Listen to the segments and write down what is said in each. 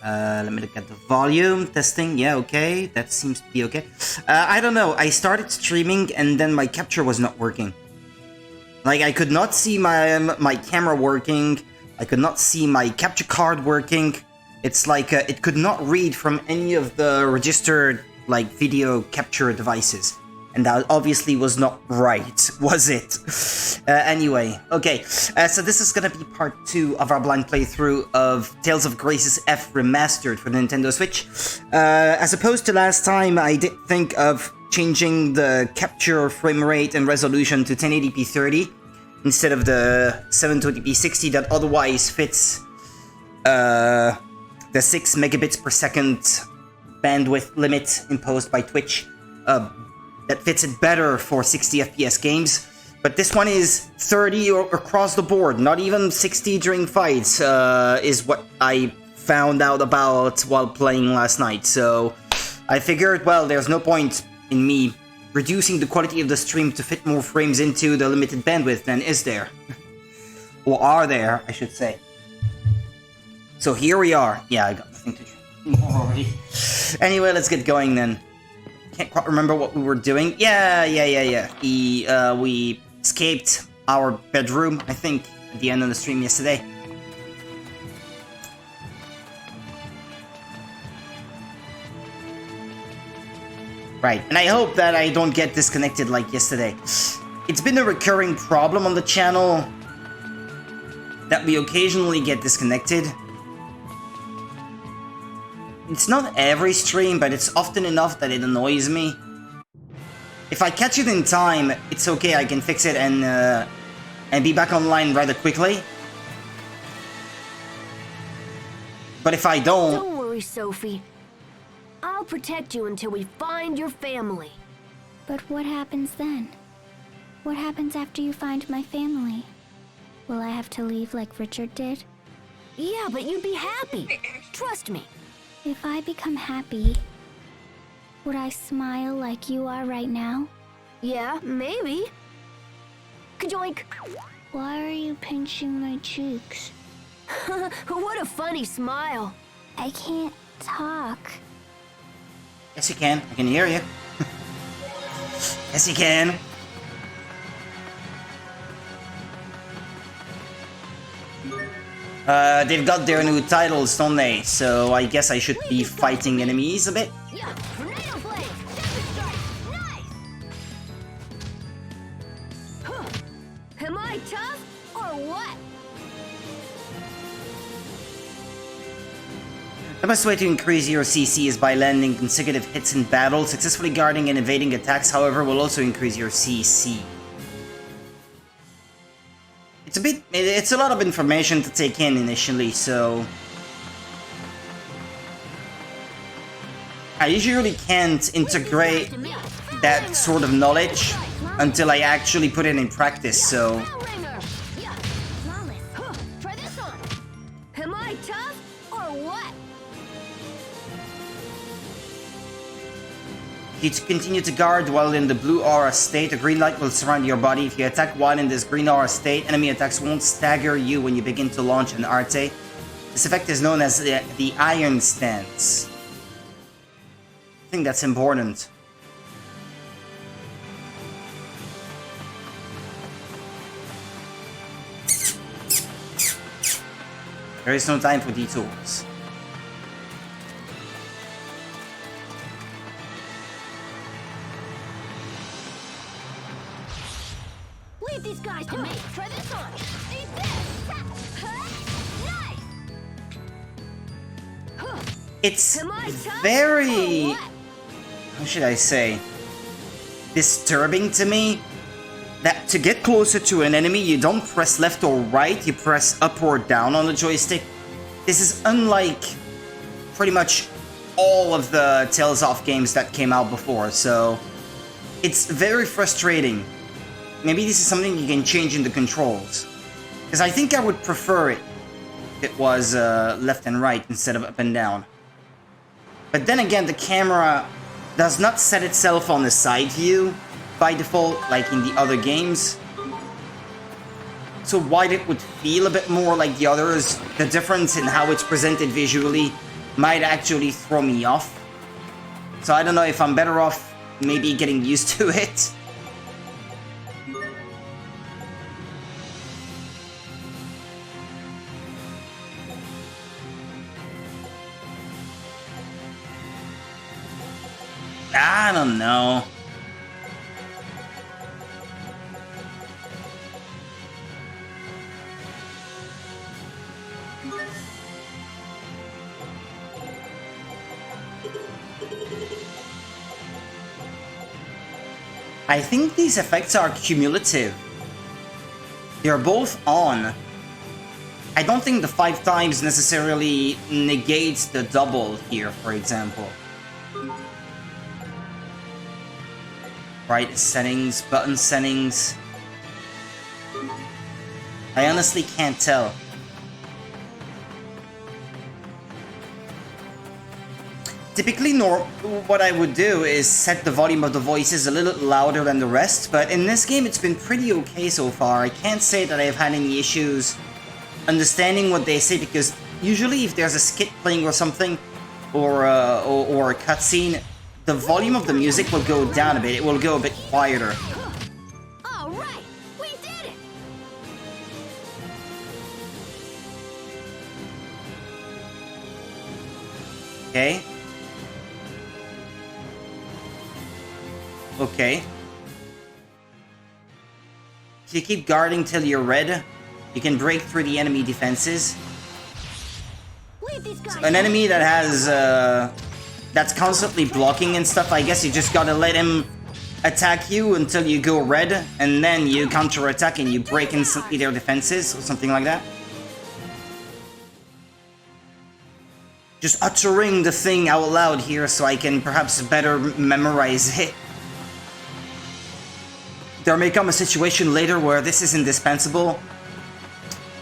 Let me look at the volume. Testing. Yeah, okay. That seems to be okay. I don't know. I started streaming and then my capture was not working. Like, I could not see my camera working. I could not see my capture card working. It's like it could not read from any of the registered like video capture devices. And that obviously was not right, was it? Anyway, okay. So this is gonna be part 2 of our blind playthrough of Tales of Graces F Remastered for the Nintendo Switch. As opposed to last time, I did think of changing the capture frame rate and resolution to 1080p 30 instead of the 720p 60 that otherwise fits the 6 megabits per second bandwidth limit imposed by Twitch. That fits it better for 60 FPS games, but this one is 30 across the board, not even 60 during fights, is what I found out about while playing last night. So I figured, well, there's no point in me reducing the quality of the stream to fit more frames into the limited bandwidth than is there. Or are there, I should say. So here we are. Yeah, I got nothing to do already. Anyway, let's get going then. Can't quite remember what we were doing. Yeah. We escaped our bedroom, I think, at the end of the stream yesterday. Right, and I hope that I don't get disconnected like yesterday. It's been a recurring problem on the channel that we occasionally get disconnected. It's not every stream, but it's often enough that it annoys me. If I catch it in time, it's okay, I can fix it and be back online rather quickly. But if I don't... Don't worry, Sophie. I'll protect you until we find your family. But what happens then? What happens after you find my family? Will I have to leave like Richard did? Yeah, but you'd be happy. Trust me. If I become happy, would I smile like you are right now? Yeah, maybe. Kajoink! Why are you pinching my cheeks? What a funny smile. I can't talk. Yes, you can. I can hear you. Yes, you can. They've got their new titles, don't they? So I guess I should be fighting enemies a bit. Yeah, tornado blade. Nice. Am I tough or what? The best way to increase your CC is by landing consecutive hits in battle. Successfully guarding and evading attacks, however, will also increase your CC. It's a lot of information to take in initially, so... I usually can't integrate that sort of knowledge until I actually put it in practice, so... Try this on. Am I tough or what? You continue to guard while in the blue aura state. A green light will surround your body. If you attack while in this green aura state, enemy attacks won't stagger you when you begin to launch an arte. This effect is known as the Iron Stance. I think that's important. There is no time for detours. Leave these guys to me. Try this on. Eat this. Nice. It's Am I tough very... or what? How should I say? Disturbing to me that to get closer to an enemy, you don't press left or right, you press up or down on the joystick. This is unlike pretty much all of the Tales of games that came out before, so it's very frustrating. Maybe this is something you can change in the controls. Because I think I would prefer it if it was left and right instead of up and down. But then again, the camera does not set itself on the side view by default, like in the other games. So while it would feel a bit more like the others, the difference in how it's presented visually might actually throw me off. So I don't know if I'm better off maybe getting used to it. I don't know. I think these effects are cumulative. They're both on. I don't think the 5 times necessarily negates the double here, for example. Right, settings, button settings. I honestly can't tell. Typically, what I would do is set the volume of the voices a little louder than the rest, but in this game it's been pretty okay so far. I can't say that I've had any issues understanding what they say, because usually if there's a skit playing or something, or a cutscene, the volume of the music will go down a bit. It will go a bit quieter. All right, we did it. Okay. Okay. If you keep guarding till you're red, you can break through the enemy defenses. Leave these guys. So an enemy that has that's constantly blocking and stuff, I guess you just gotta let him attack you until you go red, and then you counter-attack and you break instantly their defenses, or something like that. Just uttering the thing out loud here so I can perhaps better memorize it. There may come a situation later where this is indispensable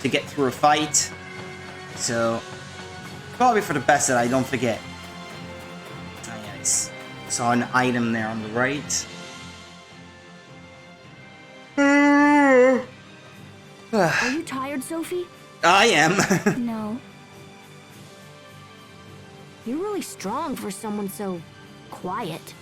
to get through a fight, so probably for the best that I don't forget. Oh, yeah, I saw an item there on the right. Are you tired, Sophie? I am. No. You're really strong for someone so quiet.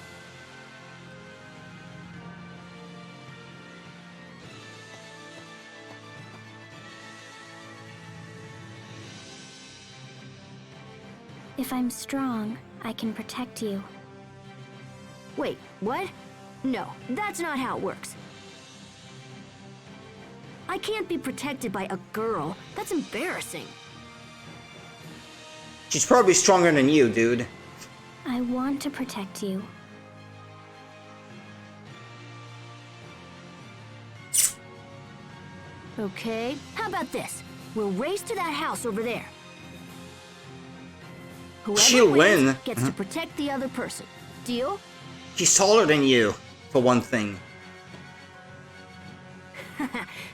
If I'm strong, I can protect you. Wait, what? No, that's not how it works. I can't be protected by a girl. That's embarrassing. She's probably stronger than you, dude. I want to protect you. Okay, how about this? We'll race to that house over there. Whoever She'll wins win. gets to protect the other person. Deal? She's taller than you, for one thing.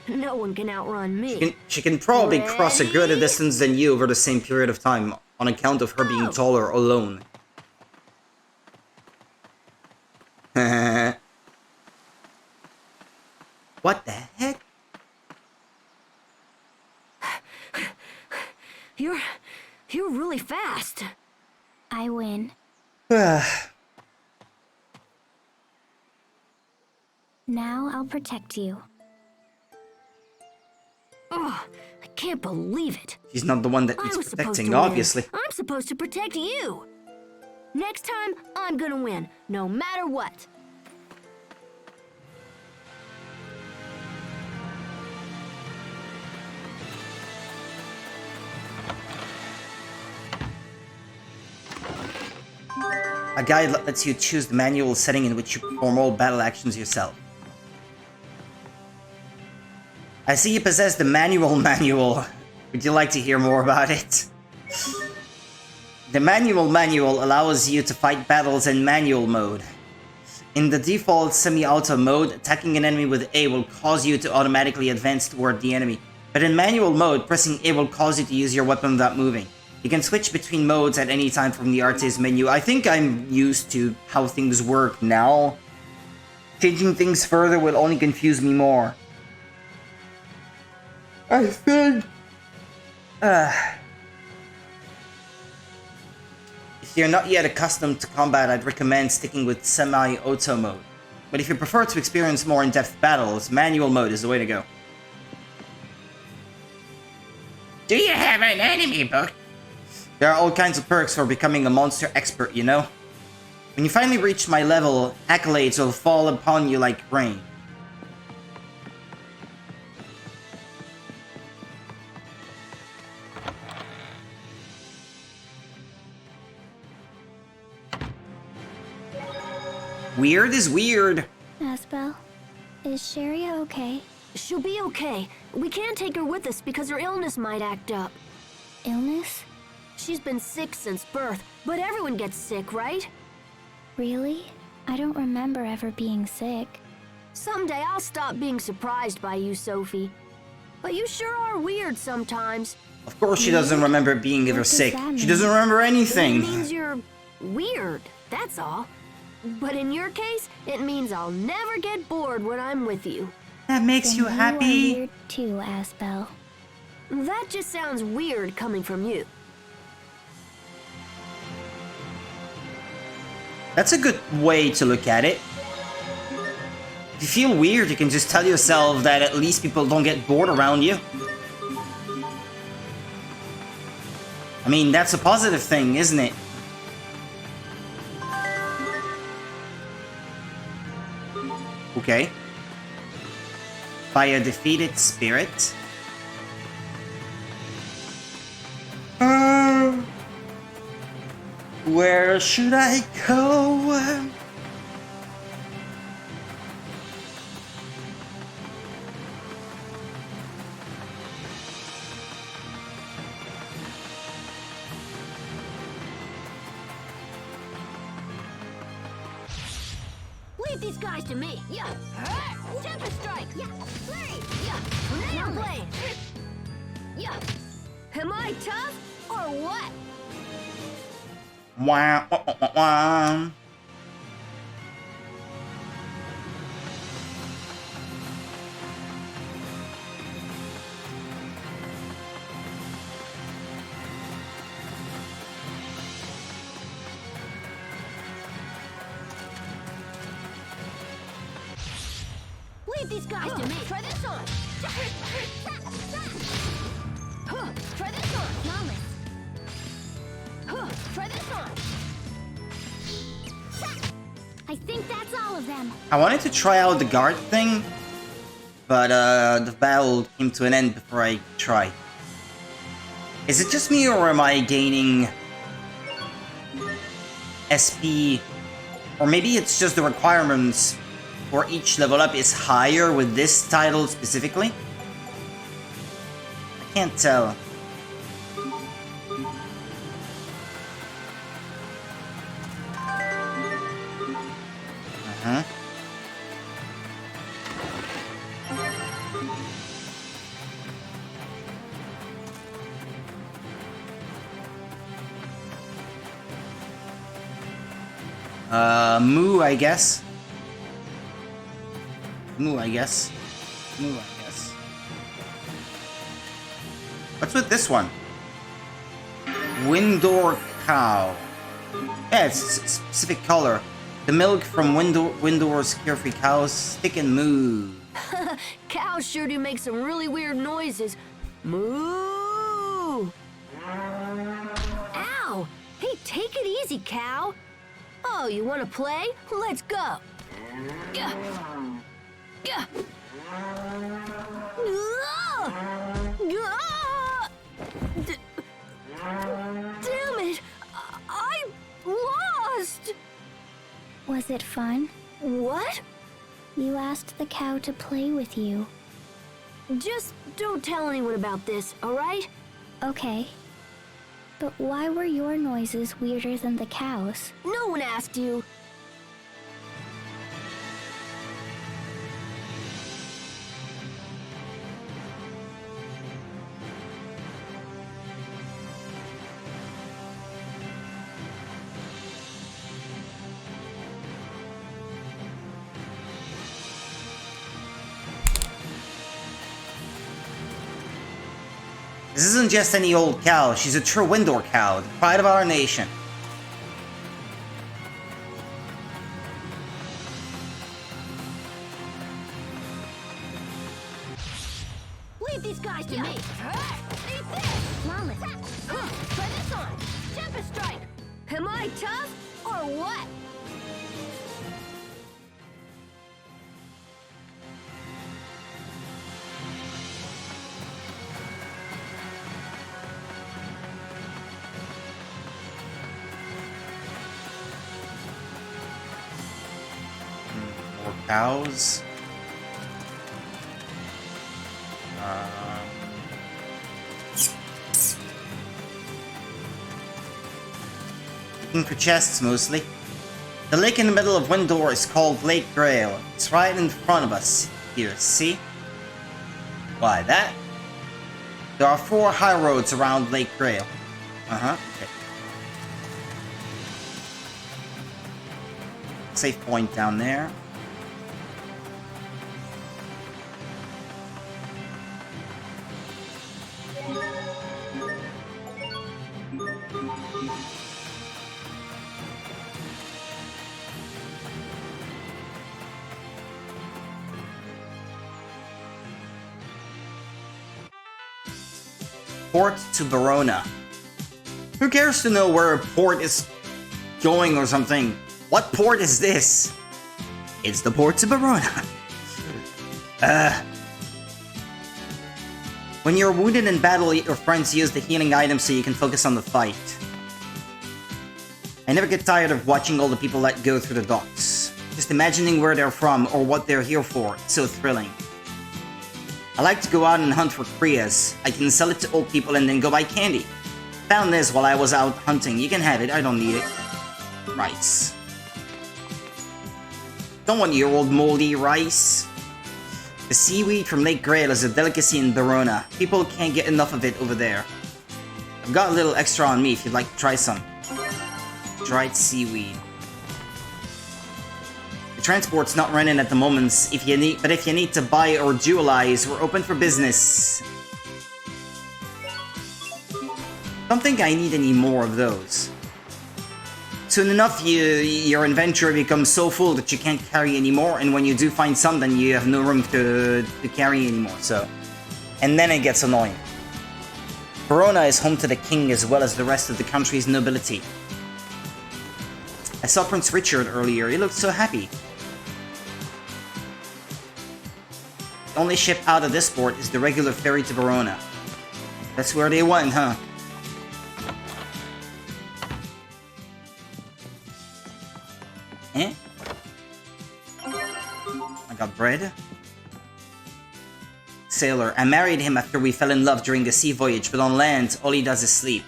No one can outrun me. She can probably cross a greater distance than you over the same period of time, on account of her being taller alone. What the heck? You're really fast. I win. Now I'll protect you. Oh, I can't believe it. She's not the one that I needs was supposed protecting, to win. obviously. I'm supposed to protect you. Next time, I'm gonna win, no matter what. A guide lets you choose the manual setting in which you perform all battle actions yourself. I see you possess the manual. Would you like to hear more about it? The manual allows you to fight battles in manual mode. In the default semi-auto mode, attacking an enemy with A will cause you to automatically advance toward the enemy. But in manual mode, pressing A will cause you to use your weapon without moving. You can switch between modes at any time from the artist menu. I think I'm used to how things work now. Changing things further will only confuse me more. I think... If you're not yet accustomed to combat, I'd recommend sticking with semi-auto mode. But if you prefer to experience more in-depth battles, manual mode is the way to go. Do you have an enemy book? There are all kinds of perks for becoming a monster expert, you know? When you finally reach my level, accolades will fall upon you like rain. Weird is weird. Aspel, is Sherry okay? She'll be okay. We can't take her with us because her illness might act up. Illness? She's been sick since birth, but everyone gets sick, right? Really? I don't remember ever being sick. Someday I'll stop being surprised by you, Sophie. But you sure are weird sometimes. Of course she doesn't remember being ever What does sick. that She mean? doesn't remember It anything. means you're weird, that's all. But in your case, it means I'll never get bored when I'm with you. That makes Then you are happy? weird too, Aspel. That just sounds weird coming from you. That's a good way to look at it. If you feel weird, you can just tell yourself that at least people don't get bored around you. I mean, that's a positive thing, isn't it? Okay. By a defeated spirit. Where should I go? Leave these guys to me. Yeah. Tempest strike. Yeah. Flurry. Yeah. Now blade. Yeah. Am I tough or what? Wah, wah, wah, wah, wah. Leave these guys to me. Try this on. Try this on. Flawless. Try this on. I think that's all of them. I wanted to try out the guard thing, but the battle came to an end before I tried. Is it just me, or am I gaining SP? Or maybe it's just the requirements for each level up is higher with this title specifically? I can't tell. Uh-huh. Moo, I guess. Moo, I guess. Moo, I guess. What's with this one? Windor cow. Yeah, it's a specific color. The milk from Windor's carefree cows, thick and moo. Cows sure do make some really weird noises. Moo! Ow! Hey, take it easy, cow. Oh, you want to play? Let's go. Gah. Gah. Ah! Ah! Damn it! I lost! Was it fun? What? You asked the cow to play with you. Just don't tell anyone about this, alright? Okay. But why were your noises weirder than the cow's? No one asked you. This isn't just any old cow, she's a true Windor cow, the pride of our nation. cows. Looking for chests mostly. The lake in the middle of Windor is called Lake Grail. It's right in front of us. Here, see? Why, that? There are 4 high roads around Lake Grail. Okay. Safe point down there. Port to Verona. Who cares to know where a port is going or something? What port is this? It's the port to Verona. When you're wounded in battle, your friends use the healing item so you can focus on the fight. I never get tired of watching all the people that go through the docks. Just imagining where they're from or what they're here for. It's so thrilling. I like to go out and hunt for Kriyas. I can sell it to old people and then go buy candy. Found this while I was out hunting. You can have it, I don't need it. Rice. Don't want your old moldy rice. The seaweed from Lake Grail is a delicacy in Verona. People can't get enough of it over there. I've got a little extra on me if you'd like to try some. Dried seaweed. The transport's not running at the moment, but if you need to buy or dualize, we're open for business. Don't think I need any more of those. Soon enough, your inventory becomes so full that you can't carry anymore, and when you do find some, then you have no room to carry anymore, so... And then it gets annoying. Verona is home to the king as well as the rest of the country's nobility. I saw Prince Richard earlier, he looked so happy. The only ship out of this port is the regular ferry to Verona. That's where they went, huh? Eh? I got bread. Sailor. I married him after we fell in love during the sea voyage, but on land, all he does is sleep.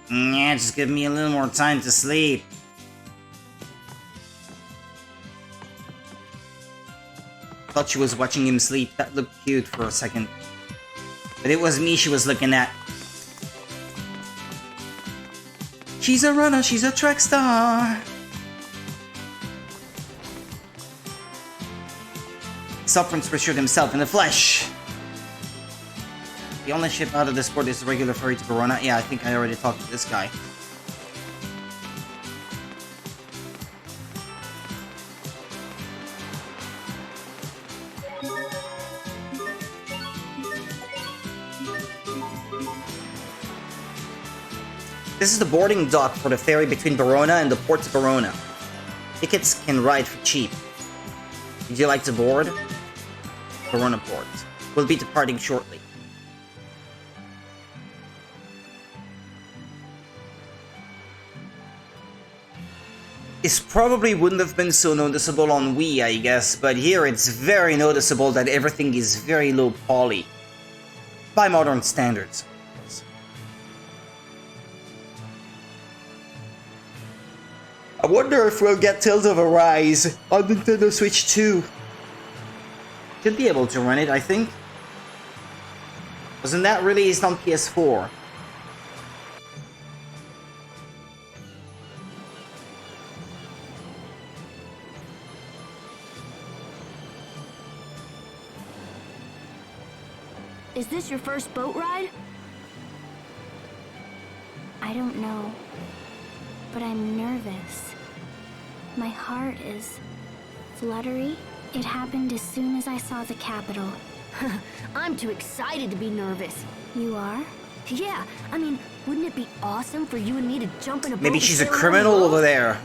Yeah, just give me a little more time to sleep. Thought she was watching him sleep. That looked cute for a second. But it was me she was looking at. She's a runner, she's a track star. Saw Prince Richard himself in the flesh. The only ship out of this port is the regular ferry to Verona. Yeah, I think I already talked to this guy. This is the boarding dock for the ferry between Verona and the port of Verona. Tickets can ride for cheap. Would you like to board? Verona port. We'll be departing shortly. This probably wouldn't have been so noticeable on Wii, I guess, but here it's very noticeable that everything is very low poly. By modern standards. I wonder if we'll get Tales of Arise on Nintendo Switch 2. Should be able to run it, I think. Wasn't that released on PS4? Is this your first boat ride? I don't know, but I'm nervous. My heart is fluttery. It happened as soon as I saw the capital. I'm too excited to be nervous. You are? Yeah, I mean, wouldn't it be awesome for you and me to jump in a boat? Maybe and she's a sail around criminal the world? over there.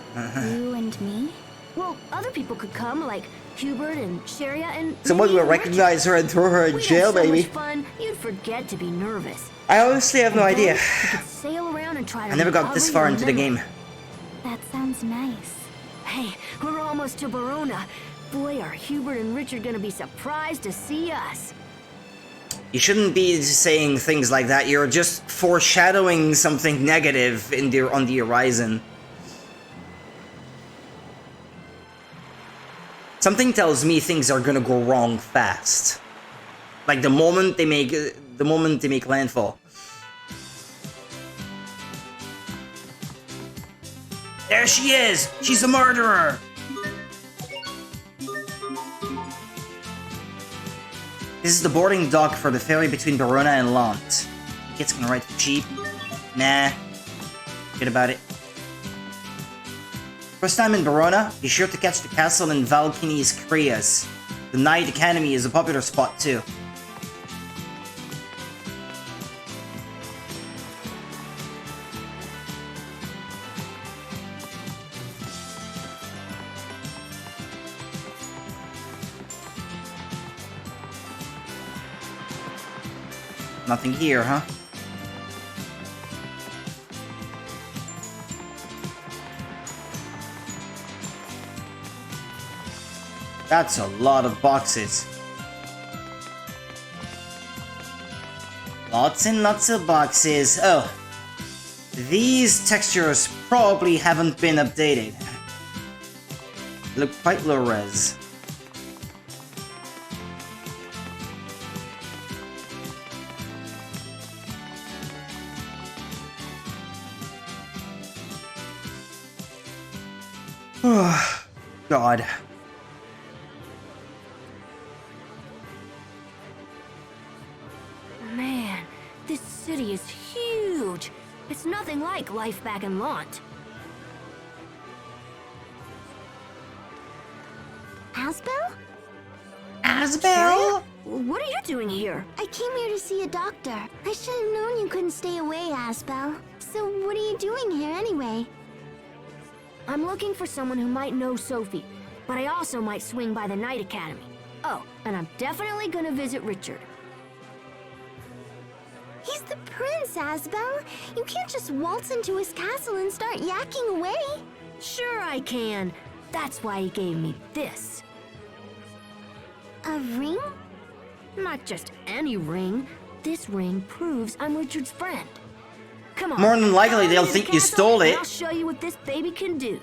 You and me? Well, other people could come, like Hubert and Sharia and... Someone maybe will even recognize her and throw her in We'd jail, have so maybe. much fun, you'd forget to be nervous. I honestly have no And then idea. we could sail around and try to I never got this recover far your into the memory. game. That sounds nice. Hey, we're almost to Verona. Boy, are Hubert and Richard gonna be surprised to see us. You shouldn't be saying things like that. You're just foreshadowing something negative on the horizon. Something tells me things are gonna go wrong fast. Like the moment they make landfall. There she is! She's a murderer! This is the boarding dock for the ferry between Verona and Lont. Kids gonna ride for cheap? Nah. Forget about it. First time in Verona, be sure to catch the castle in Valkynie's Krias. The Knight Academy is a popular spot too. Nothing here, huh? That's a lot of boxes. Lots and lots of boxes. Oh. These textures probably haven't been updated. Look quite low res. Oh, God. Man, this city is huge. It's nothing like life back in Lont. Asbel? Asbel? What are you doing here? I came here to see a doctor. I should have known you couldn't stay away, Asbel. So what are you doing here anyway? I'm looking for someone who might know Sophie, but I also might swing by the Knight Academy. Oh, and I'm definitely gonna visit Richard. He's the prince, Asbel. You can't just waltz into his castle and start yakking away. Sure I can. That's why he gave me this. A ring? Not just any ring. This ring proves I'm Richard's friend. Come on. More than likely, follow me they'll to the think you castle, stole and it. I'll show you what this baby can do.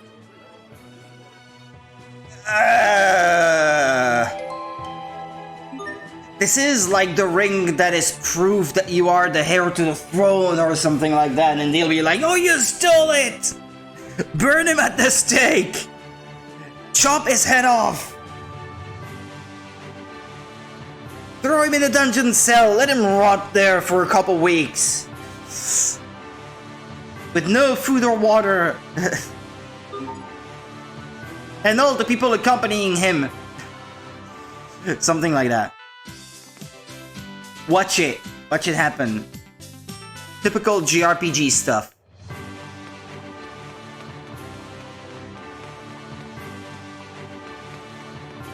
This is like the ring that is proof that you are the heir to the throne or something like that, and they'll be like, oh, you stole it! Burn him at the stake! Chop his head off! Throw him in a dungeon cell, let him rot there for a couple weeks. With no food or water. And all the people accompanying him. Something like that. Watch it. Watch it happen. Typical JRPG stuff.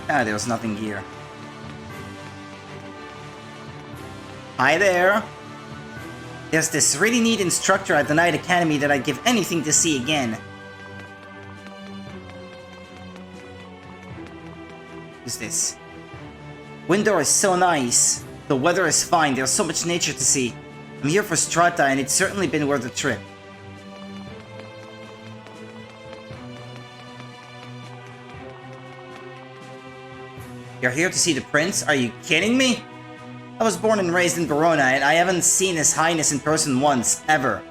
Ah, there's nothing here. Hi there. There's this really neat instructor at the Knight Academy that I'd give anything to see again. Who's this? Window is so nice. The weather is fine. There's so much nature to see. I'm here for Strata and it's certainly been worth the trip. You're here to see the prince? Are you kidding me? I was born and raised in Verona, and I haven't seen His Highness in person once, ever.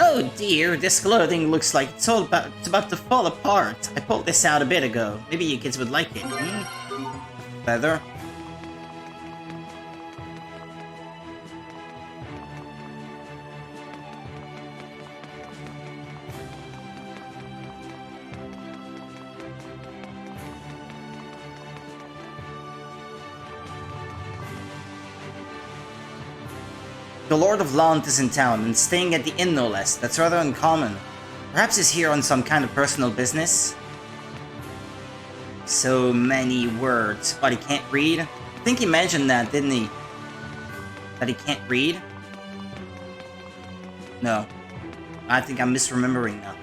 Oh dear, this clothing looks like it's about to fall apart. I pulled this out a bit ago. Maybe you kids would like it, hmm? Feather? The Lord of Lont is in town and staying at the inn no less. That's rather uncommon. Perhaps he's here on some kind of personal business? So many words, but he can't read? I think he mentioned that, didn't he? That he can't read? No. I think I'm misremembering now.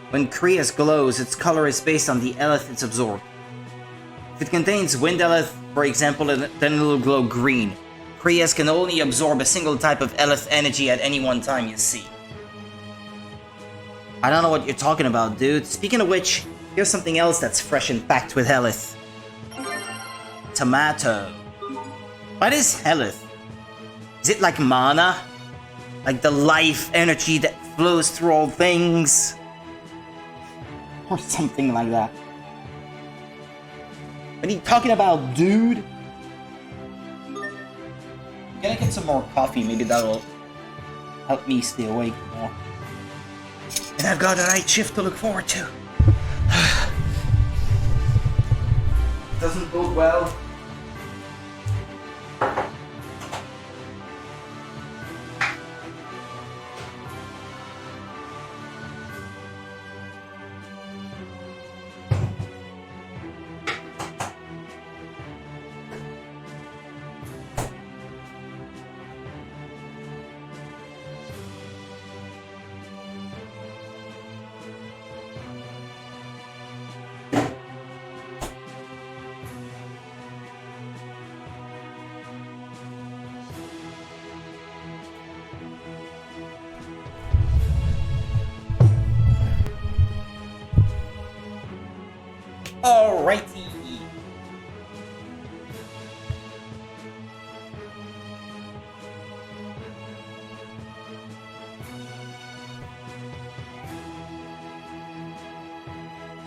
When Krias glows, its color is based on the eleth it's absorbed. If it contains wind eleth, for example, then it'll glow green. Krias can only absorb a single type of eleth energy at any one time, you see. I don't know what you're talking about, dude. Speaking of which, here's something else that's fresh and packed with eleth. Tomato. What is eleth? Is it like mana? Like the life energy that flows through all things? Or something like that. What are you talking about, dude? I'm gonna get some more coffee, maybe that'll help me stay awake more. And I've got a night shift to look forward to. Doesn't bode well. Alrighty.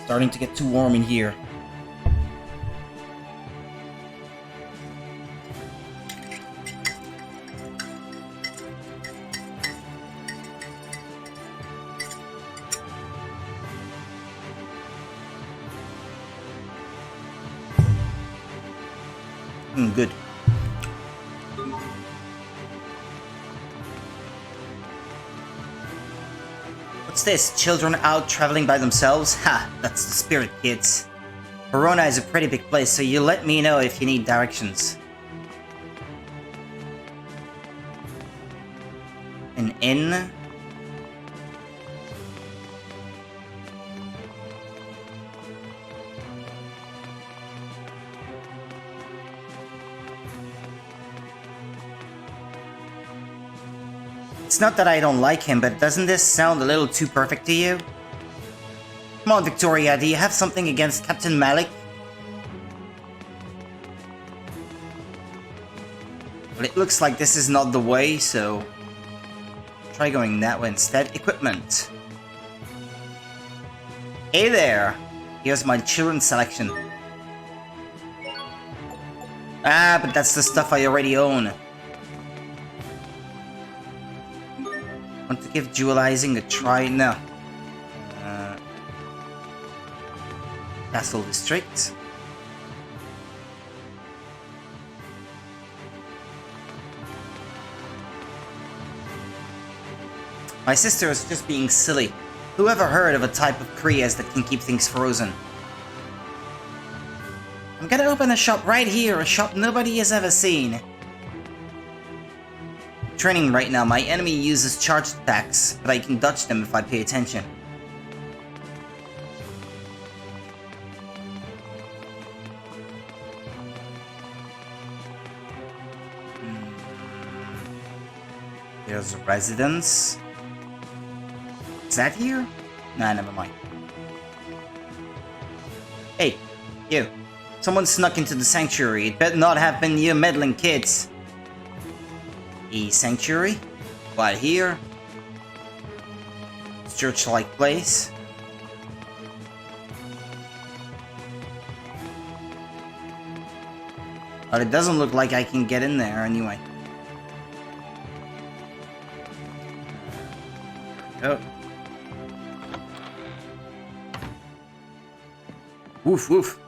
Starting to get too warm in here. Good. What's this? Children out traveling by themselves? Ha! That's the spirit, kids. Verona is a pretty big place, so you let me know if you need directions. An inn? It's not that I don't like him, but doesn't this sound a little too perfect to you? Come on, Victoria, do you have something against Captain Malik? Well, it looks like this is not the way, so... try going that way instead. Equipment. Hey there! Here's my children's selection. Ah, but that's the stuff I already own. Want to give dualizing a try? No. Castle District. My sister is just being silly. Who ever heard of a type of Krias that can keep things frozen? I'm gonna open a shop right here, a shop nobody has ever seen. Training right now, my enemy uses charged attacks, but I can dodge them if I pay attention. There's a residence. Is that here? Nah, never mind. Hey, you. Someone snuck into the sanctuary. It better not have been you meddling kids. A sanctuary? What, here? Church-like place? But it doesn't look like I can get in there anyway. Oh. Woof woof.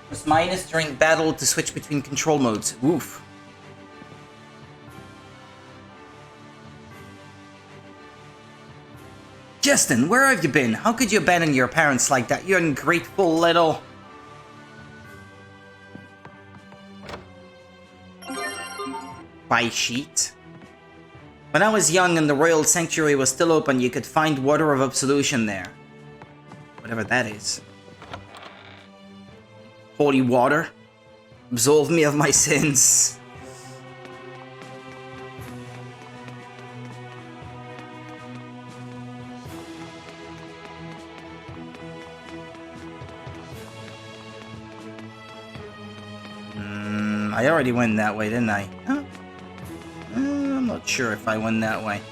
Press minus during battle to switch between control modes. Woof. Justin, where have you been? How could you abandon your parents like that? You ungrateful little... Buy sheet. When I was young and the royal sanctuary was still open, you could find water of absolution there. Whatever that is. Holy water. Absolve me of my sins. I already went that way, didn't I? Huh? I'm not sure if I went that way.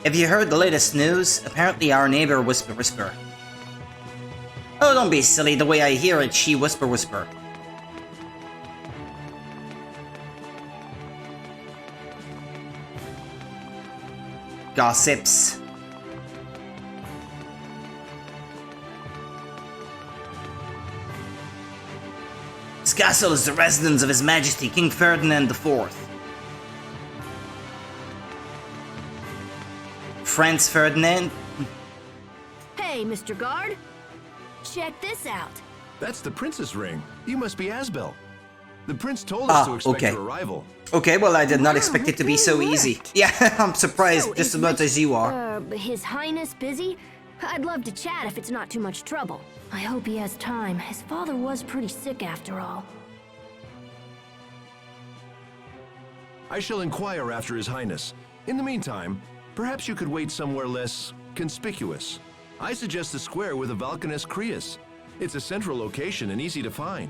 Have you heard the latest news? Apparently our neighbor Whisper. Oh, don't be silly. The way I hear it, she Whisper. Gossips. This castle is the residence of His Majesty King Ferdinand IV. Franz Ferdinand? Hey, Mr. Guard. Check this out. That's the princess ring. You must be Asbel. The prince told us to expect your arrival. Okay, well, I did not expect it to be so easy. Yeah, I'm surprised So, just is about as you are. His Highness busy? I'd love to chat if it's not too much trouble. I hope he has time. His father was pretty sick after all. I shall inquire after His Highness. In the meantime, perhaps you could wait somewhere less conspicuous. I suggest the square with the Valkanus Creus. It's a central location and easy to find.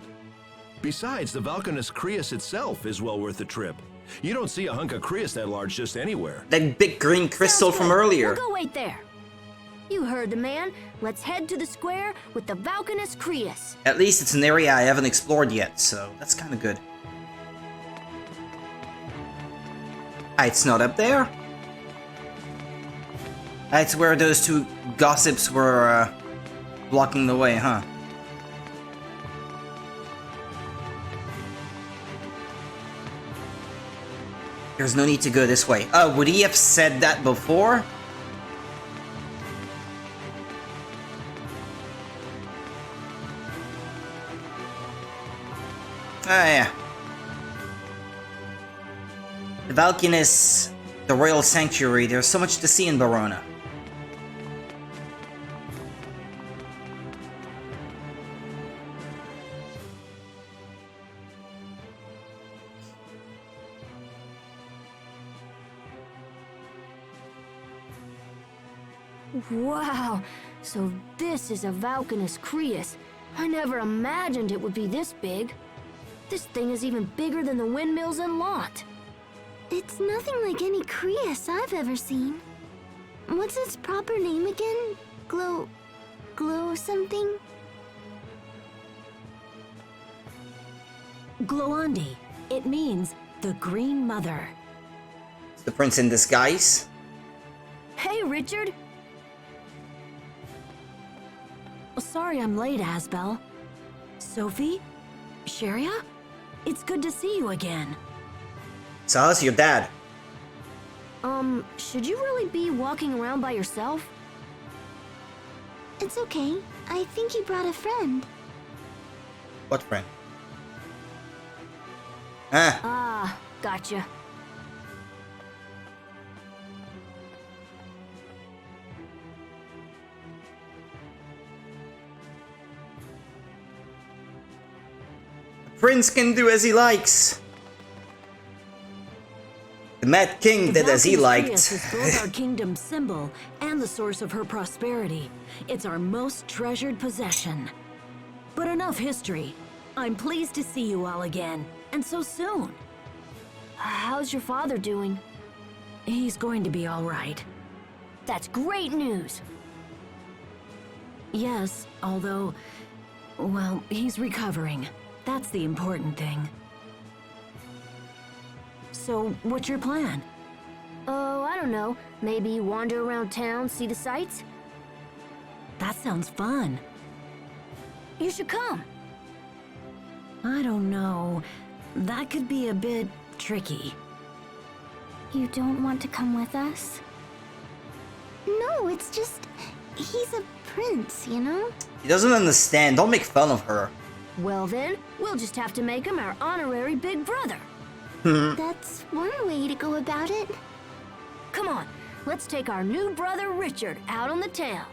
Besides, the Valkanus Creus itself is well worth the trip. You don't see a hunk of Creus that large just anywhere. That big green crystal Sounds from good. earlier. We'll go wait there. You heard the man. Let's head to the square with the Valkanus Creus. At least it's an area I haven't explored yet, so that's kind of good. It's not up there. That's where those two gossips were blocking the way, huh? There's no need to go this way. Would he have said that before? Yeah. The Valkanus, the Royal Sanctuary, there's so much to see in Verona. Wow, so this is a Valkanus Creus. I never imagined it would be this big. This thing is even bigger than the windmills in Lot. It's nothing like any Creus I've ever seen. What's its proper name again? Glow something? Gloandi. It means the Green Mother. It's the prince in disguise. Hey, Richard. Sorry I'm late, Asbel. Sophie? Sheria? It's good to see you again. So how's your dad? Should you really be walking around by yourself? It's okay. I think he brought a friend. What friend? Ah, gotcha. Prince can do as he likes. The Mad King did as he Valkanus liked. Creus is both our kingdom's symbol and the source of her prosperity. It's our most treasured possession. But enough history. I'm pleased to see you all again, and so soon. How's your father doing? He's going to be all right. That's great news. Yes, although, well, he's recovering. That's the important thing. So, what's your plan? Oh, I don't know. Maybe wander around town, see the sights? That sounds fun. You should come. I don't know. That could be a bit tricky. You don't want to come with us? No, it's just... he's a prince, you know? He doesn't understand. Don't make fun of her. Well then, we'll just have to make him our honorary big brother. That's one way to go about it. Come on, let's take our new brother Richard out on the town.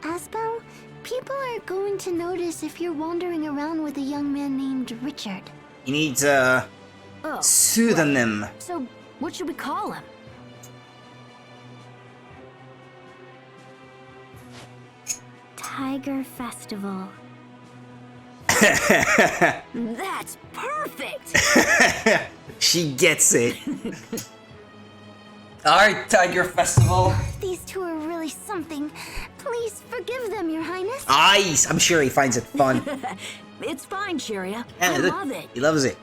Asbel, people are going to notice if you're wandering around with a young man named Richard. He needs a Oh, pseudonym. so what should we call him? Tiger Festival. That's perfect! She gets it. Alright, Tiger Festival. These two are really something. Please forgive them, Your Highness. Ice! I'm sure he finds it fun. It's fine, Sharia. Yeah, I look, love it. He loves it.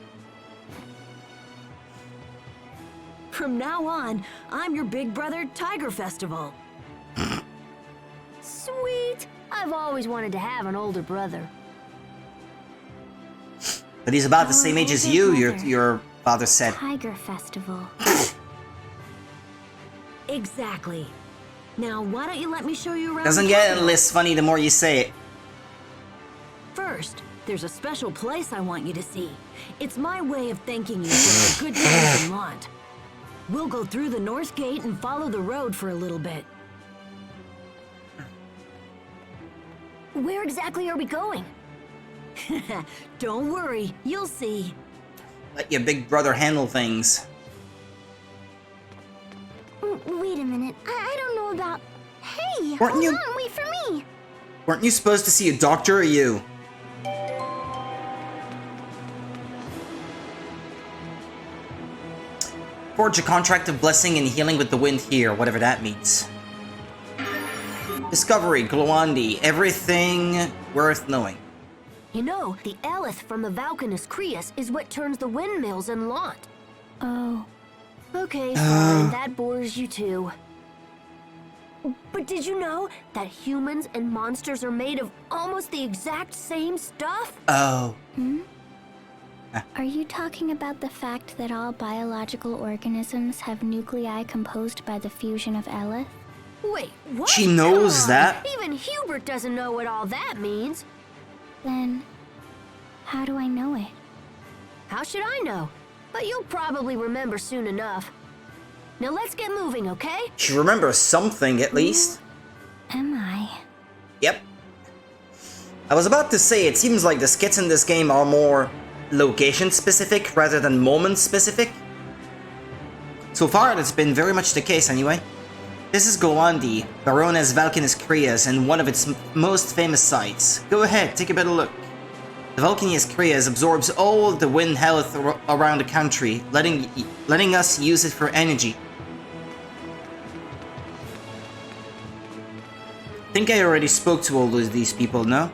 From now on, I'm your big brother, Tiger Festival. Sweet! I've always wanted to have an older brother. But he's about the same age as you, your father said. Tiger Festival. Exactly. Now, why don't you let me show you around Doesn't the get capital? less funny the more you say it. First, there's a special place I want you to see. It's my way of thanking you for our good times in Lont. We'll go through the north gate and follow the road for a little bit. Where exactly are we going? Don't worry, you'll see. Let your big brother handle things. Wait a minute. I don't know about... Hey, Weren't hold you- on, wait for me. Weren't you supposed to see a doctor or you? Forge a contract of blessing and healing with the wind here, whatever that means. Discovery, Glowandi, everything worth knowing. You know, the Elith from the Valkanus Creus is what turns the windmills in Lont. Oh. Okay, fine, that bores you too. But did you know that humans and monsters are made of almost the exact same stuff? Oh. Are you talking about the fact that all biological organisms have nuclei composed by the fusion of Elith? Wait, what? She knows Come on, that. Even Hubert doesn't know what all that means. Then, how do I know it? How should I know? But you'll probably remember soon enough. Now let's get moving, okay? She remembers something at least. Am I? Yep. I was about to say, it seems like the skits in this game are more location specific rather than moment specific. So far, that's been very much the case anyway. This is Glowandi, Baroness Valkanus Creus, and one of its most famous sites. Go ahead, take a better look. The Valkanus Creus absorbs all the wind health around the country, letting us use it for energy. Think I already spoke to all these people, no?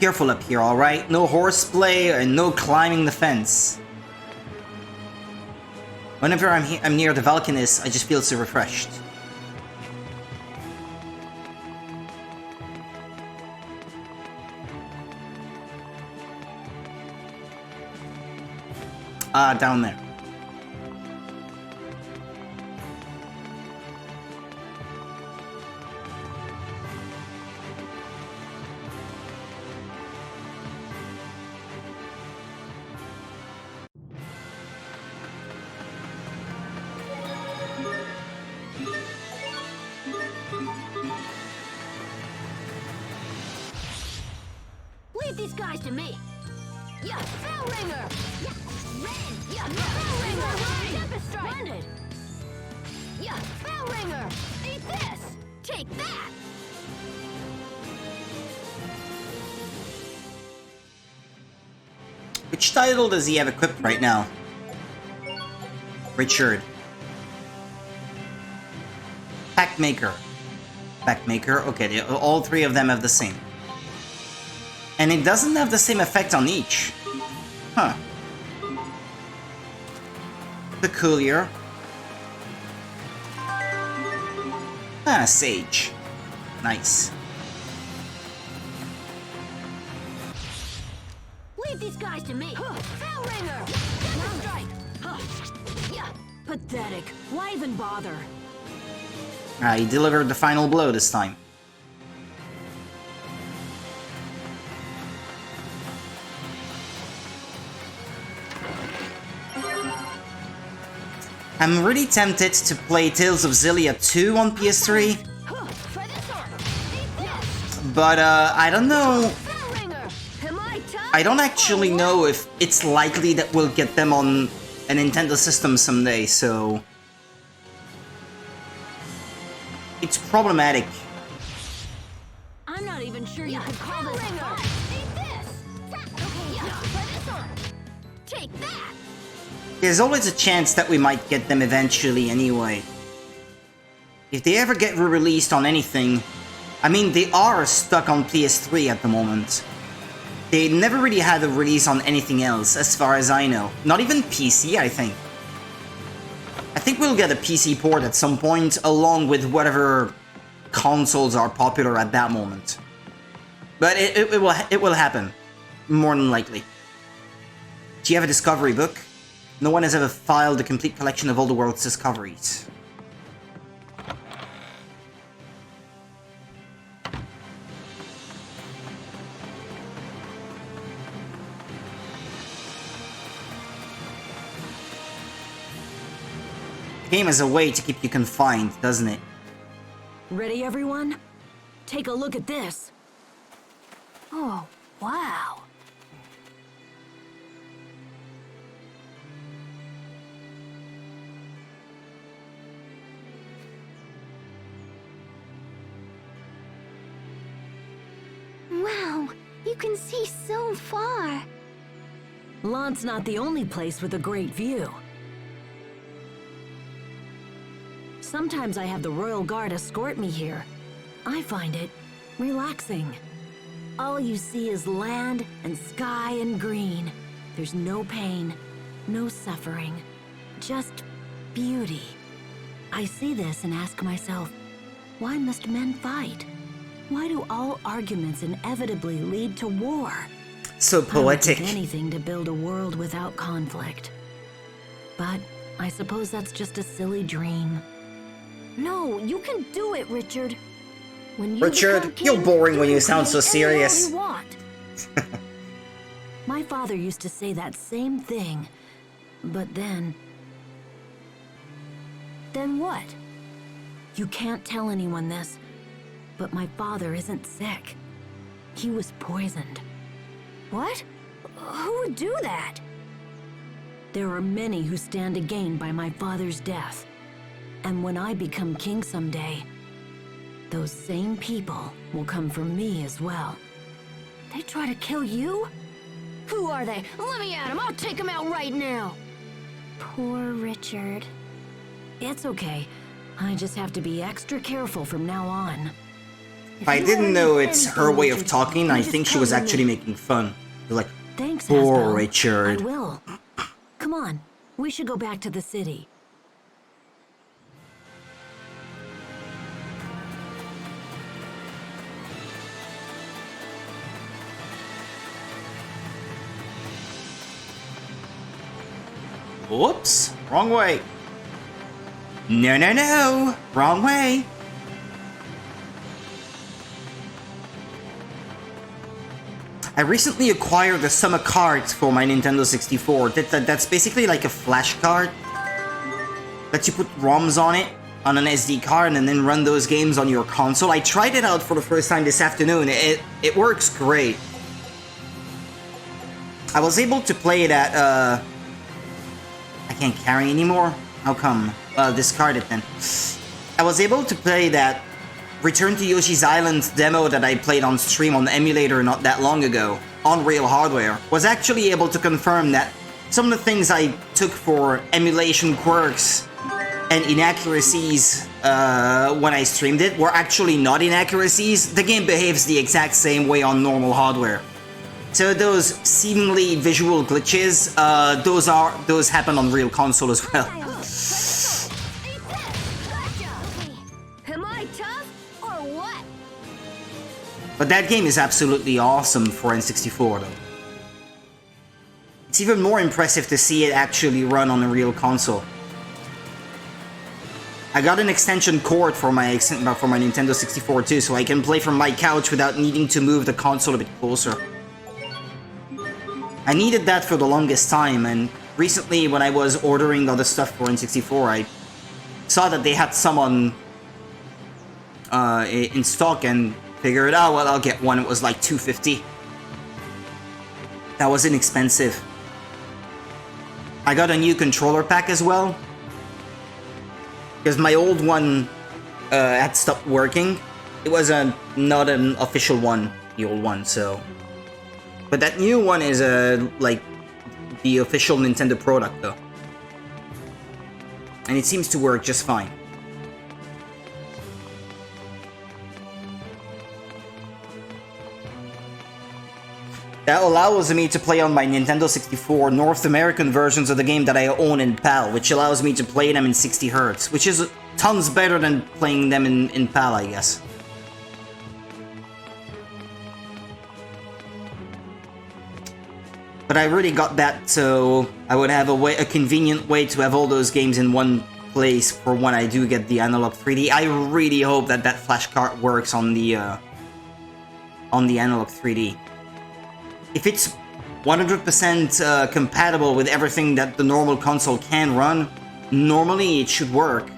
Careful up here, alright? No horseplay and no climbing the fence. Whenever I'm near the Valkanus, I just feel so refreshed. Down there. Leave these guys to me. Yeah, Bell Ringer. Yeah, Red. Yeah, Bell Ringer. Tempest Strike. Splendid. Yeah, Bell Ringer. Eat this. Take that. Which title does he have equipped right now? Richard. Packmaker. Packmaker, okay, all three of them have the same. And it doesn't have the same effect on each. Huh. Peculiar. Ah, Sage. Nice. Leave these guys to me. Bell Ringer. Tempest Strike. Yeah, Pathetic. Why even bother? He delivered the final blow this time. I'm really tempted to play Tales of Xillia 2 on PS3, but I don't know. I don't actually know if it's likely that we'll get them on a Nintendo system someday, so it's problematic. I'm not even sure you could call this a fight. Take that! There's always a chance that we might get them eventually anyway. If they ever get re-released on anything, I mean, they are stuck on PS3 at the moment. They never really had a release on anything else, as far as I know. Not even PC, I think. I think we'll get a PC port at some point, along with whatever consoles are popular at that moment. But it will happen, more than likely. Do you have a discovery book? No one has ever filed a complete collection of all the world's discoveries. The game is a way to keep you confined, doesn't it? Ready, everyone? Take a look at this. Oh, wow. Wow, you can see so far. Lant's not the only place with a great view. Sometimes I have the Royal Guard escort me here. I find it relaxing. All you see is land and sky and green. There's no pain, no suffering, just beauty. I see this and ask myself, why must men fight? Why do all arguments inevitably lead to war? So poetic. I would do anything to build a world without conflict. But I suppose that's just a silly dream. No, you can do it, Richard. When you Richard, become king, you're boring when you can sound so create any world serious. you want. My father used to say that same thing. But then... Then what? You can't tell anyone this, but my father isn't sick. He was poisoned. What? Who would do that? There are many who stand to gain by my father's death. And when I become king someday, those same people will come for me as well. They try to kill you? Who are they? Let me at them. I'll take them out right now. Poor Richard. It's okay. I just have to be extra careful from now on. If I didn't know it's her way of talking, I think she was actually making fun. Like, Thanks, poor Hasbel. Richard. I will. Come on, we should go back to the city. Whoops, wrong way. No, no, no, wrong way. I recently acquired the summer cards for my Nintendo 64. That's basically like a flash card that you put ROMs on it, on an SD card, and then run those games on your console. I tried it out for the first time this afternoon. It works great. I was able to play it at, I can't carry anymore? How come? Discard it then. I was able to play that Return to Yoshi's Island demo that I played on stream on the emulator not that long ago, on real hardware. Was actually able to confirm that some of the things I took for emulation quirks and inaccuracies when I streamed it were actually not inaccuracies. The game behaves the exact same way on normal hardware. So those seemingly visual glitches, those happen on real console as well. Am I tough or what? But that game is absolutely awesome for N64 though. It's even more impressive to see it actually run on a real console. I got an extension cord for my Nintendo 64 too, so I can play from my couch without needing to move the console a bit closer. I needed that for the longest time, and recently when I was ordering other stuff for N64, I saw that they had some on in stock and figured, oh well, I'll get one. It was like $250. That was inexpensive. I got a new controller pack as well, because my old one had stopped working. It was not an official one, the old one, so... But that new one is like the official Nintendo product though. And it seems to work just fine. That allows me to play on my Nintendo 64 North American versions of the game that I own in PAL, which allows me to play them in 60 Hz, which is tons better than playing them in PAL, I guess. But I really got that so I would have a convenient way to have all those games in one place for when I do get the Analog 3D. I really hope that that flash card works on the Analog 3D. If it's 100% compatible with everything that the normal console can run, normally it should work.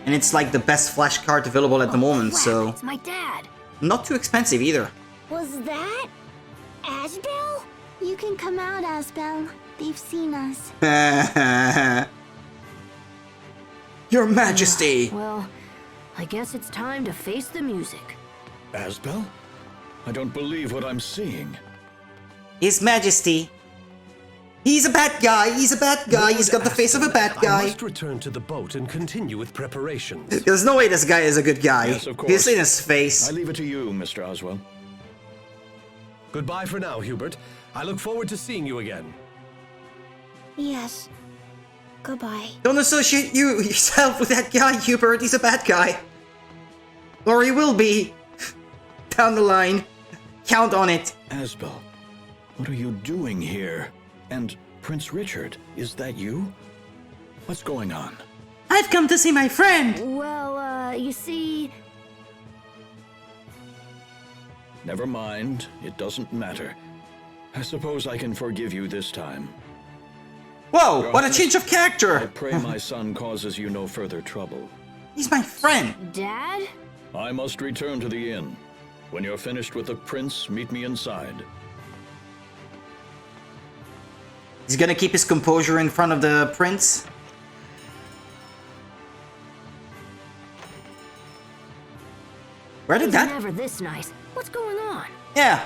And it's like the best flash card available at the moment, crap, so... It's my dad. Not too expensive either. Was that Asbel? You can come out, Asbel. They've seen us. Your Majesty! Well, I guess it's time to face the music. Asbel? I don't believe what I'm seeing. His Majesty. He's a bad guy, he's a bad guy, he's got the face of a bad I guy. must return to the boat and continue with preparations. There's no way this guy is a good guy. Yes, of course. He's in his face. I leave it to you, Mr. Oswell. Goodbye for now, Hubert. I look forward to seeing you again. Yes. Goodbye. Don't associate yourself with that guy, Hubert. He's a bad guy. Or he will be. Down the line. Count on it. Asbel, what are you doing here? And Prince Richard, is that you? What's going on? I've come to see my friend. Well, you see... Never mind, it doesn't matter. I suppose I can forgive you this time. Whoa, Your what a Highness, change of I character. pray my son causes you no further trouble. He's my friend. Dad? I must return to the inn. When you're finished with the prince, meet me inside. He's gonna keep his composure in front of the prince. Where did It's that... never this nice. What's going on? Yeah.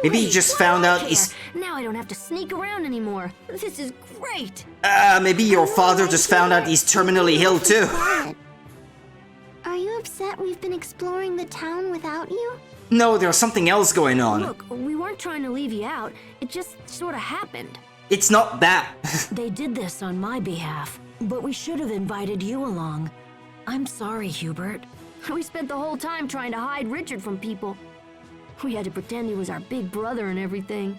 Maybe he Wait, just why found do I out care? he's... Now I don't have to sneak around anymore. This is great. Maybe your father just found out he's terminally ill too. What? Are you upset we've been exploring the town without you? No, there's something else going on. Look, we weren't trying to leave you out. It just sort of happened. It's not that. They did this on my behalf, but we should have invited you along. I'm sorry, Hubert. We spent the whole time trying to hide Richard from people. We had to pretend he was our big brother and everything.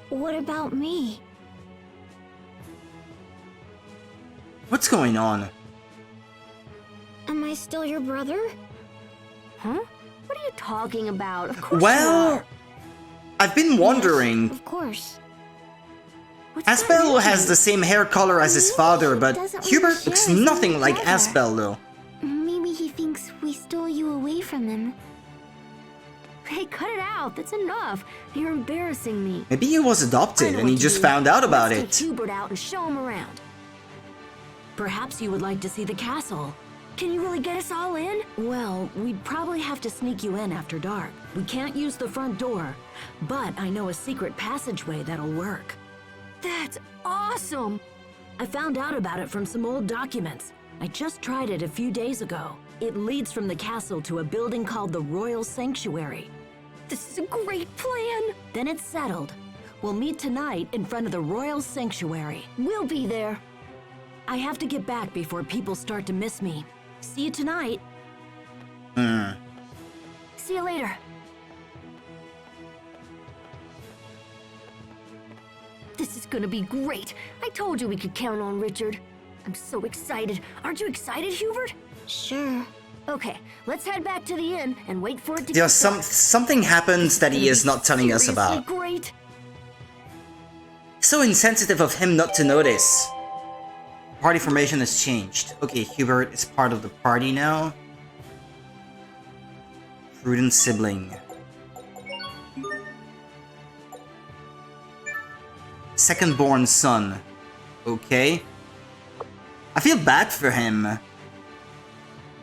What about me? What's going on? Am I still your brother? Huh? What are you talking about? Of course you Well, are. I've been wondering. Of course. What's that Asbel mean? has the same hair color as his father, but Doesn't Hubert really looks share his nothing own like brother. Asbel though. Maybe he thinks we stole you away from him. Hey, cut it out. That's enough. You're embarrassing me. Maybe he was I adopted know and he what to just do. found out about Let's it. take Hubert out and show him around. Perhaps you would like to see the castle. Can you really get us all in? Well, we'd probably have to sneak you in after dark. We can't use the front door, but I know a secret passageway that'll work. That's awesome. I found out about it from some old documents. I just tried it a few days ago. It leads from the castle to a building called the Royal Sanctuary. This is a great plan. Then it's settled. We'll meet tonight in front of the Royal Sanctuary. We'll be there. I have to get back before people start to miss me. See you tonight. See you later. This is gonna be great. I told you we could count on Richard. I'm so excited. Aren't you excited, Hubert? Sure. Okay, let's head back to the inn and wait for it to There's get dark. something happens that he is not telling us Seriously about. great. So insensitive of him not to notice. Party formation has changed. Okay, Hubert is part of the party now. Prudent sibling. Second-born son. Okay. I feel bad for him.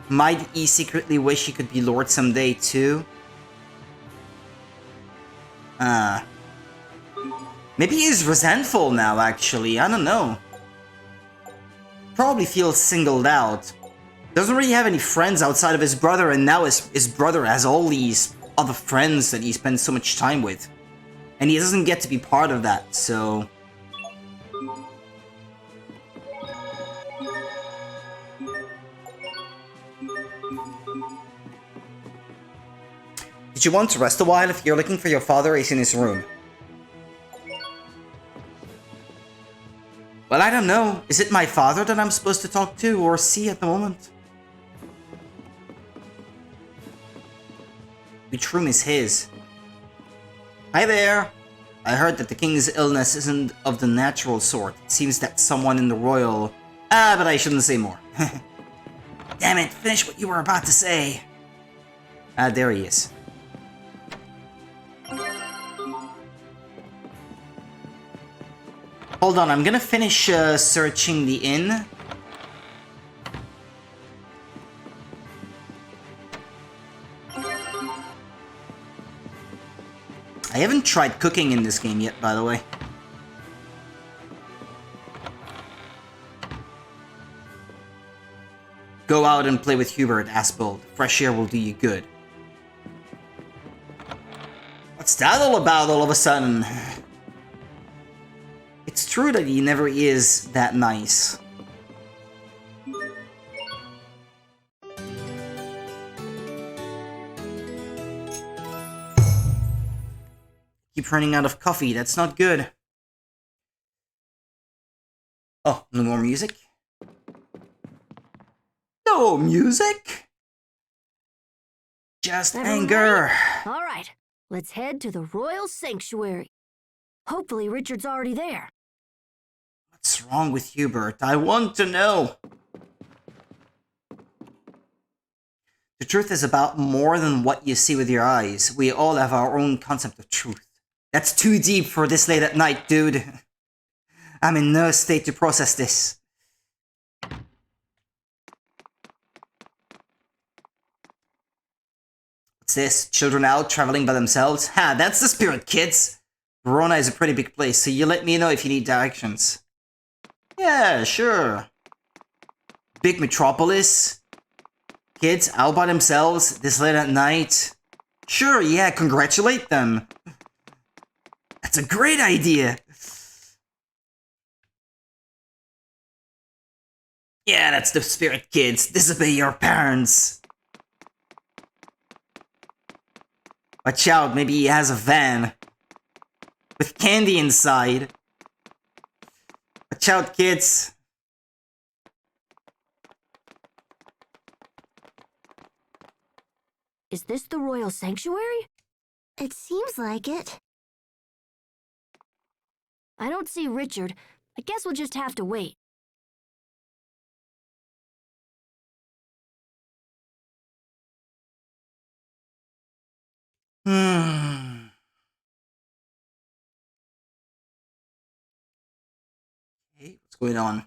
Might he secretly wish he could be Lord someday too? Maybe he's resentful now, actually. I don't know. Probably feels singled out. Doesn't really have any friends outside of his brother, and now his brother has all these other friends that he spends so much time with. And he doesn't get to be part of that, so... Did you want to rest a while? If you're looking for your father, he's in his room. Well, I don't know. Is it my father that I'm supposed to talk to or see at the moment? Which room is his? Hi there! I heard that the king's illness isn't of the natural sort. It seems that someone in the royal... but I shouldn't say more. Damn it, finish what you were about to say. There he is. Hold on, I'm gonna finish searching the inn. I haven't tried cooking in this game yet, by the way. Go out and play with Hubert, Aspel. Fresh air will do you good. What's that all about all of a sudden? It's true that he never is that nice. Keep running out of coffee, that's not good. Oh, no more music? No music? Just anger. All right, let's head to the royal sanctuary. Hopefully Richard's already there. What's wrong with Hubert? I want to know. The truth is about more than what you see with your eyes. We all have our own concept of truth. That's too deep for this late at night, dude. I'm in no state to process this. What's this? Children out traveling by themselves? Ha, that's the spirit, kids. Verona is a pretty big place, so you let me know if you need directions. Yeah, sure. Big metropolis? Kids out by themselves this late at night? Sure, yeah, congratulate them. That's a great idea. Yeah, that's the spirit, kids. Disobey your parents. Watch out, maybe he has a van. With candy inside. Watch out, kids. Is this the royal sanctuary? It seems like it. I don't see Richard. I guess we'll just have to wait. Okay, what's going on?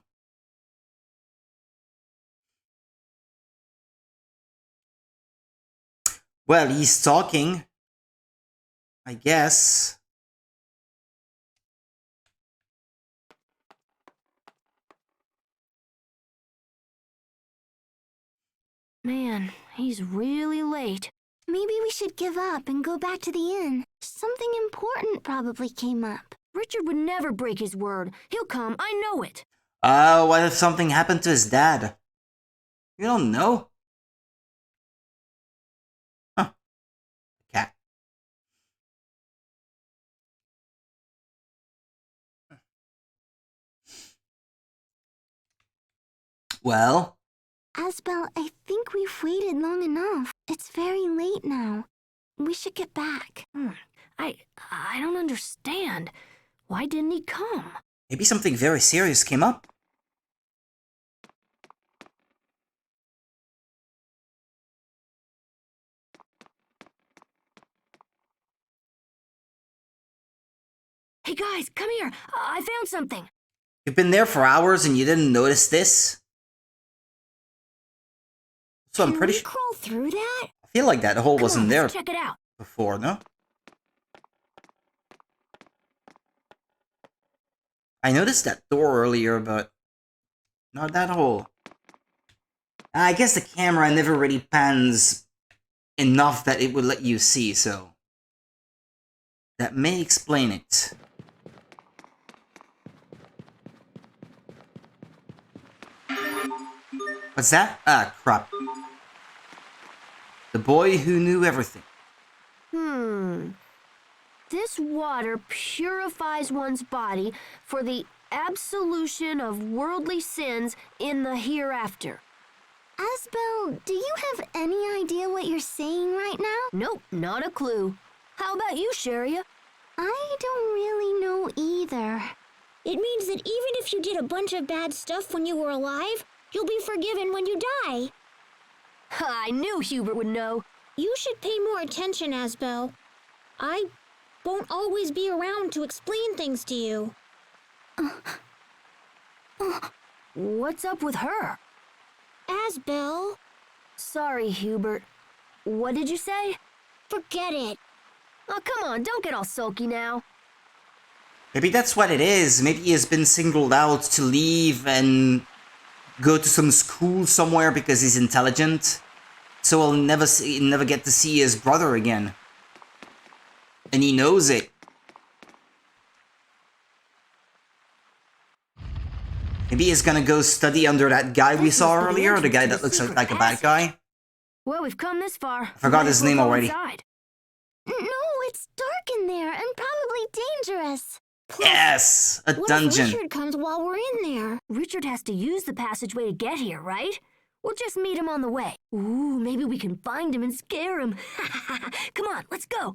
Well, he's talking. I guess. Man, he's really late. Maybe we should give up and go back to the inn. Something important probably came up. Richard would never break his word. He'll come, I know it. What if something happened to his dad? You don't know? Huh. Cat. Well? Asbel, I think we've waited long enough. It's very late now. We should get back. I don't understand. Why didn't he come? Maybe something very serious came up. Hey guys, come here. I found something. You've been there for hours and you didn't notice this? So I'm pretty Can we sure. crawl through that? I feel like that hole Come wasn't on, there let's check it out. before, no? I noticed that door earlier, but not that hole. I guess the camera never really pans enough that it would let you see, so that may explain it. What's that? Ah, crap. The boy who knew everything. This water purifies one's body for the absolution of worldly sins in the hereafter. Asbel, do you have any idea what you're saying right now? Nope, not a clue. How about you, Sharia? I don't really know either. It means that even if you did a bunch of bad stuff when you were alive, you'll be forgiven when you die. I knew Hubert would know. You should pay more attention, Asbel. I won't always be around to explain things to you. What's up with her? Asbel, Sorry, Hubert. What did you say? forget it. Oh, come on, don't get all sulky now. Maybe that's what it is. Maybe he has been singled out to leave and go to some school somewhere because he's intelligent. So he'll never get to see his brother again. And he knows it. Maybe he's gonna go study under that guy we saw earlier, the guy that looks like a bad guy. Well, we've come this far. I forgot his name already. No, it's dark in there and probably dangerous. Yes! A What dungeon. if Richard comes while we're in there? Richard has to use the passageway to get here, right? We'll just meet him on the way. Ooh, maybe we can find him and scare him. Come on, let's go.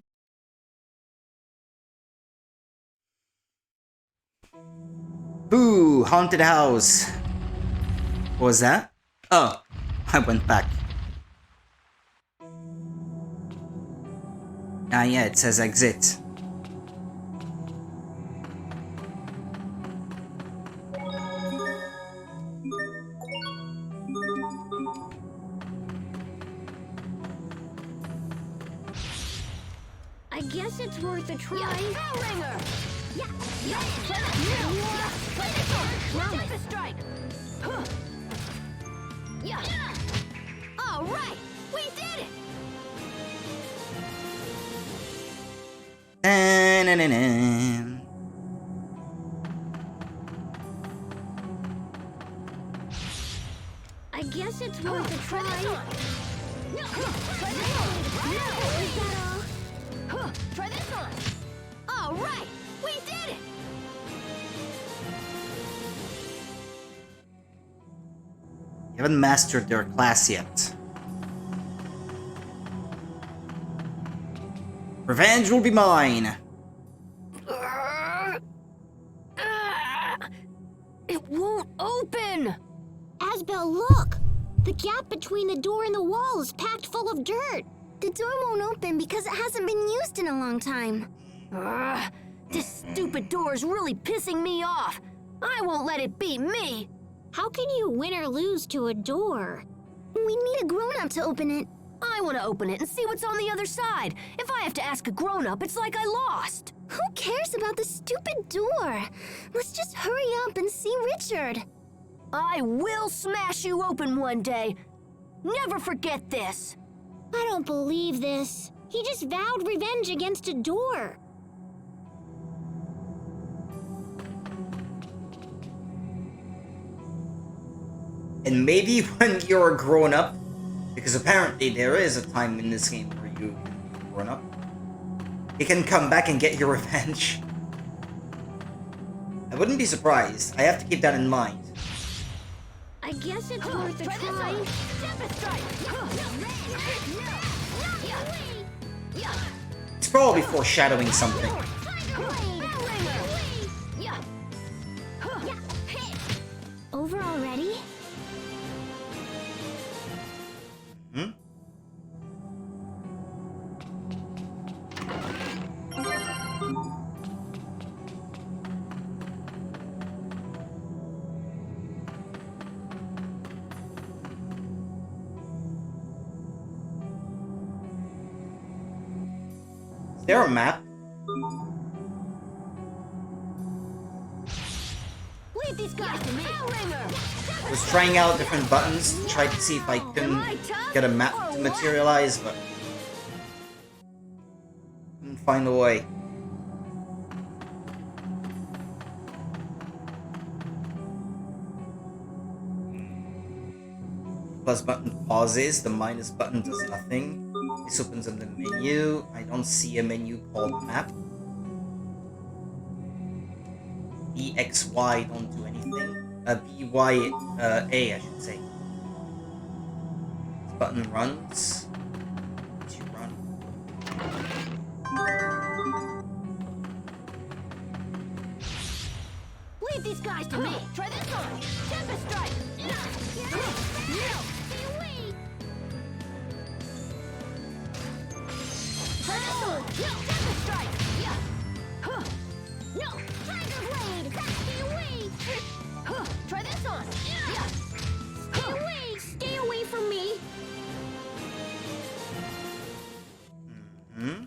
Boo! Haunted house. What was that? Oh, I went back. Ah, yeah, it says exit. I guess it's worth a try. Bell ringer! Yeah, play this one! Tempest strike! Huh. Yeah! All right, we did it! Na-na-na-na. I guess it's worth a Try this try. one! Try this one! Is that all? Huh, try this one! All right, we did it! You haven't mastered their class yet. Revenge will be mine. It won't open! Asbel, look! The gap between the door and the wall is packed full of dirt. The door won't open because it hasn't been used in a long time. This stupid door is really pissing me off. I won't let it beat me. How can you win or lose to a door? We need a grown-up to open it. I want to open it and see what's on the other side. If I have to ask a grown-up, it's like I lost. Who cares about the stupid door? Let's just hurry up and see Richard. I will smash you open one day. Never forget this. I don't believe this. He just vowed revenge against a door. And maybe when you're a grown up, because apparently there is a time in this game where you're grown up, you can come back and get your revenge. I wouldn't be surprised. I have to keep that in mind. I guess it's worth a Try this try. one. Tempest strike. It's probably foreshadowing something. Over already? Hmm? Is there a map? Leave these guys to me. I was trying out different buttons to try to see if I couldn't get a map to materialize, but couldn't find a way. Plus button pauses, the minus button does nothing. This opens up the menu. I don't see a menu called map. BXY don't do anything. BY A, I should say. This button runs. To run. Leave these guys to me. Try this one. Tempest strike. Try this one. Tempest strike. No, Tiger Blade. Stay away. Try this one. Stay away! Stay away from me! Hmm?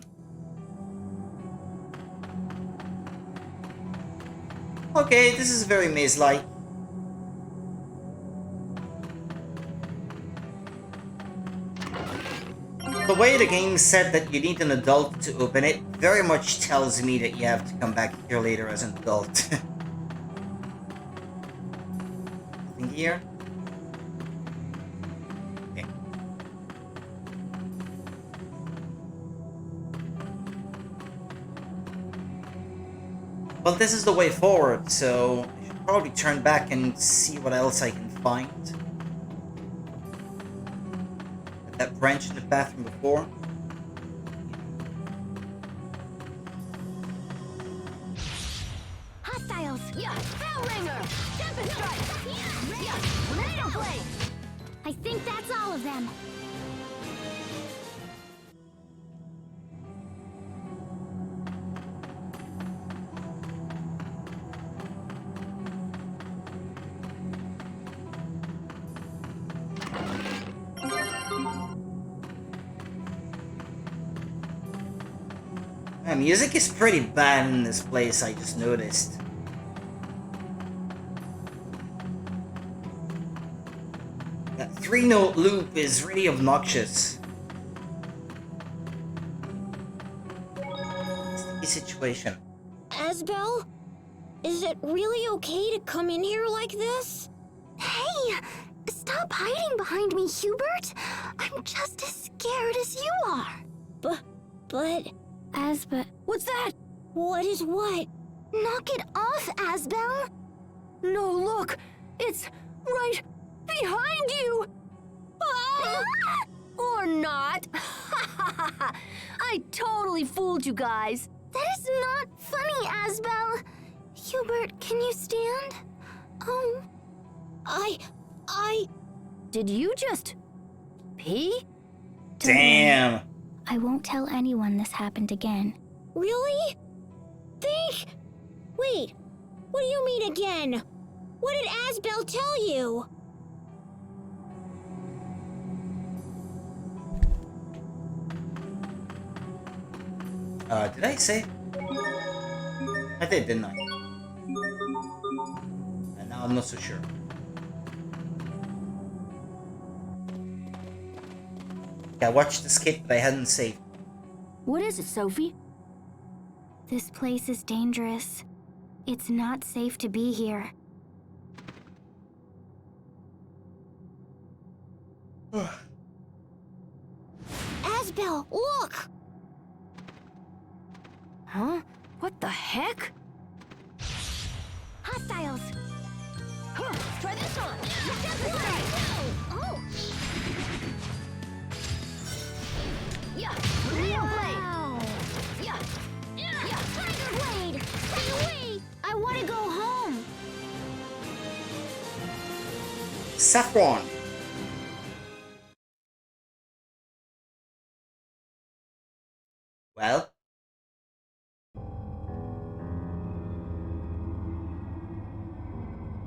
Okay, this is very maze-like. The way the game said that you need an adult to open it very much tells me that you have to come back here later as an adult. Nothing here? Okay. Well, this is the way forward, so I should probably turn back and see what else I can find. That branch in the bathroom before. Hostiles. Bellringer. Tempest strike. Tornado blade. I think that's all of them. Man, music is pretty bad in this place, I just noticed. That 3-note loop is really obnoxious. Sticky situation. Asbel? Is it really okay to come in here like this? Hey! Stop hiding behind me, Hubert! I'm just as scared as you are! But... Asbel... What's that? What is what? Knock it off, Asbel! No, look! It's right behind you! Ah! Or not! I totally fooled you guys! That is not funny, Asbel! Hubert, can you stand? Oh... I... Did you just... pee? Damn. I won't tell anyone this happened again. Really? Wait, what do you mean again? What did Asbel tell you? Did I say? I did, didn't I? And now I'm not so sure. I watched the skit, but I hadn't saved. What is it, Sophie? This place is dangerous. It's not safe to be here. Asbel, look! Huh? What the heck? Hostiles. Try Try this on. Oh. Yeah. Tornado blade. Wow. Yeah. Tiger blade. Wee-wee. I want to go home. Saffron. Well,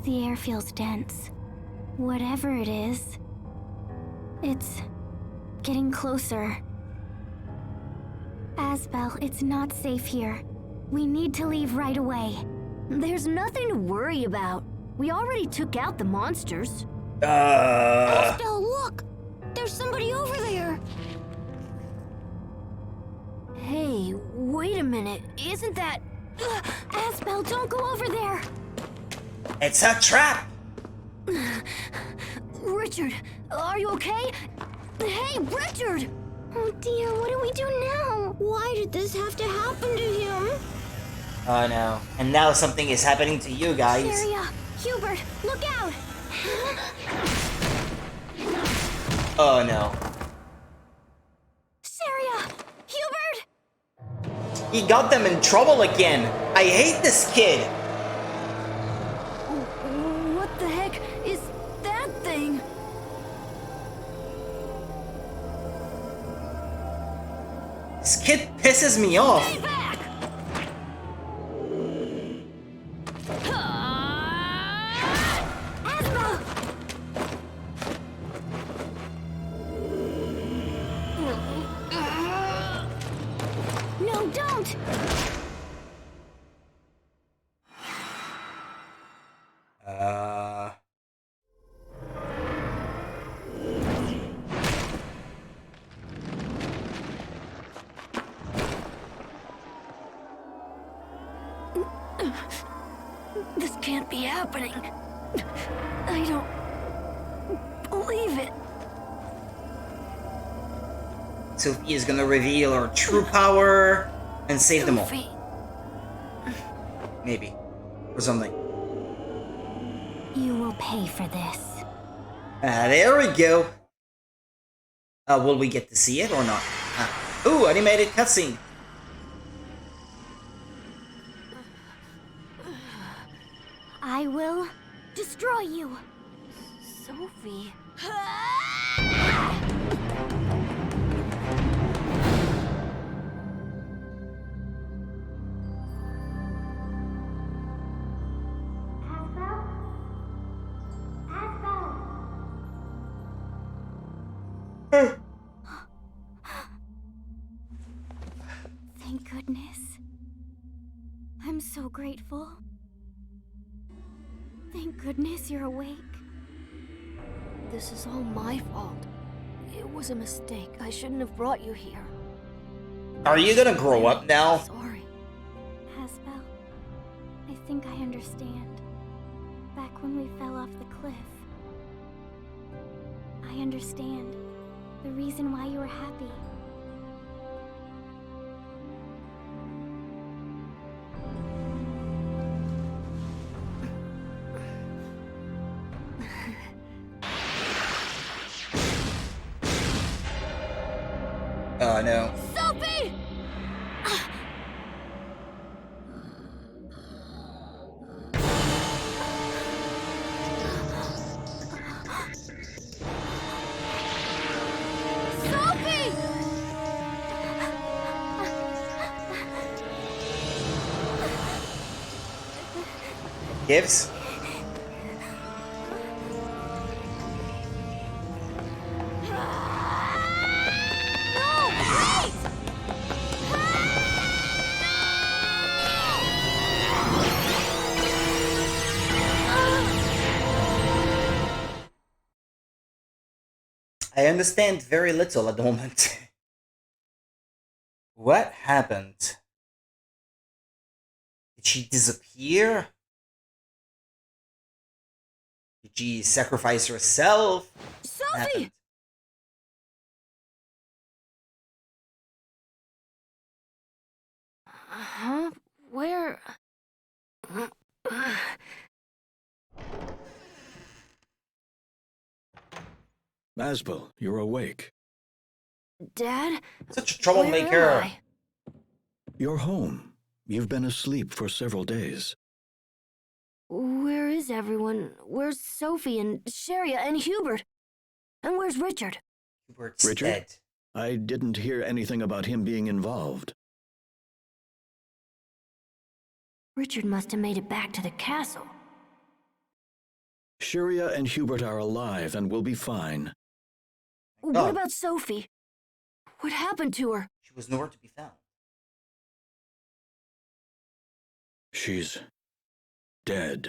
The air feels dense. Whatever it is, it's getting closer. Asbel, it's not safe here. We need to leave right away. There's nothing to worry about. We already took out the monsters. Asbel, look. There's somebody over there. Hey, wait a minute. Isn't that... Asbel, don't go over there! it's a trap. Richard, are you okay? Hey, Richard! Oh dear, what do we do now? Why did this have to happen to him? Oh no. And now something is happening to you guys. Sharia, Hubert, look out! Oh no. Sharia, Hubert! He got them in trouble again. I hate this kid. What the heck is that thing? This kid pisses me off. Stay back! Asbel! No, don't! This can't be happening. I don't believe it. Sophie is gonna reveal her true power and save them all. Sophie. Maybe. Or something. You will pay for this. There we go. Will we get to see it or not? Ooh, animated cutscene. I will destroy you. Sophie. Thank goodness. I'm so grateful. Thank goodness you're awake. This is all my fault. It was a mistake. I shouldn't have brought you here. Are you gonna grow up now? Sorry. Asbel, I think I understand. Back when we fell off the cliff. I understand. The reason why you were happy. Oh no. Sophie! Sophie! Gibbs? No! Wait! I understand very little at the moment. What happened? Did she disappear? Did she sacrifice herself? What Sophie! happened? Huh? Where? Asbel, you're awake. Dad? Such a Where troublemaker. am I? You're home. You've been asleep for several days. Where is everyone? Where's Sophie and Sharia and Hubert? And where's Richard? Hubert's Richard? dead. I didn't hear anything about him being involved. Richard must have made it back to the castle. Sharia and Hubert are alive and will be fine. What about Sophie? What happened to her? She was nowhere to be found. She's dead.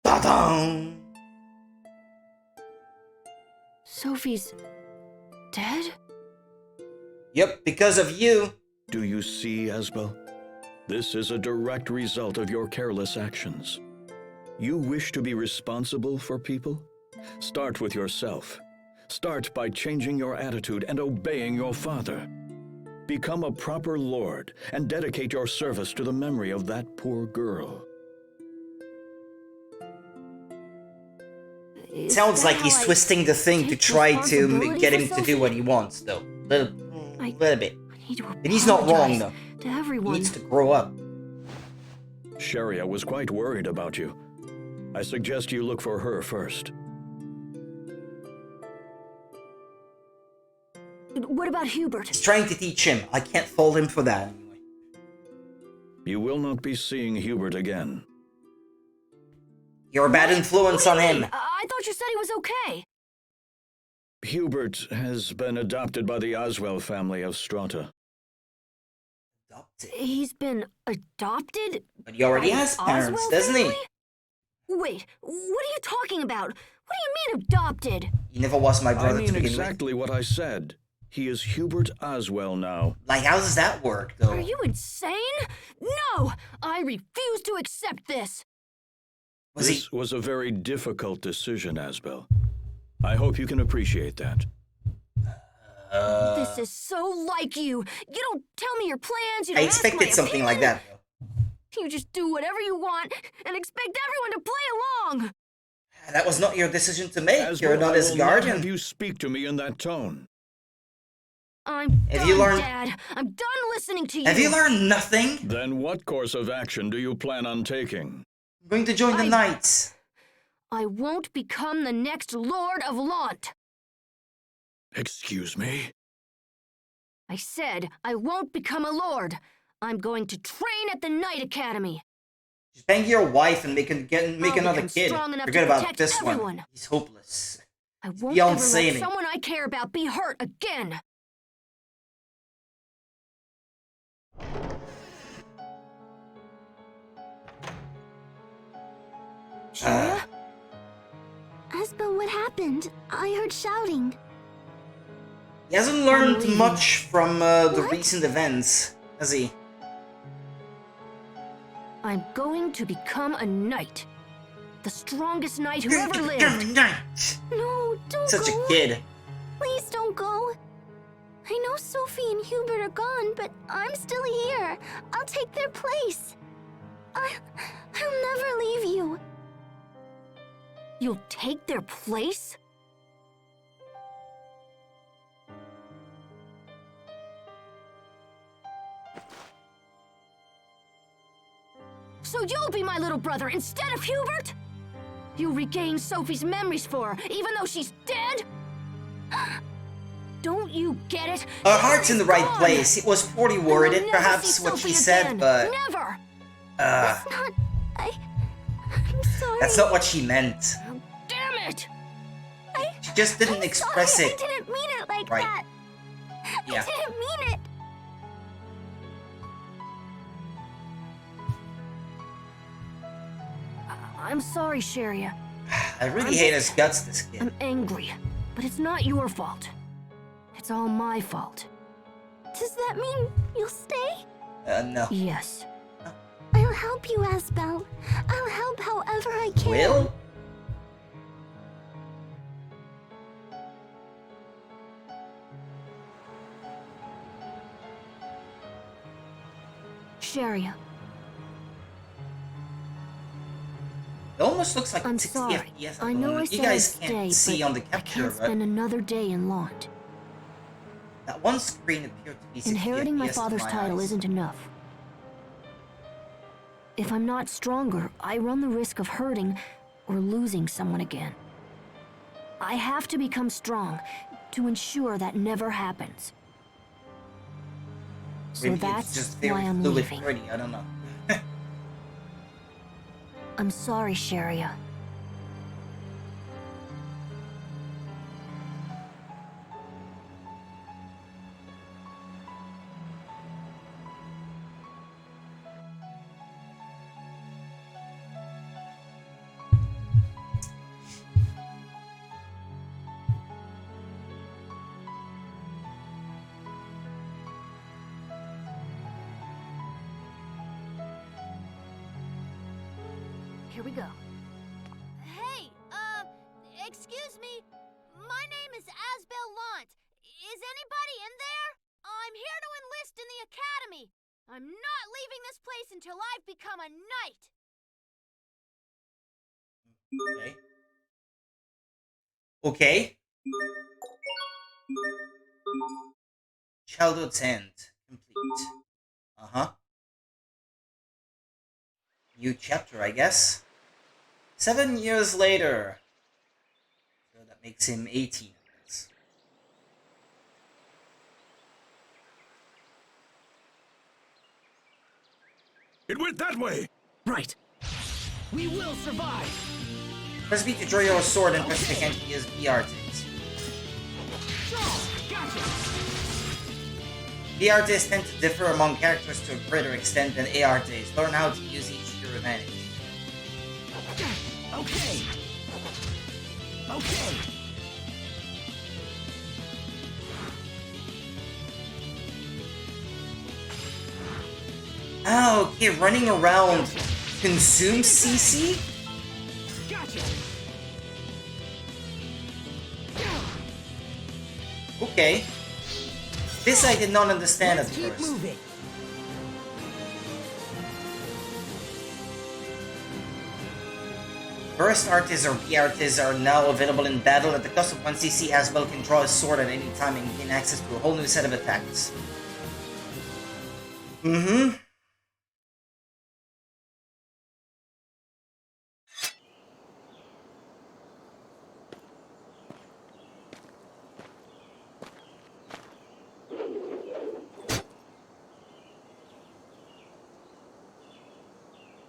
Ta-dum! Sophie's dead? Yep, because of you. Do you see, Asbel? This is a direct result of your careless actions. You wish to be responsible for people? Start with yourself. Start by changing your attitude and obeying your father. Become a proper lord and dedicate your service to the memory of that poor girl. Sounds like he's twisting the thing to try to get him to do what he wants, though. Little bit. And he's not wrong, though. To everyone. He needs to grow up. Sharia was quite worried about you. I suggest you look for her first. What about Hubert? He's trying to teach him. I can't fault him for that, anyway. You will not be seeing Hubert again. You're a bad influence on him. I thought you said he was okay. Hubert has been adopted by the Oswell family of Strata. Adopted? He's been adopted? But he already has parents, Oswell doesn't family? he? Wait, what are you talking about? What do you mean adopted? He never was my brother I mean to begin exactly what I said. He is Hubert Oswell now. with. Like, how does that work, though? Are you insane? No! I refuse to accept this! This was a very difficult decision, Asbel. I hope you can appreciate that. This is so like you. You don't tell me your plans, you I don't ask expected my something like opinion. that, though. You just do whatever you want and expect everyone to play along. That was not your decision to make. Asbel, You're not I his will not guardian. have you speak to me in that tone. I'm Have done, you learned- Dad. I'm done listening to you. Have you learned nothing? Then what course of action do you plan on taking? I'm going to join the Knights. I won't become the next Lord of Launt. Excuse me? I said I won't become a lord. I'm going to train at the Knight Academy. Just bang your wife and make I'll another become kid. strong enough Forget to about protect this everyone. one. He's hopeless. I won't beyond ever let saving. someone I care about be hurt again. Sharia? Asbel, what happened? I heard shouting. He hasn't learned leaving. much from the What? recent events, has he? I'm going to become a knight. The strongest knight who ever lived. No, don't Such go. a kid. Please don't go. I know Sophie and Hubert are gone, but I'm still here. I'll take their place. I'll never leave you. You'll take their place? So you'll be my little brother instead of Hubert? You regain Sophie's memories for her, even though she's dead? Don't you get it? Her heart's in the right Gone. place. It was poorly And worded, I'll never perhaps, see what Sophie she said, again. but Never! That's not... I'm sorry. that's not what she meant. Damn it! She just didn't I'm express sorry. it. I didn't mean it like Right. that. Yeah. I didn't mean it. I'm sorry, Sharia. I really hate his guts, this kid. I'm angry, but it's not your fault. It's all my fault. Does that mean you'll stay? No. Yes. I'll help you, Asbel. I'll help however I can. Will? Sharia. It almost looks like I'm 60 sorry. FPS at I the know I moment. said You guys I'd can't stay, see but on the I capture, can't but spend another day in Launt. that one screen appeared to be 60 Inheriting my FPS to father's my title eyes. isn't enough. If I'm not stronger, I run the risk of hurting or losing someone again. I have to become strong to ensure that never happens. So Maybe it's that's just why very I'm fluid leaving. pretty, I don't know. I'm sorry, Sharia. Here we go. Hey, excuse me. My name is Asbel Lant. Is anybody in there? I'm here to enlist in the academy. I'm not leaving this place until I've become a knight. Okay. Okay. Childhood's End. Complete. Uh-huh. New chapter, I guess. 7 years later. So that makes him 18, I guess. It went that way! Right. We will survive. Press B to draw your sword and press again to use VR taste. Gotcha. VR taste tend to differ among characters to a greater extent than AR taste. Learn how to use each to your advantage. Okay. Okay. Oh, okay, running around consumes CC? Gotcha. Okay. This I did not understand Let's at keep first. moving. Burst artists or B artists are now available in battle. At the cost of 1 CC, Asbel can draw a sword at any time and gain access to a whole new set of attacks. Mm-hmm.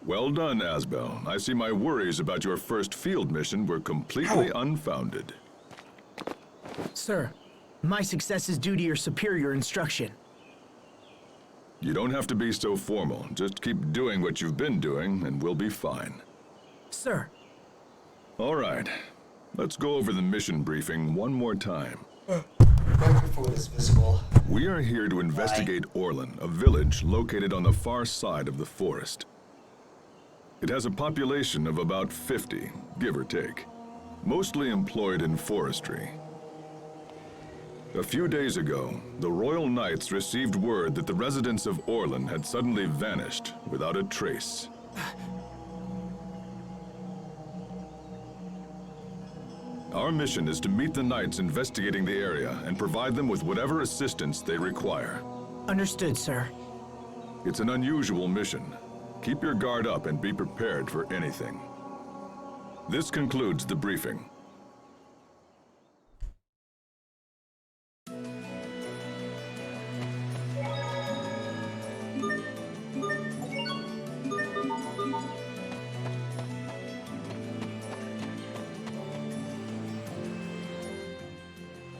Well done, Asbel. I see my worries about your first field mission were completely unfounded. Sir, my success is due to your superior instruction. You don't have to be so formal. Just keep doing what you've been doing, and we'll be fine. Sir. All right. Let's go over the mission briefing one more time. Microphone is visible. We are here to investigate Orlan, a village located on the far side of the forest. It has a population of about 50, give or take, mostly employed in forestry. A few days ago, the Royal Knights received word that the residents of Orlan had suddenly vanished without a trace. Our mission is to meet the Knights investigating the area and provide them with whatever assistance they require. Understood, sir. It's an unusual mission. Keep your guard up and be prepared for anything. This concludes the briefing.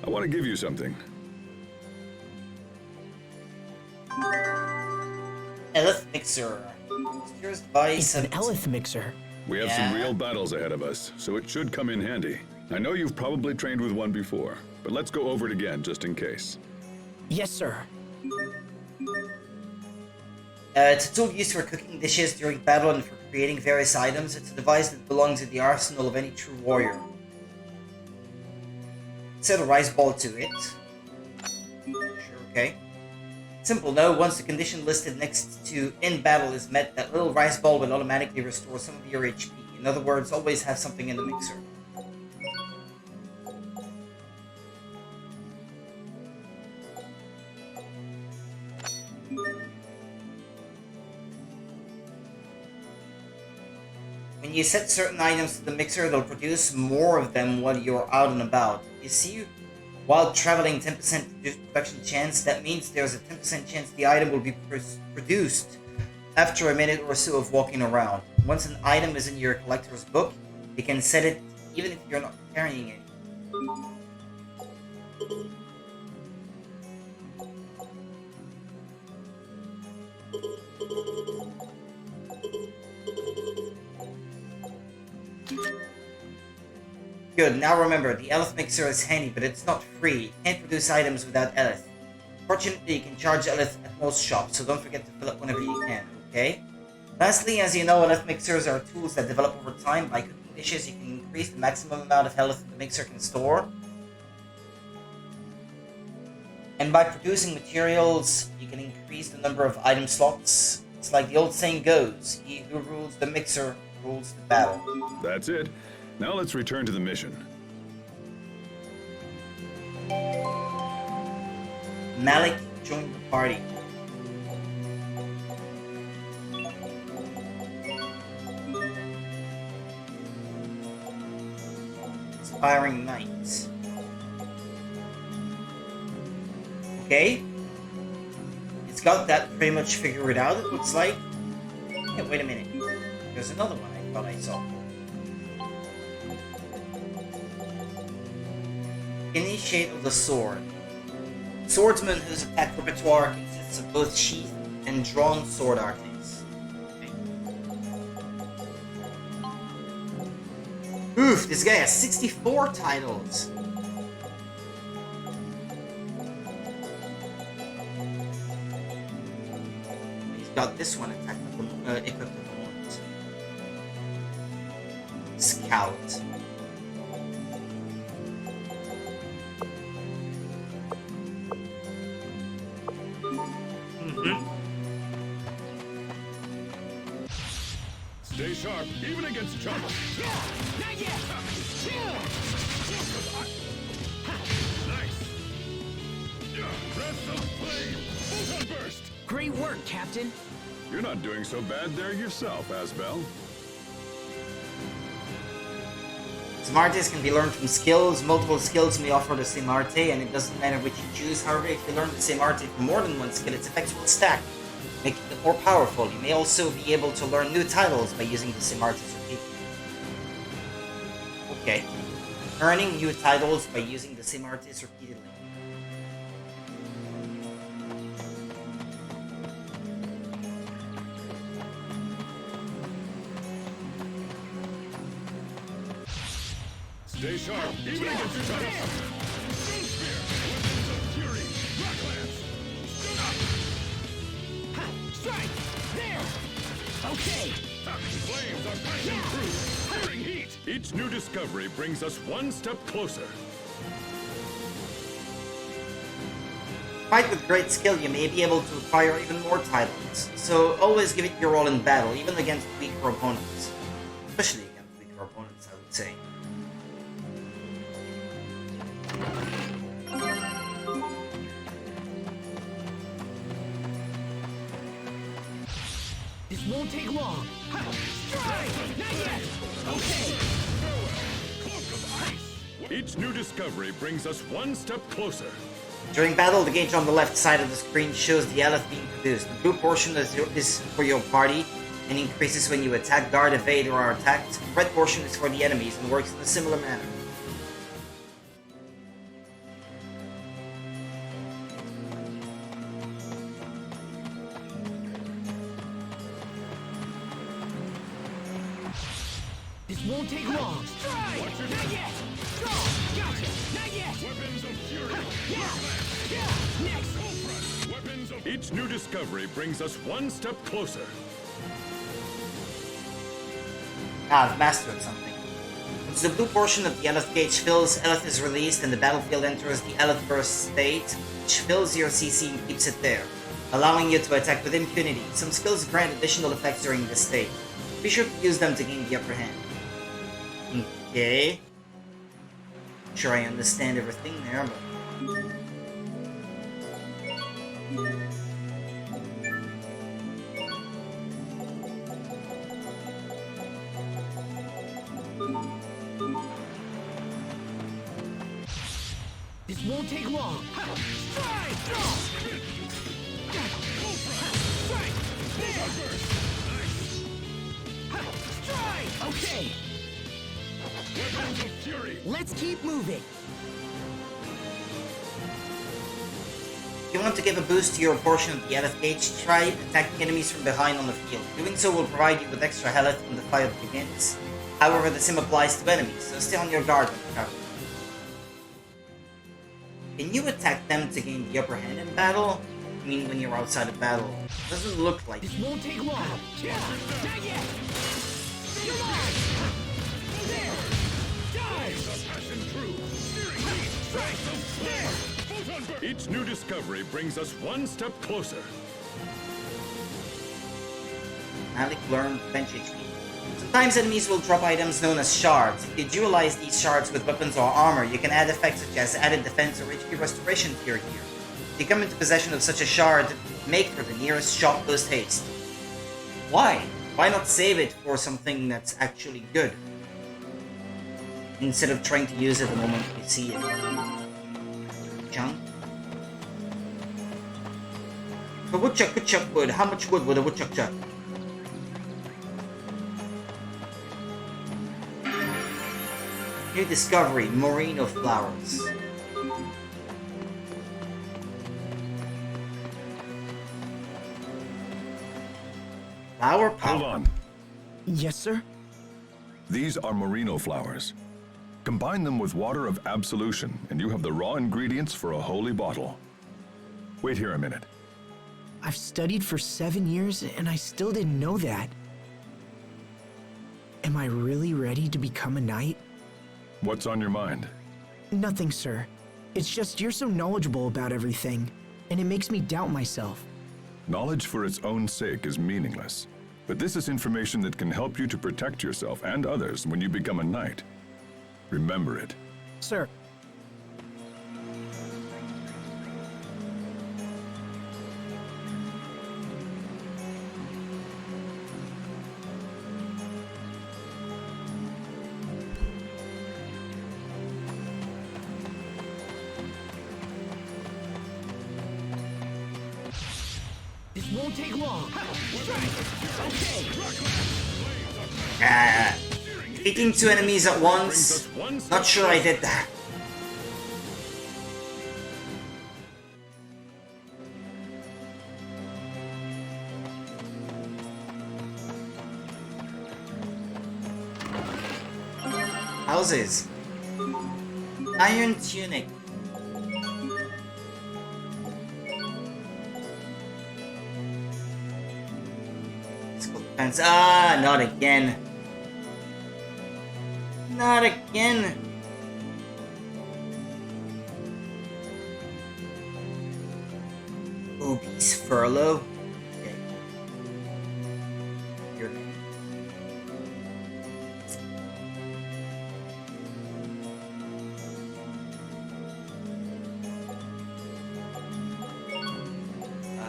I want to give you something. Elith Mixer. Steers by It's an Elith mixer. We have some real battles ahead of us, so it should come in handy. I know you've probably trained with one before, but let's go over it again just in case. Yes, sir. It's a tool used for cooking dishes during battle and for creating various items. It's a device that belongs in the arsenal of any true warrior. Set a rice ball to it. Sure, okay. Simple, no. Once the condition listed next to in battle is met, that little rice ball will automatically restore some of your HP. In other words, always have something in the mixer. When you set certain items to the mixer, they'll produce more of them while you're out and about. You see, while traveling 10% production chance, that means there's a 10% chance the item will be produced after a minute or so of walking around. Once an item is in your collector's book, you can set it even if you're not carrying it. Good, now remember, the Eleth mixer is handy, but it's not free. You can't produce items without Eleth. Fortunately, you can charge Eleth at most shops, so don't forget to fill it whenever you can, okay? Lastly, as you know, Eleth mixers are tools that develop over time. By cooking dishes, you can increase the maximum amount of Eleth the mixer can store. And by producing materials, you can increase the number of item slots. It's like the old saying goes, he who rules the mixer rules the battle. That's it. Now let's return to the mission. Malik joined the party. Inspiring Knights. Okay. It's got that pretty much figured out, it looks like. Yeah, wait a minute. There's another one I thought I saw. Initiate of the Sword. Swordsman whose attack repertoire consists of both sheath and drawn sword artes. Okay. Oof, this guy has 64 titles. He's got this one attack equipped at the moment. Scout. Stay sharp, even against trouble. Not yet! Nice. Breath of flame. Photon burst. Great work, Captain. You're not doing so bad there yourself, Asbel. Smarties can be learned from skills. Multiple skills may offer the same arte, and it doesn't matter which you choose. However, if you learn the same arte from more than one skill, its effects will stack, making it more powerful. You may also be able to learn new titles by using the same artes repeatedly. Okay. Earning new titles by using the same artes repeatedly. Stay sharp, even against trouble. Stone spear. Weapons of fury. Rock lance. Strike! There! Okay! Flames are passing through. Searing heat. Each new discovery brings us one step closer. Fight with great skill, you may be able to acquire even more titles. So always give it your all in battle, even against weaker opponents. Especially against weaker opponents, I would say. This won't take long. Strike! Not yet! Okay! Cloak of ice. Each new discovery brings us one step closer. During battle, the gauge on the left side of the screen shows the Eleth being produced. The blue portion is for your party and increases when you attack, guard, evade, or are attacked. The red portion is for the enemies and works in a similar manner. This won't take long. Strike! Not yet! Strong! Gotcha! Not yet! Weapons of fury. Yeah! Next! Weapons of... Each new discovery brings us one step closer. Ah, I've mastered something. Once the blue portion of the Eleth gauge fills, Eleth is released and the battlefield enters the Eleth burst state, which fills your CC and keeps it there, allowing you to attack with impunity. Some skills grant additional effects during this state. Be sure to use them to gain the upper hand. Okay. Sure, I understand everything there, but. This won't take long. Strike! Strike! Okay. Weapons of fury. Let's keep moving. If you want to give a boost to your portion of the health gauge, try attacking enemies from behind on the field. Doing so will provide you with extra health when the fight begins. However, the same applies to enemies, so stay on your guard when you travel. Can you attack them to gain the upper hand in battle? I mean, when you're outside of battle. Doesn't look like This won't take long. Yeah, not yet. Come on. There. Dive. Passion true. Searing heat. Strike. There. Photon burst. Each new discovery brings us one step closer. Malik learned bench HP. Sometimes enemies will drop items known as shards. If you dualize these shards with weapons or armor, you can add effects such as added defense or HP restoration to your gear. If you come into possession of such a shard, make for the nearest shop post haste. Why? Why not save it for something that's actually good? Instead of trying to use it the moment you see it. Junk? A woodchuck could chuck wood. How much wood would a woodchuck chuck? New discovery, Merino flowers. Flower power. Hold on. Yes, sir? These are merino flowers. Combine them with water of absolution, and you have the raw ingredients for a holy bottle. Wait here a minute. I've studied for 7 years and I still didn't know that. Am I really ready to become a knight? What's on your mind? Nothing, sir. It's just you're so knowledgeable about everything, and it makes me doubt myself. Knowledge for its own sake is meaningless. But this is information that can help you to protect yourself and others when you become a knight. Remember it. Sir, This won't take long. Strike. Okay. Hitting two enemies at once. Not sure I did that. Houses. Iron tunic. Defense. Ah, not again. Not again. Obese furlough. Okay. You're...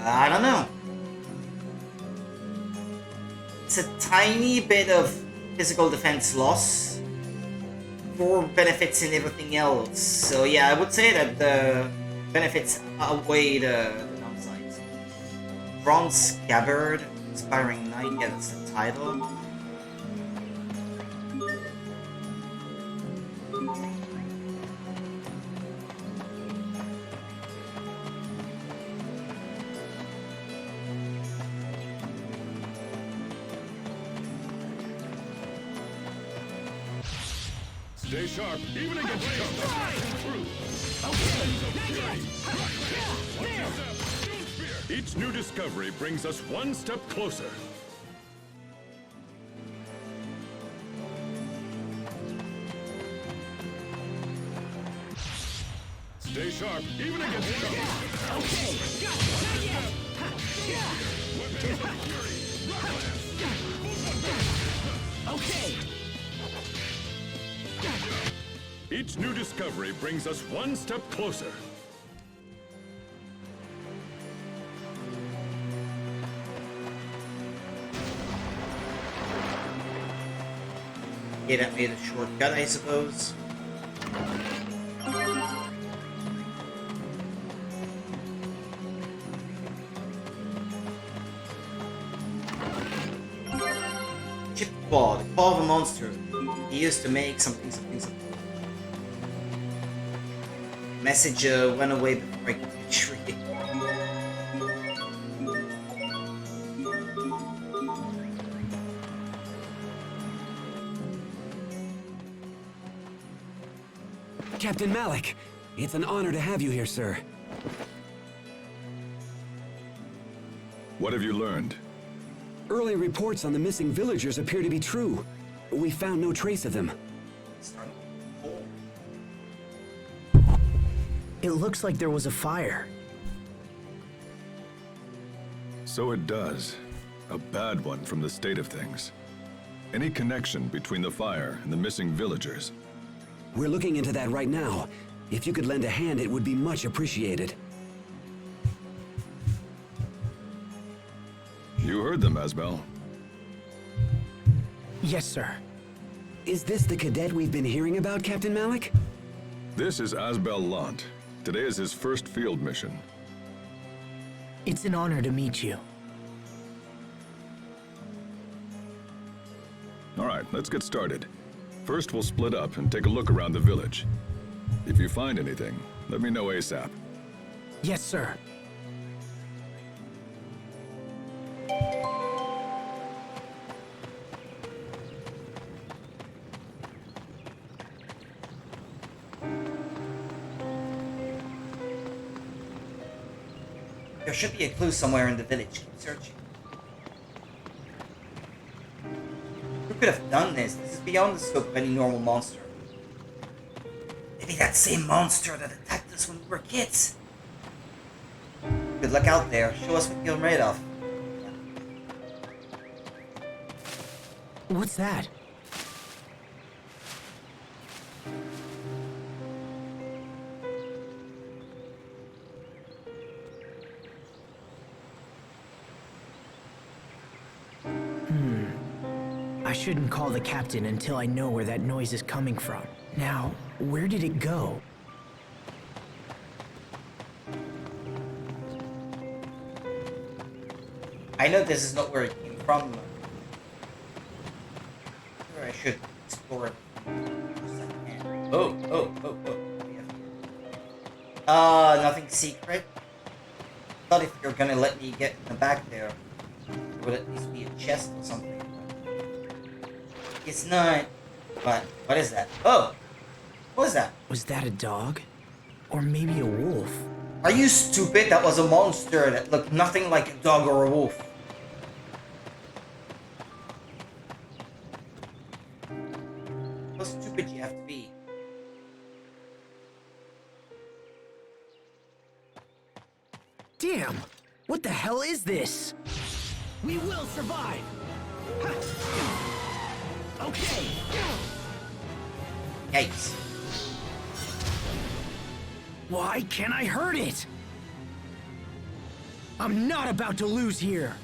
I don't know. It's a tiny bit of physical defense loss for benefits in everything else. So yeah, I would say that the benefits outweigh the downsides. Bronze Scabbard, Inspiring Knight, yeah, that's the title. Stay sharp, even against cover. Each new discovery brings us one step closer. Stay sharp, even against cover. Okay. Each new discovery brings us one step closer. Yeah, that made a shortcut, I suppose. Chip ball, the claw of a monster. He used to make something. Message went away before I could retrieve it. Captain Malik, it's an honor to have you here, sir. What have you learned? Early reports on the missing villagers appear to be true. We found no trace of them. It looks like there was a fire. So it does. A bad one from the state of things. Any connection between the fire and the missing villagers? We're looking into that right now. If you could lend a hand, it would be much appreciated. You heard them, Asbel. Yes, sir. Is this the cadet we've been hearing about, Captain Malik? This is Asbel Lant. Today is his first field mission. It's an honor to meet you. All right, let's get started. First, we'll split up and take a look around the village. If you find anything, let me know ASAP. Yes, sir. There should be a clue somewhere in the village. Keep searching. Who could have done this? This is beyond the scope of any normal monster. Maybe that same monster that attacked us when we were kids. Good luck out there. Show us what you're made of. What's that? I shouldn't call the captain until I know where that noise is coming from. Now, where did it go? I know this is not where it came from. Or I should explore it. Oh. Nothing secret. Thought if you're gonna let me get in the back there, it would at least be a chest or something. It's not. But what is that? Oh! What is that? Was that a dog? Or maybe a wolf? Are you stupid? That was a monster that looked nothing like a dog or a wolf. How stupid you have to be. Damn! What the hell is this? We will survive! Okay! Yikes. Why can't I hurt it? I'm not about to lose here.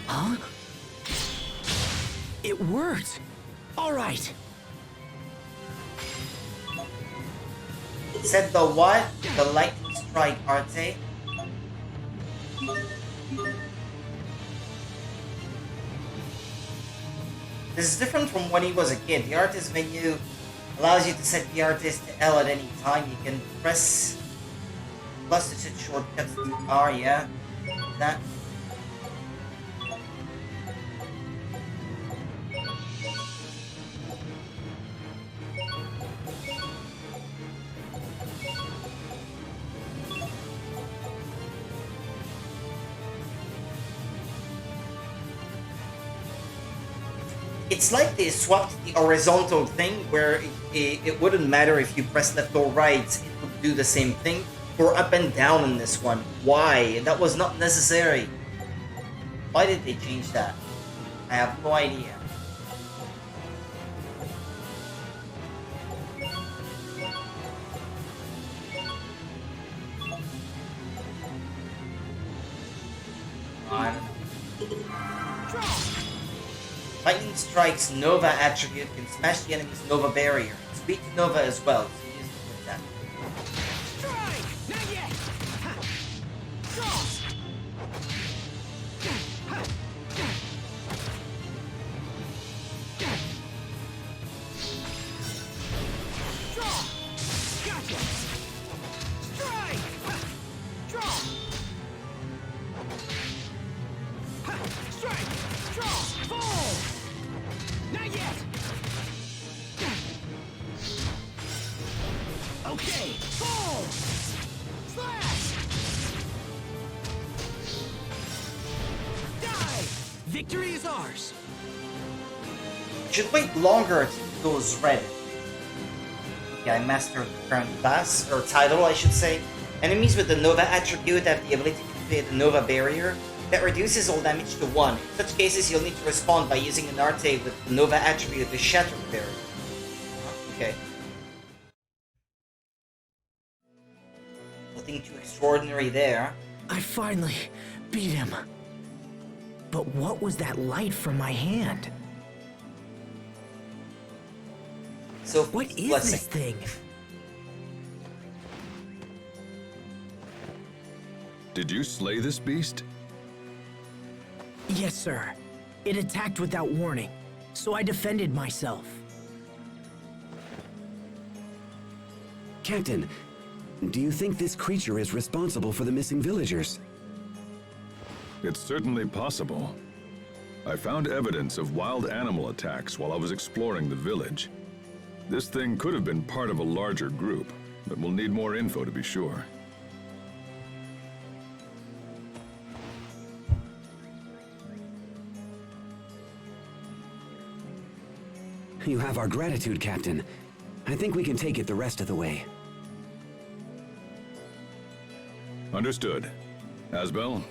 Huh? It worked. All right. Said the what? The lightning strike, Arte? This is different from when he was a kid. The artist menu allows you to set the artist to L at any time. You can press plus to set shortcuts to R, yeah? That. It's like they swapped the horizontal thing where it wouldn't matter if you press left or right, it would do the same thing. For up and down in this one. Why? That was not necessary. Why did they change that? I have no idea. Lightning Strike's Nova attribute can smash the enemy's Nova barrier. Speed Nova as well, so use it with that. Strike! Not yet! Ha! Draw! Ha! Draw! Gotcha! Strike! Ha! Draw! Ha! Strike! Draw! Fall! Not yet! Okay! Fall! Slash! Die! Victory is ours! Should wait longer until it goes red. Yeah, I mastered the current class, or title I should say. Enemies with the Nova attribute have the ability to create a Nova barrier that reduces all damage to 1. In such cases, you'll need to respond by using an arte with the Nova attribute to shatter the barrier. Okay. Nothing too extraordinary there. I finally beat him. But what was that light from my hand? So what is blessing. this thing? Did you slay this beast? Yes, sir. It attacked without warning, so I defended myself. Captain, do you think this creature is responsible for the missing villagers? It's certainly possible. I found evidence of wild animal attacks while I was exploring the village. This thing could have been part of a larger group, but we'll need more info to be sure. You have our gratitude, Captain. I think we can take it the rest of the way. Understood. Asbel,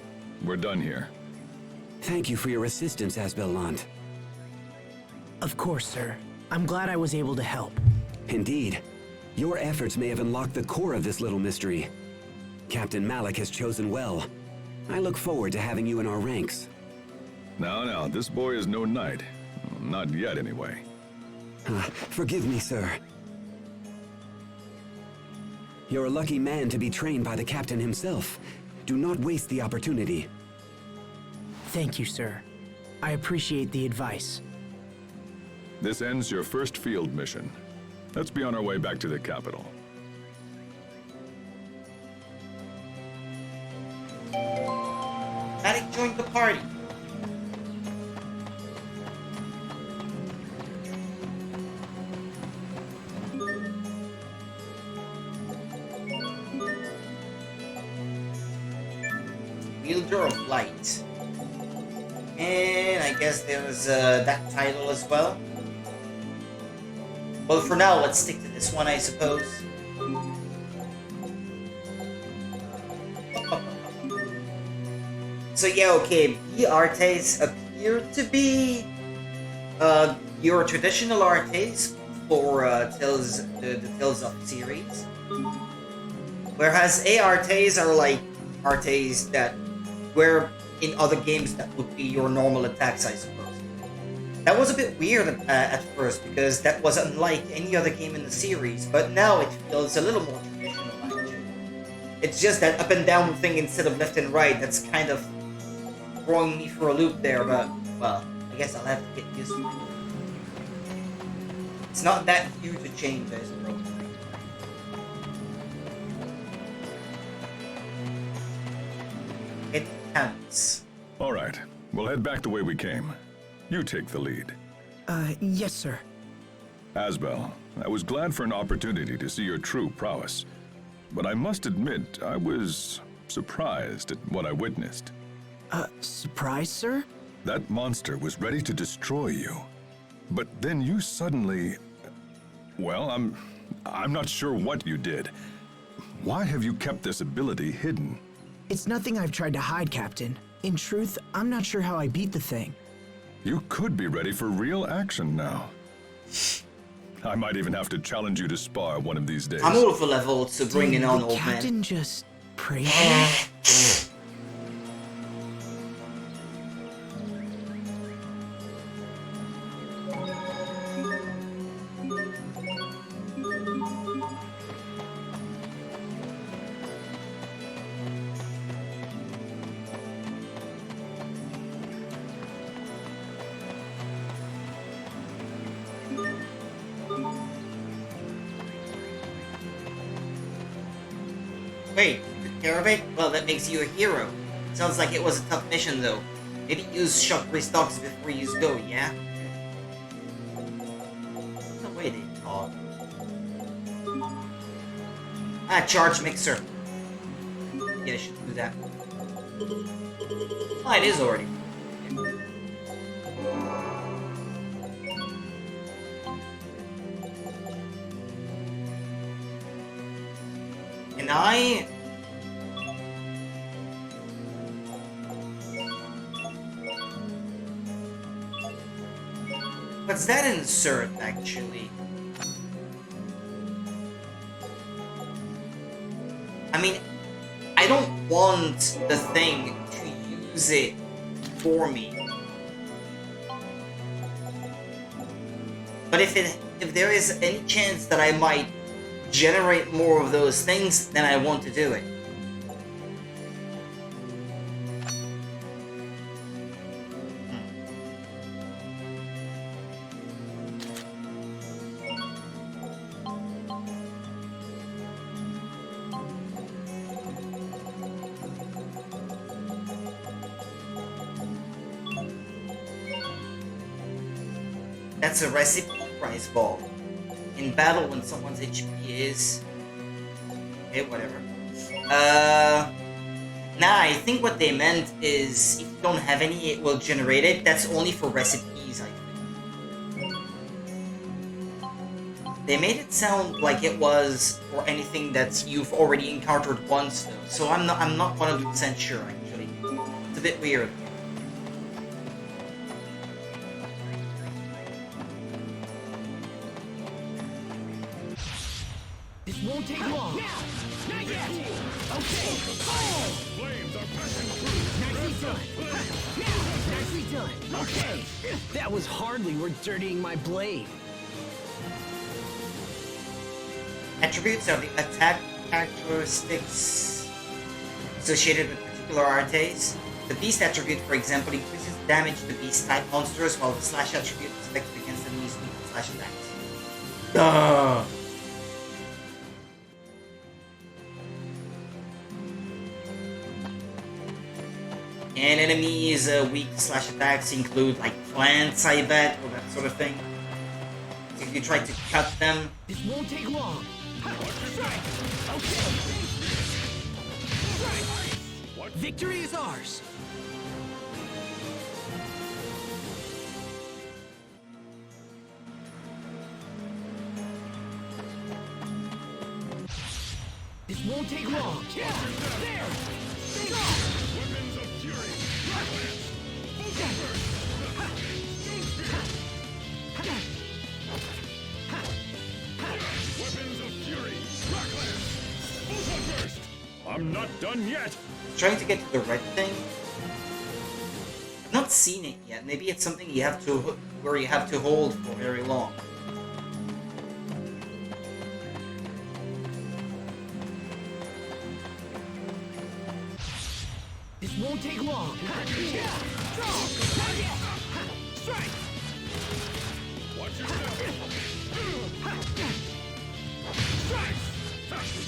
we're done here. Thank you for your assistance, Asbel Lant. Of course, sir. I'm glad I was able to help. Indeed. Your efforts may have unlocked the core of this little mystery. Captain Malik has chosen well. I look forward to having you in our ranks. Now, this boy is no knight. Not yet, anyway. Forgive me, sir. You're a lucky man to be trained by the captain himself. Do not waste the opportunity. Thank you, sir. I appreciate the advice. This ends your first field mission. Let's be on our way back to the capital. Malik joined the party. Wielder of Light. And I guess there's that title as well. Well, for now, let's stick to this one, I suppose. So yeah, okay, the artes appear to be your traditional artes for the Tales of series. Whereas A-artes are like artes that where in other games that would be your normal attacks, I suppose. That was a bit weird at first because that was unlike any other game in the series, but now it feels a little more traditional actually. It's just that up and down thing instead of left and right that's kind of throwing me for a loop there, but well, I guess I'll have to get used to it. It's not that huge a change, I suppose. It counts. All right, we'll head back the way we came. You take the lead. Yes, sir. Asbel, I was glad for an opportunity to see your true prowess. But I must admit, I was surprised at what I witnessed. Surprise, sir? That monster was ready to destroy you. But then you suddenly... Well, I'm not sure what you did. Why have you kept this ability hidden? It's nothing I've tried to hide, Captain. In truth, I'm not sure how I beat the thing. You could be ready for real action now. I might even have to challenge you to spar one of these days. I'm over level to bring it on, old man. Captain just praised me? Wait, you took care of it? Well, that makes you a hero. Sounds like it was a tough mission, though. Maybe use shock restocks before you go, yeah? No way they talk. Ah, charge mixer. Yeah, I should do that. Oh, it is already. Can I... What's that insert, actually? I mean, I don't want the thing to use it for me. But if there is any chance that I might generate more of those things, then I want to do it. That's a recipe prize ball. In battle, when someone's HP is... Okay, whatever. Nah, I think what they meant is if you don't have any, it will generate it. That's only for recipes, I think. They made it sound like it was for anything that you've already encountered once, though. So I'm not 100% sure, actually. It's a bit weird. Won't take long. Now! Not yet! Okay! Oh! Flames are passing through! Nicely done! Now! Nicely done! Okay! That was hardly worth dirtying my blade. Attributes are the attack characteristics associated with particular artes. The beast attribute, for example, increases damage to beast type monsters, while the slash attribute is effective against enemies weak to slash attacks. Duh! And enemies weak slash attacks include like plants, I bet, or that sort of thing. So if you try to cut them, this won't take long. Strike! Okay. Strike! Victory is ours. This won't take long. Yeah. There. Weapons of fury. Weapons of fury. Rockland. Burst. I'm not done yet. trying to get to the red thing. I've not seen it yet. Maybe it's something you have to where you have to hold for very long. This won't take long. Strike! Watch your step. Strike!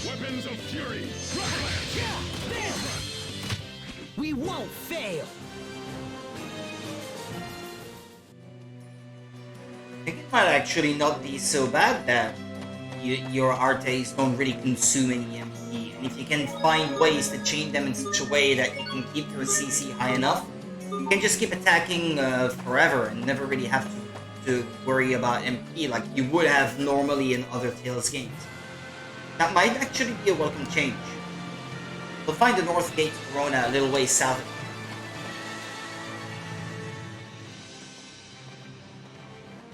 Weapons of fury. We won't fail. I think it might actually not be so bad that your artes don't really consume any MP, and if you can find ways to chain them in such a way that you can keep your CC high enough, you can just keep attacking forever and never really have to worry about MP like you would have normally in other Tales games. That might actually be a welcome change. We'll find the North Gate to Verona a little way south.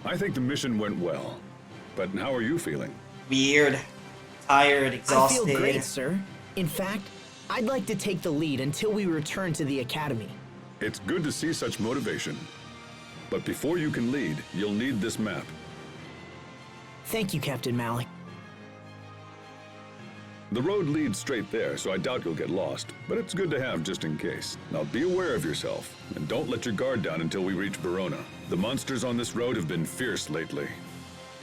I think the mission went well, but how are you feeling? Weird, tired, exhausted. I feel great, sir. In fact, I'd like to take the lead until we return to the Academy. It's good to see such motivation. But before you can lead, you'll need this map. Thank you, Captain Malik. The road leads straight there, so I doubt you'll get lost, but it's good to have just in case. Now be aware of yourself, and don't let your guard down until we reach Verona. The monsters on this road have been fierce lately.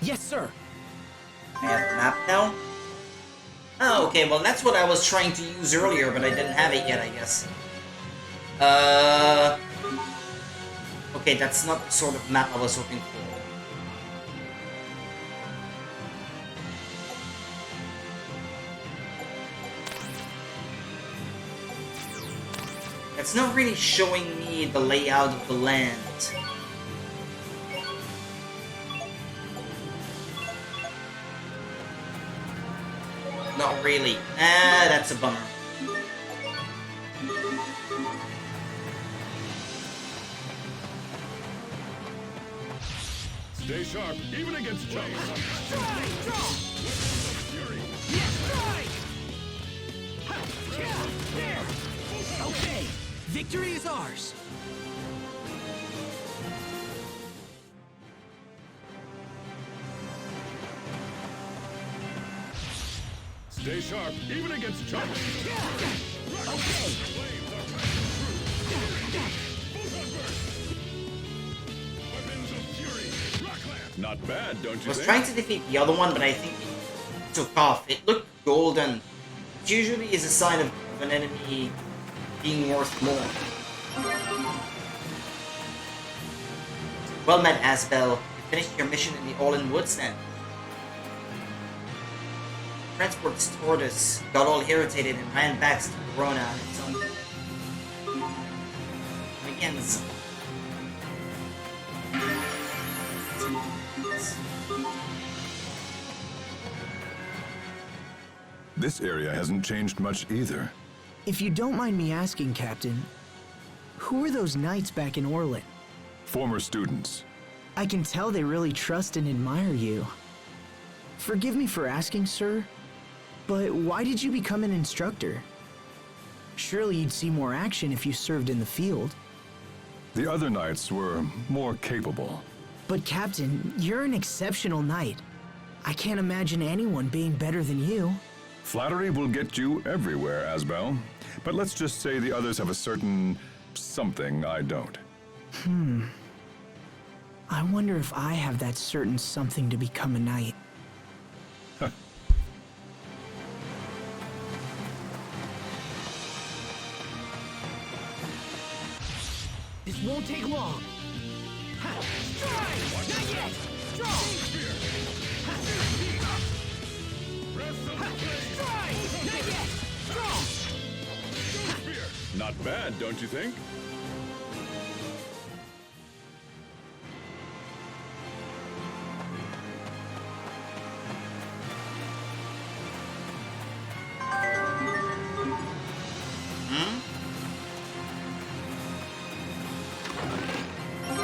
Yes, sir. I have a map now. Oh, okay, well that's what I was trying to use earlier, but I didn't have it yet, I guess. Okay, that's not the sort of map I was hoping for. It's not really showing me the layout of the land. Not really. Ah, that's a bummer. Stay sharp, even against giants. Strike! Draw! Yes, strike! Ha! Yeah! There! Okay, victory is ours. Stay sharp, even against giants. Okay. Not bad, don't you I was think? trying to defeat the other one, but I think it took off. It looked golden, which usually is a sign of an enemy being worth more. Well met, Asbel. You finished your mission in the All-in Woods then. Transport tortoise got all irritated and ran back to Verona on its own. Again, This area hasn't changed much either. If you don't mind me asking, Captain, who are those knights back in Orlin? Former students. I can tell they really trust and admire you. Forgive me for asking, sir, but why did you become an instructor? Surely you'd see more action if you served in the field. The other knights were more capable. But Captain, you're an exceptional knight. I can't imagine anyone being better than you. Flattery will get you everywhere, Asbel. But let's just say the others have a certain something I don't. I wonder if I have that certain something to become a knight. This won't take long. Ha! Strike! Not yet! Draw! Ha! Ha! Strike! Not yet! Draw! Not bad, don't you think?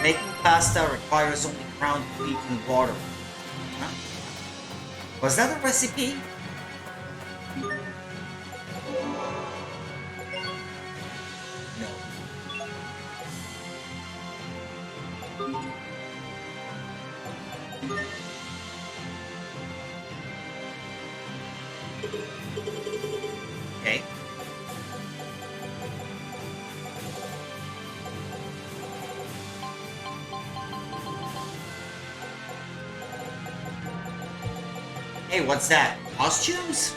Making pasta requires only ground wheat and water. Huh? Was that a recipe? No. Okay. Hey, what's that? Costumes?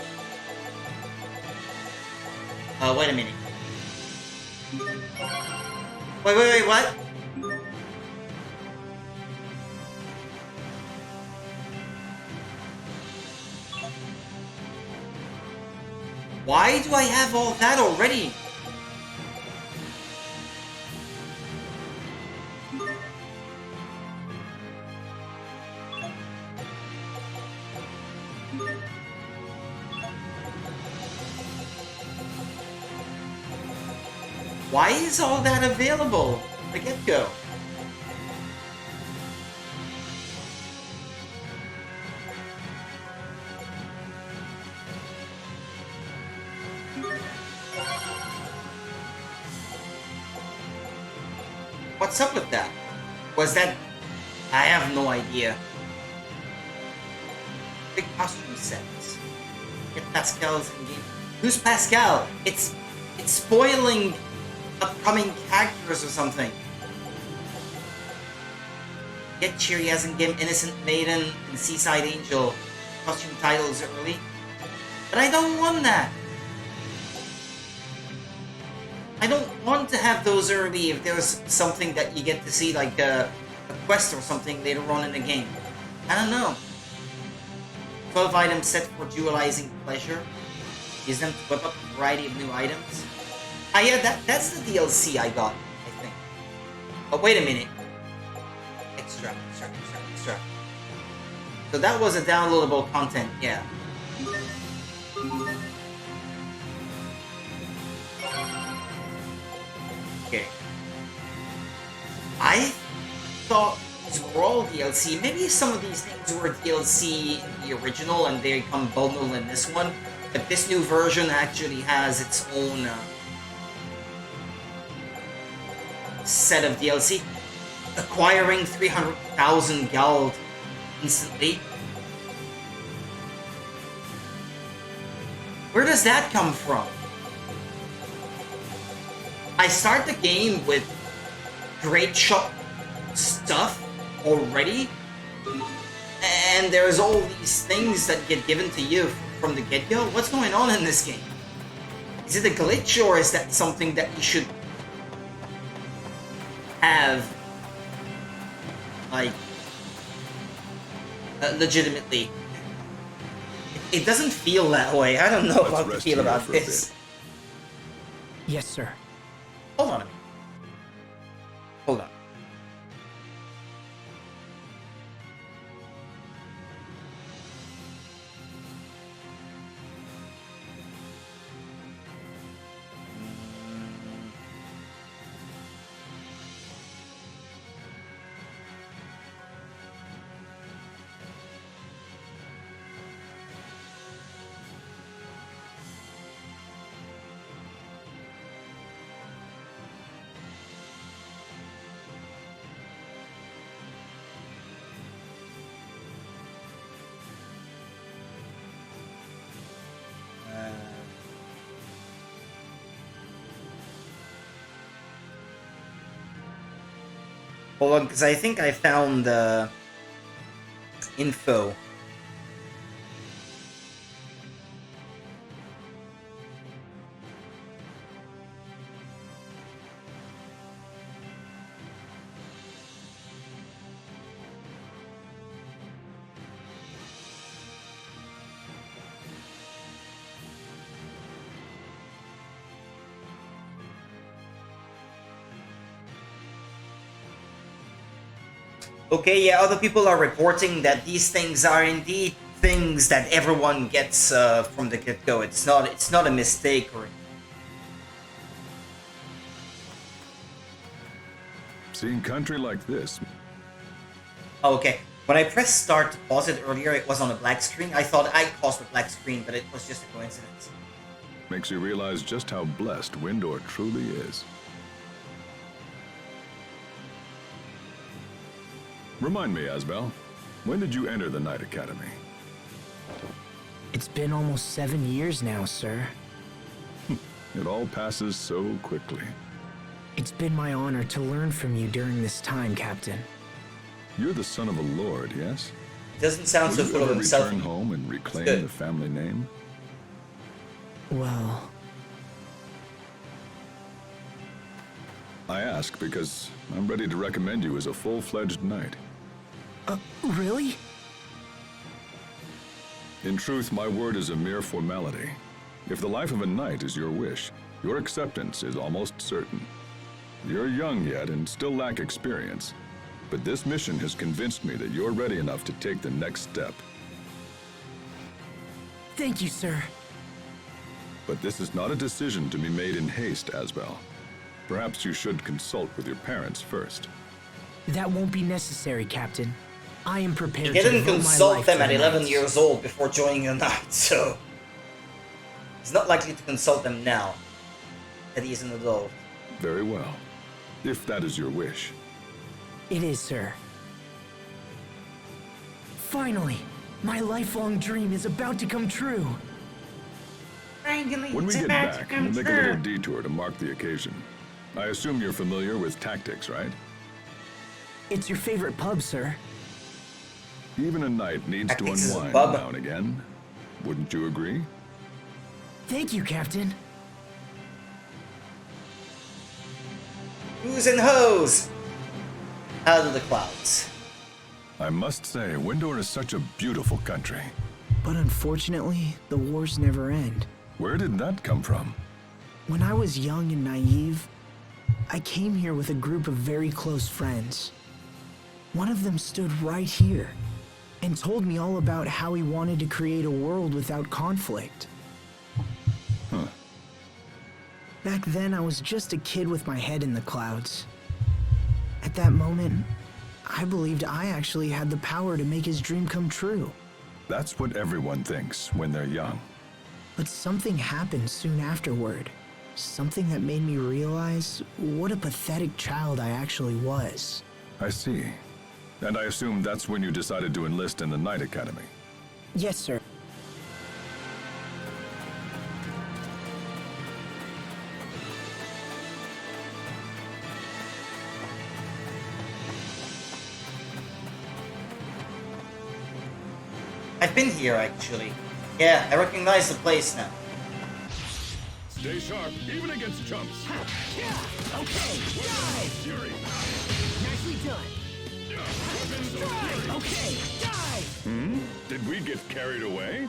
Wait a minute. Wait, what? Why do I have all that already? Why is all that available from the get-go? What's up with that? Was that... I have no idea. Big costume sets. Get Pascal's in game. Who's Pascal? It's spoiling upcoming characters or something. Get Cheerias in game Innocent Maiden and Seaside Angel costume titles early. But I don't want that. I don't want to have those early if there's something that you get to see, like a quest or something later on in the game. I don't know. 12 items set for dualizing pleasure. Use them to whip up a variety of new items. Ah yeah, that's the DLC I got, I think. Oh, wait a minute. Extra. So that was a downloadable content, yeah. Okay. I thought these were all DLC. Maybe some of these things were DLC in the original and they come bundled in this one. But this new version actually has its own set of DLC. Acquiring 300,000 gold instantly. Where does that come from? I start the game with great shot stuff already, and there's all these things that get given to you from the get-go. What's going on in this game? Is it a glitch, or is that something that you should have, like, legitimately? It doesn't feel that way. I don't know how to feel about this. Yes, sir. Hold on a minute. Hold on. Hold on, because I think I found the info. Okay, yeah, other people are reporting that these things are indeed things that everyone gets from the get-go. It's not a mistake or... Seeing country like this. Oh, okay. When I pressed start to pause it earlier, it was on a black screen. I thought I paused the black screen, but it was just a coincidence. Makes you realize just how blessed Windor truly is. Remind me, Asbel, when did you enter the Knight Academy? It's been almost 7 years now, sir. It all passes so quickly. It's been my honor to learn from you during this time, Captain. You're the son of a lord, yes? Doesn't sound so full of himself. Return home and reclaim the family name? Well... I ask because I'm ready to recommend you as a full-fledged knight. Really? In truth, my word is a mere formality. If the life of a knight is your wish, your acceptance is almost certain. You're young yet and still lack experience, but this mission has convinced me that you're ready enough to take the next step. Thank you, sir. But this is not a decision to be made in haste, Asbel. Perhaps you should consult with your parents first. That won't be necessary, Captain. I am prepared You to didn't devote my consult life them to at the 11 Knights. years old before joining the Knight, so... He's not likely to consult them now, that he's an adult. Very well, if that is your wish. It is, sir. Finally, my lifelong dream is about to come true. When we get back, we'll make a little detour to mark the occasion. I assume you're familiar with tactics, right? It's your favorite pub, sir. Even a knight needs to Tactics is a unwind pub. now and again. Wouldn't you agree? Thank you, Captain. Who's and hoes out of the clouds. I must say, Windor is such a beautiful country. But unfortunately, the wars never end. Where did that come from? When I was young and naive, I came here with a group of very close friends. One of them stood right here and told me all about how he wanted to create a world without conflict. Huh. Back then, I was just a kid with my head in the clouds. At that moment, I believed I actually had the power to make his dream come true. That's what everyone thinks when they're young. But something happened soon afterward. Something that made me realize what a pathetic child I actually was. I see. And I assume that's when you decided to enlist in the Knight Academy. Yes, sir. I've been here, actually. Yeah, I recognize the place now. Stay sharp, even against chumps. Okay, dive! Fury. Nicely done. Strike! Okay, dive! Did we get carried away?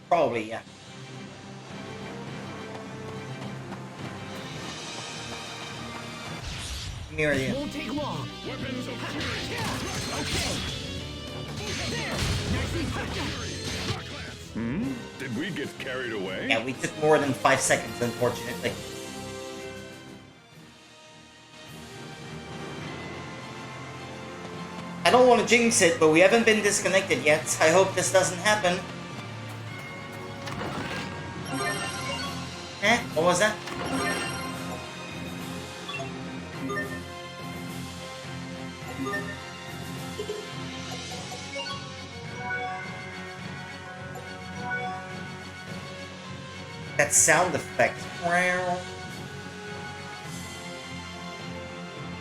Probably, yeah. Mirror you. Won't take long. Weapons of fury. Okay. There. Nicely done. Did we get carried away? Yeah, we took more than 5 seconds, unfortunately. I don't want to jinx it, but we haven't been disconnected yet. I hope this doesn't happen. What was that? That sound effect.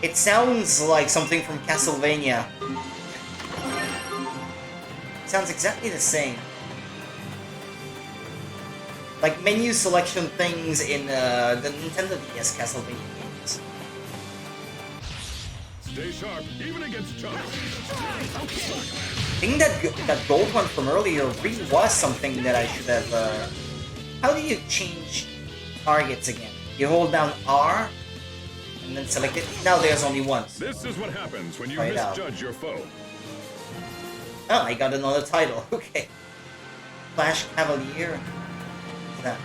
It sounds like something from Castlevania. It sounds exactly the same. Like menu selection things in the Nintendo DS Castlevania games. Stay sharp, even against chumps. I think that gold one from earlier really was something that I should have. How do you change targets again? You hold down R and then select it. Now there's only one. This is what happens when you Try it out. misjudge your foe. Oh, I got another title. Okay. Flash Cavalier. What's that?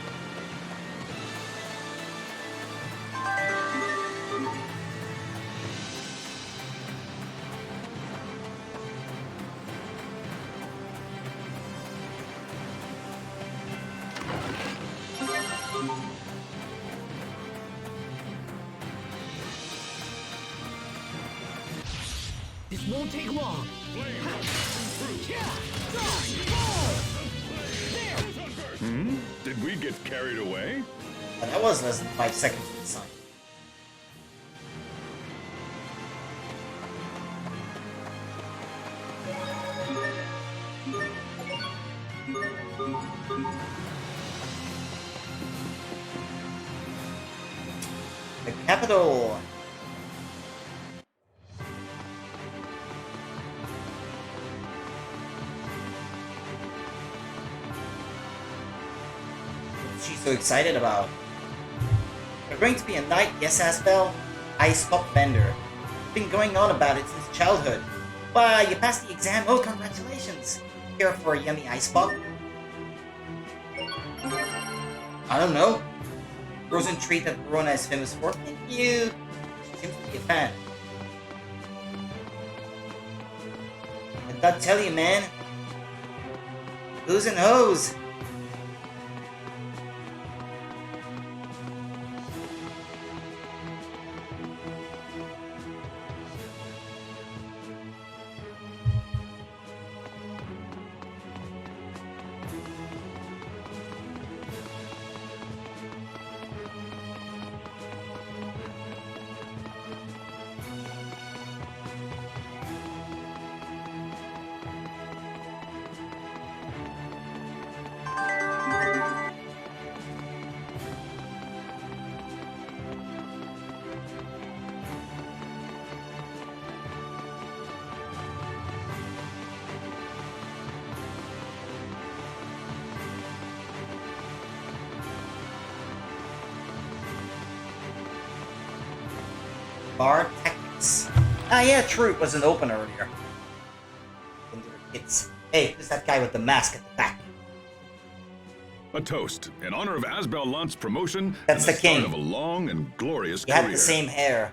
This won't take long. Did we get carried away? Oh, that was less than 5 seconds this time. The capital. What's she so excited about? We're going to be a knight, yes, Asbel? Ice pop vendor. Been going on about it since childhood. Why, you passed the exam. Oh, congratulations. Here for a yummy ice pop? I don't know. Frozen treat that Verona is famous for. Thank you. She seems to be a fan. Did that tell you, man? Who's and hoes? Bar Tactics. Ah, yeah, true. It wasn't open earlier. It's hey, who's that guy with the mask at the back? A toast in honor of Asbel Lunt's promotion. That's and the king. Start of a long and glorious He career. had the same hair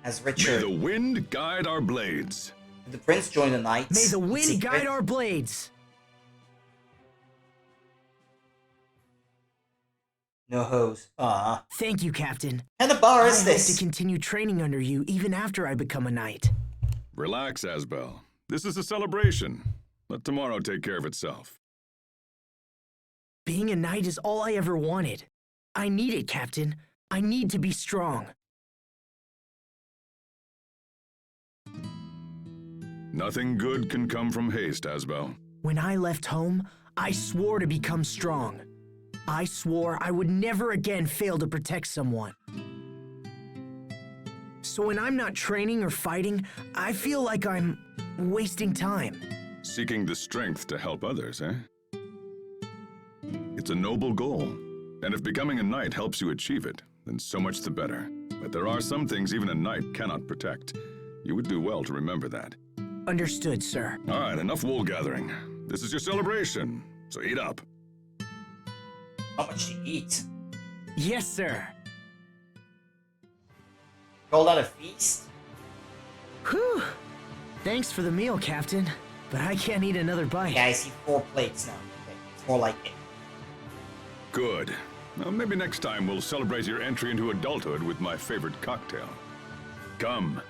as Richard. May the wind guide our blades. Did the prince join the knights? May the in wind secret? guide our blades. No hose. Ah. Thank you, Captain. And the bar I is hope this. to continue training under you even after I become a knight. Relax, Asbel. This is a celebration. Let tomorrow take care of itself. Being a knight is all I ever wanted. I need it, Captain. I need to be strong. Nothing good can come from haste, Asbel. When I left home, I swore to become strong. I swore I would never again fail to protect someone. So when I'm not training or fighting, I feel like I'm wasting time. Seeking the strength to help others, eh? It's a noble goal. And if becoming a knight helps you achieve it, then so much the better. But there are some things even a knight cannot protect. You would do well to remember that. Understood, sir. All right, enough wool gathering. This is your celebration, so eat up. How much to eat? Yes, sir. Call that a feast? Whew. Thanks for the meal, Captain. But I can't eat another bite. Yeah, I see 4 plates now. Okay, it's more like it. Good. Well, maybe next time we'll celebrate your entry into adulthood with my favorite cocktail. Come,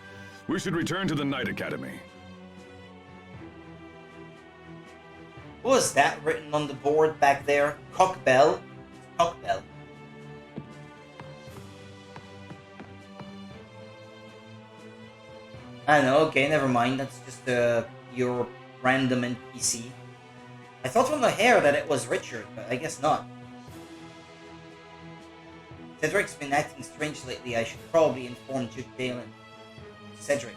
we should return to the Knight Academy. What was that written on the board back there? Cockbell? Cockbell. I know, okay, never mind. That's just your random NPC. I thought from the hair that it was Richard, but I guess not. Cedric's been acting strange lately. I should probably inform Duke Dalen. Cedric.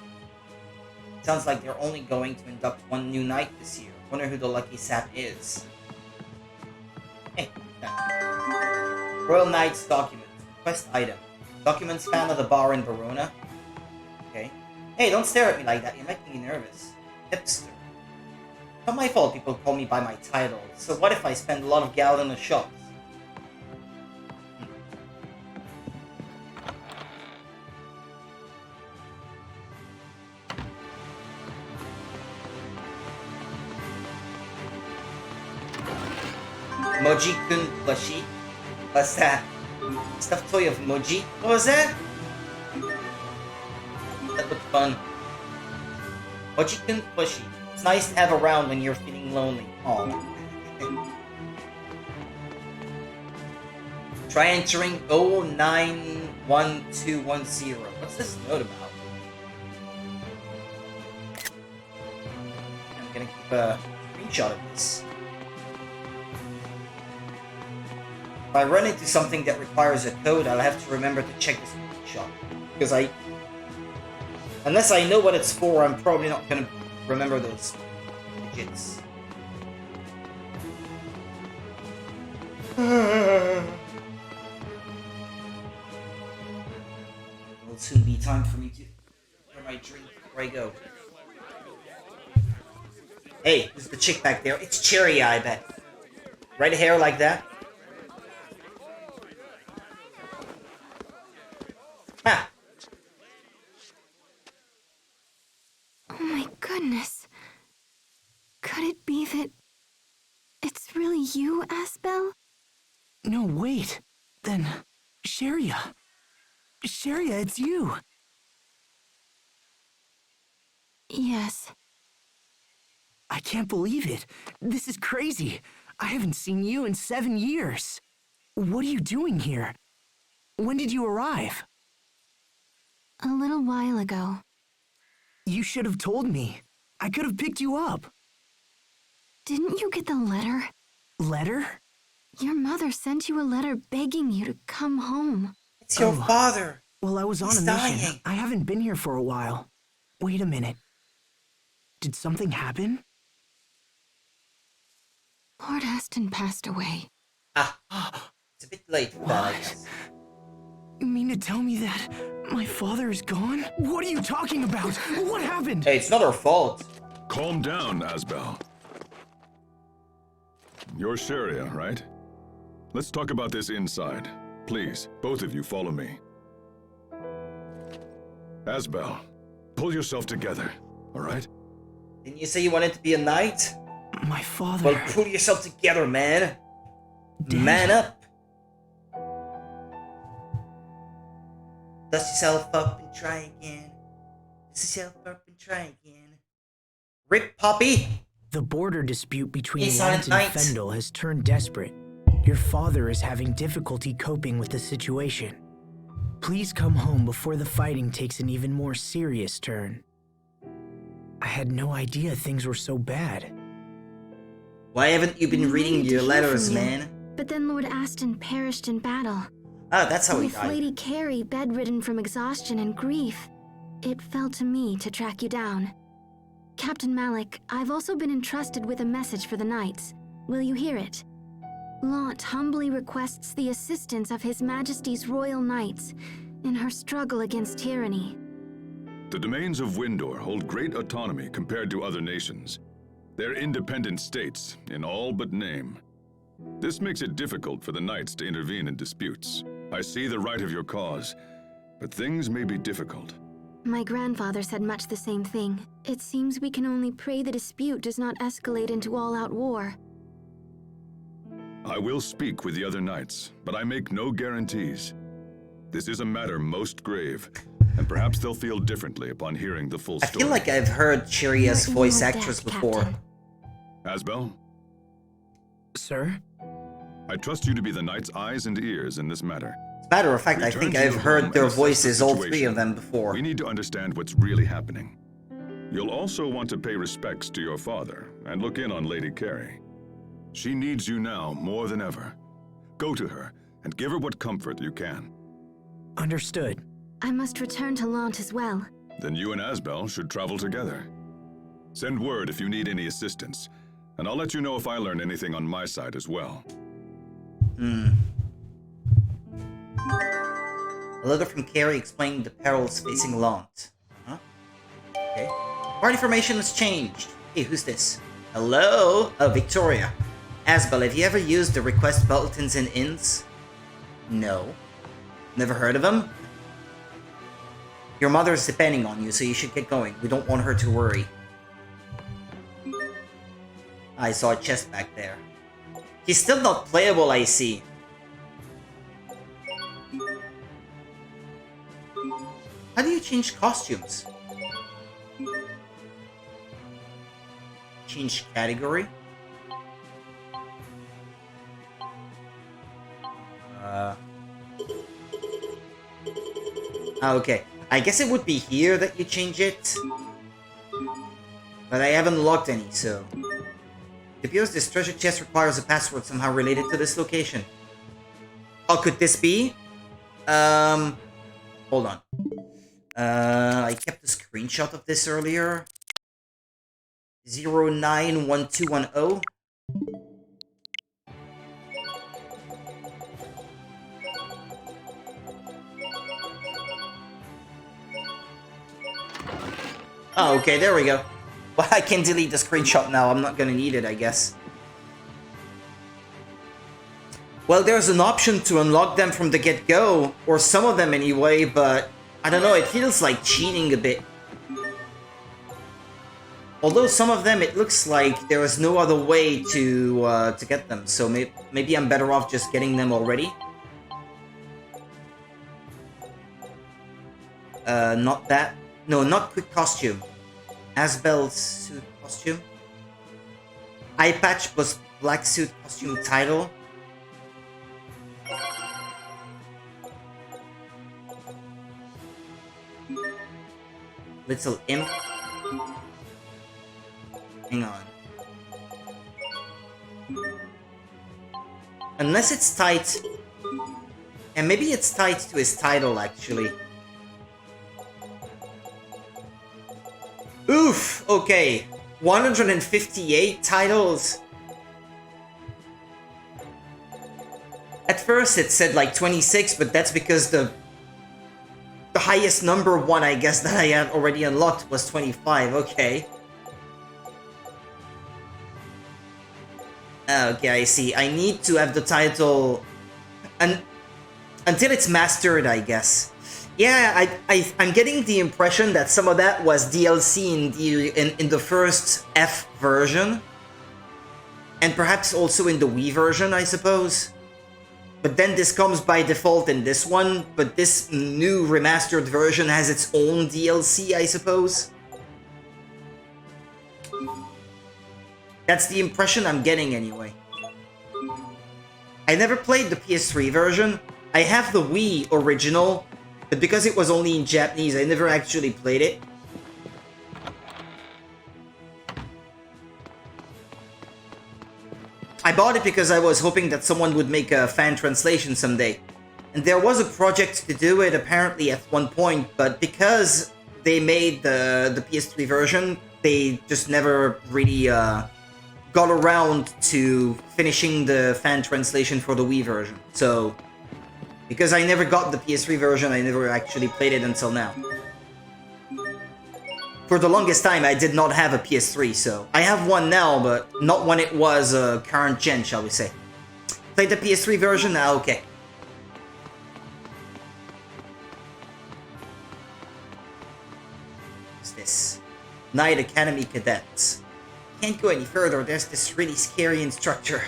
Sounds like they're only going to induct 1 new knight this year. Wonder who the lucky sap is. Hey. Royal Knight's documents. Quest item. Documents found at the bar in Verona. Okay. Hey, don't stare at me like that. You're making me nervous. Hipster. Not my fault people call me by my title. So what if I spend a lot of gallon in the shops? Moji-kun plushie? What's that? Stuffed toy of Moji? What was that? That looked fun. Moji-kun plushie. It's nice to have around when you're feeling lonely. Aw. Try entering 091210. What's this note about? I'm gonna keep a screenshot of this. If I run into something that requires a code, I'll have to remember to check this screenshot. Because unless I know what it's for, I'm probably not gonna remember those digits. It'll soon be time for me to pour my drink before I go. Hey, who's the chick back there? It's Cherry, I bet. Red hair like that? Ah! Oh my goodness. Could it be that it's really you, Asbel? No, wait. Then, Sharia. Sharia, it's you. Yes. I can't believe it. This is crazy. I haven't seen you in 7 years. What are you doing here? When did you arrive? A little while ago. You should have told me. I could have picked you up. Didn't you get the letter? Letter? Your mother sent you a letter begging you to come home. It's your father. Well, I was on He's a mission. dying. I haven't been here for a while. Wait a minute. Did something happen? Lord Aston passed away. Ah, it's a bit late for that, I guess. You mean to tell me that my father is gone? What are you talking about? What happened? Hey, it's not our fault. Calm down, Asbel. You're Sharia, right? Let's talk about this inside. Please, both of you follow me. Asbel, pull yourself together, all right? Didn't you say you wanted to be a knight? My father... Well, pull yourself together, man. Dad. Man up. Dust yourself up and try again. Dust yourself up and try again. Rip, Poppy. The border dispute between Hey, Lance Silent and Knight. Fendel has turned desperate. Your father is having difficulty coping with the situation. Please come home before the fighting takes an even more serious turn. I had no idea things were so bad. Why haven't you been We reading waited to your hear letters, from you, man? But then Lord Aston perished in battle. Oh, that's how he With died. Lady Carey bedridden from exhaustion and grief, it fell to me to track you down. Captain Malik, I've also been entrusted with a message for the Knights. Will you hear it? Lant humbly requests the assistance of His Majesty's Royal Knights in her struggle against tyranny. The domains of Windor hold great autonomy compared to other nations. They're independent states, in all but name. This makes it difficult for the Knights to intervene in disputes. I see the right of your cause, but things may be difficult. My grandfather said much the same thing. It seems we can only pray the dispute does not escalate into all-out war. I will speak with the other Knights, but I make no guarantees. This is a matter most grave, and perhaps they'll feel differently upon hearing the full I story. feel like I've heard Chiria's You're in voice your actress debt, before. Captain. Asbel, Sir? I trust you to be the Knight's eyes and ears in this matter. As a matter of fact, I Return think to I've your heard home their and assess the voices, all three situation. of them, before. We need to understand what's really happening. You'll also want to pay respects to your father and look in on Lady Carey. She needs you now more than ever. Go to her and give her what comfort you can. Understood. I must return to Lant as well. Then you and Asbel should travel together. Send word if you need any assistance, and I'll let you know if I learn anything on my side as well. A letter from Carey explaining the perils facing Lant. Huh? Okay. Party formation has changed. Hey, who's this? Hello? Oh, Victoria. Asbel, have you ever used the request bulletins in inns? No. Never heard of them? Your mother is depending on you, so you should get going. We don't want her to worry. I saw a chest back there. He's still not playable, I see. How do you change costumes? Change category? Okay. I guess it would be here that you change it. But I haven't logged any, so... It appears this treasure chest requires a password somehow related to this location. Oh, could this be? Hold on. I kept a screenshot of this earlier. 091210. Oh, okay, there we go. Well, I can delete the screenshot now. I'm not gonna need it, I guess. Well, there's an option to unlock them from the get-go, or some of them anyway, but I don't know, it feels like cheating a bit. Although some of them, it looks like there is no other way to get them, so maybe I'm better off just getting them already. Not that. No, not quick costume. Asbel's suit costume. Eye patch plus black suit costume title. Little imp. Hang on. Unless it's tied... And maybe it's tied to his title, actually. Oof! Okay. 158 titles. At first it said like 26, but that's because the the highest number one, I guess, that I had already unlocked was 25. Okay. Okay, I see. I need to have the title until it's mastered, I guess. Yeah, I'm getting the impression that some of that was DLC in the first F version. And perhaps also in the Wii version, I suppose. But then this comes by default in this one, but this new remastered version has its own DLC, I suppose. That's the impression I'm getting anyway. I never played the PS3 version. I have the Wii original, but because it was only in Japanese, I never actually played it. I bought it because I was hoping that someone would make a fan translation someday. And there was a project to do it apparently at one point, but because they made the PS3 version, they just never really got around to finishing the fan translation for the Wii version. So, because I never got the PS3 version, I never actually played it until now. For the longest time, I did not have a PS3, so I have one now, but not when it was current gen, shall we say. Played the PS3 version? Ah, okay. What's this? Knight Academy Cadets. Can't go any further, there's this really scary instructor.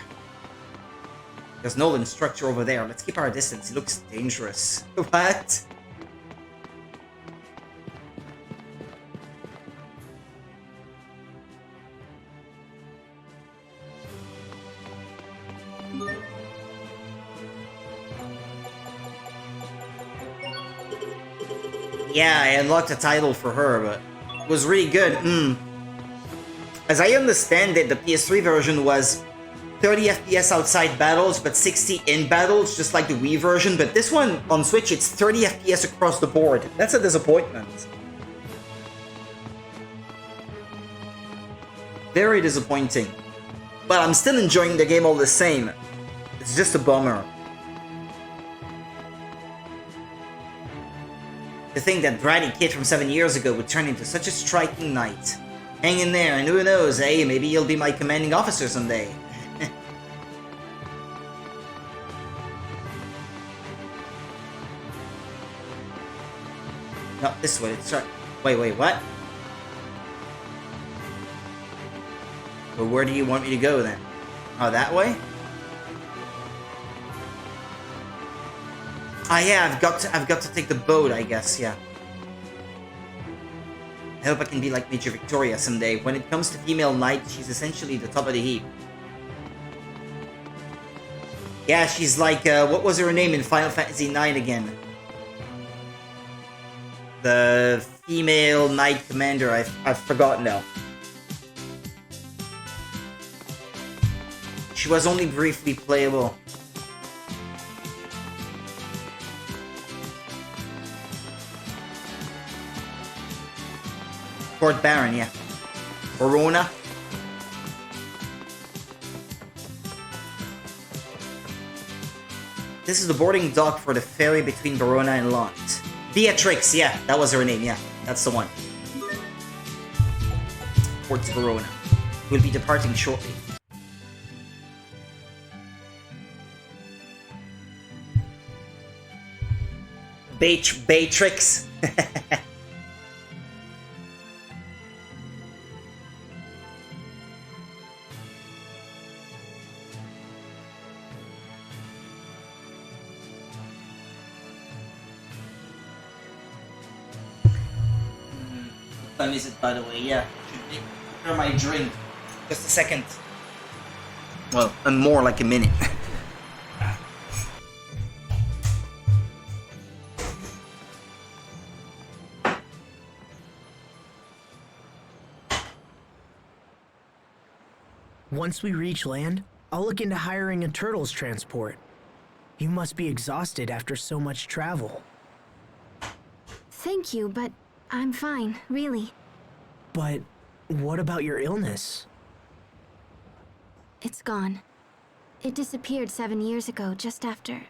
There's no instructor over there, let's keep our distance, he looks dangerous. What? Yeah, I unlocked a title for her, but it was really good. As I understand it, the PS3 version was 30 FPS outside battles, but 60 in battles, just like the Wii version. But this one, on Switch, it's 30 FPS across the board. That's a disappointment. Very disappointing. But I'm still enjoying the game all the same. It's just a bummer. To think that bratty kid from 7 years ago would turn into such a striking knight. Hang in there, and who knows, eh? Maybe you'll be my commanding officer someday. Not this way, it's right. Wait, what? Well, where do you want me to go then? Oh, that way? Ah, yeah, I've got to take the boat, I guess, yeah. I hope I can be like Major Victoria someday. When it comes to female knight, she's essentially the top of the heap. Yeah, she's like, what was her name in Final Fantasy IX again? The female knight commander, I've forgotten now. She was only briefly playable. Port Baron, yeah. Verona. This is the boarding dock for the ferry between Verona and Lont. Beatrix, yeah, that was her name, yeah. That's the one. Port Verona. We'll be departing shortly. Beatrix. What time is it, by the way? Yeah, should prepare my drink. Just a second. Well, more like a minute. Once we reach land, I'll look into hiring a turtles transport. You must be exhausted after so much travel. Thank you, but I'm fine, really. But what about your illness? It's gone. It disappeared 7 years ago, just after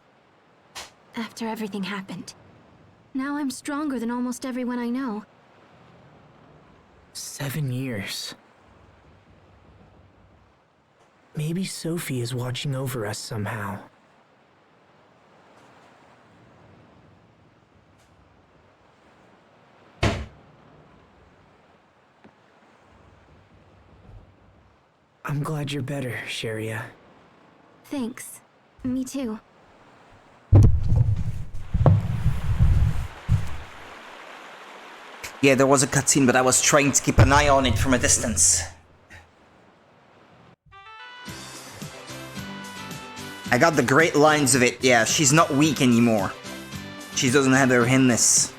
everything happened. Now I'm stronger than almost everyone I know. 7 years. Maybe Sophie is watching over us somehow. I'm glad you're better, Sharia. Thanks. Me too. Yeah, there was a cutscene, but I was trying to keep an eye on it from a distance. I got the great lines of it. Yeah, she's not weak anymore. She doesn't have her hinness.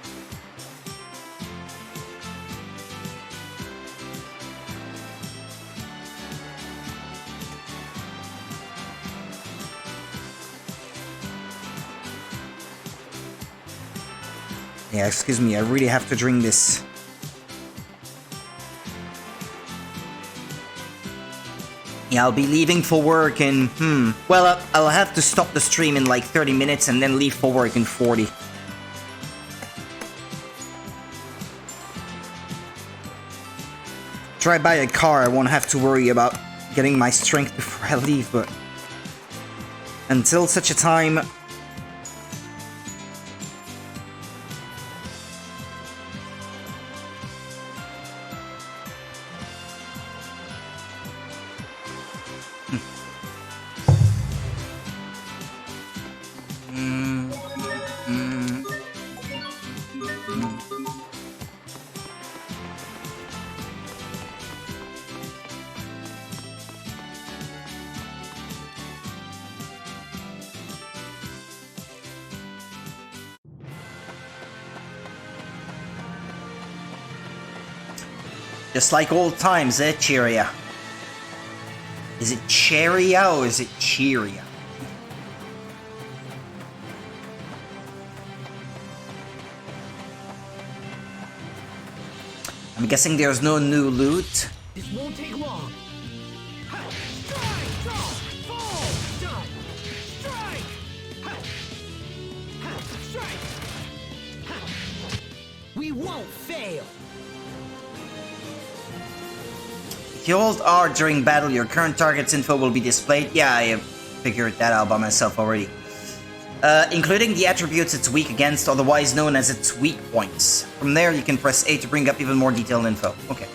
Yeah, excuse me, I really have to drink this. Yeah, I'll be leaving for work in, well, I'll have to stop the stream in like 30 minutes and then leave for work in 40. Try I buy a car, I won't have to worry about getting my strength before I leave, but until such a time, just like old times, eh, Cheeria? Is it Cheeria or is it Cheeria? I'm guessing there's no new loot. This won't take long. Strike! Draw! Fall! Done! Strike! Strike! We won't fail! If you hold R during battle, your current target's info will be displayed. Yeah, I figured that out by myself already. Including the attributes it's weak against, otherwise known as its weak points. From there, you can press A to bring up even more detailed info. Okay.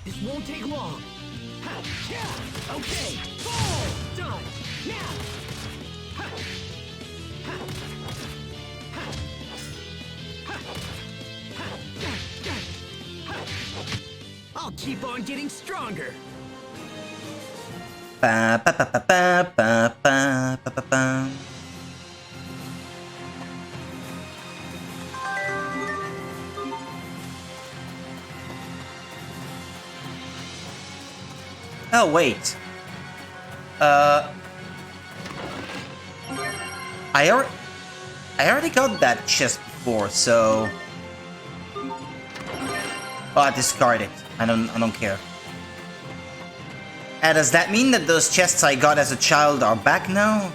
This won't take long. Yeah, okay, fall! Done! Now! I'll keep on getting stronger. Ba ba ba ba ba ba ba ba ba ba. Oh wait. I already got that chest before, so. Oh, I discard it. I don't care. Does that mean that those chests I got as a child are back now?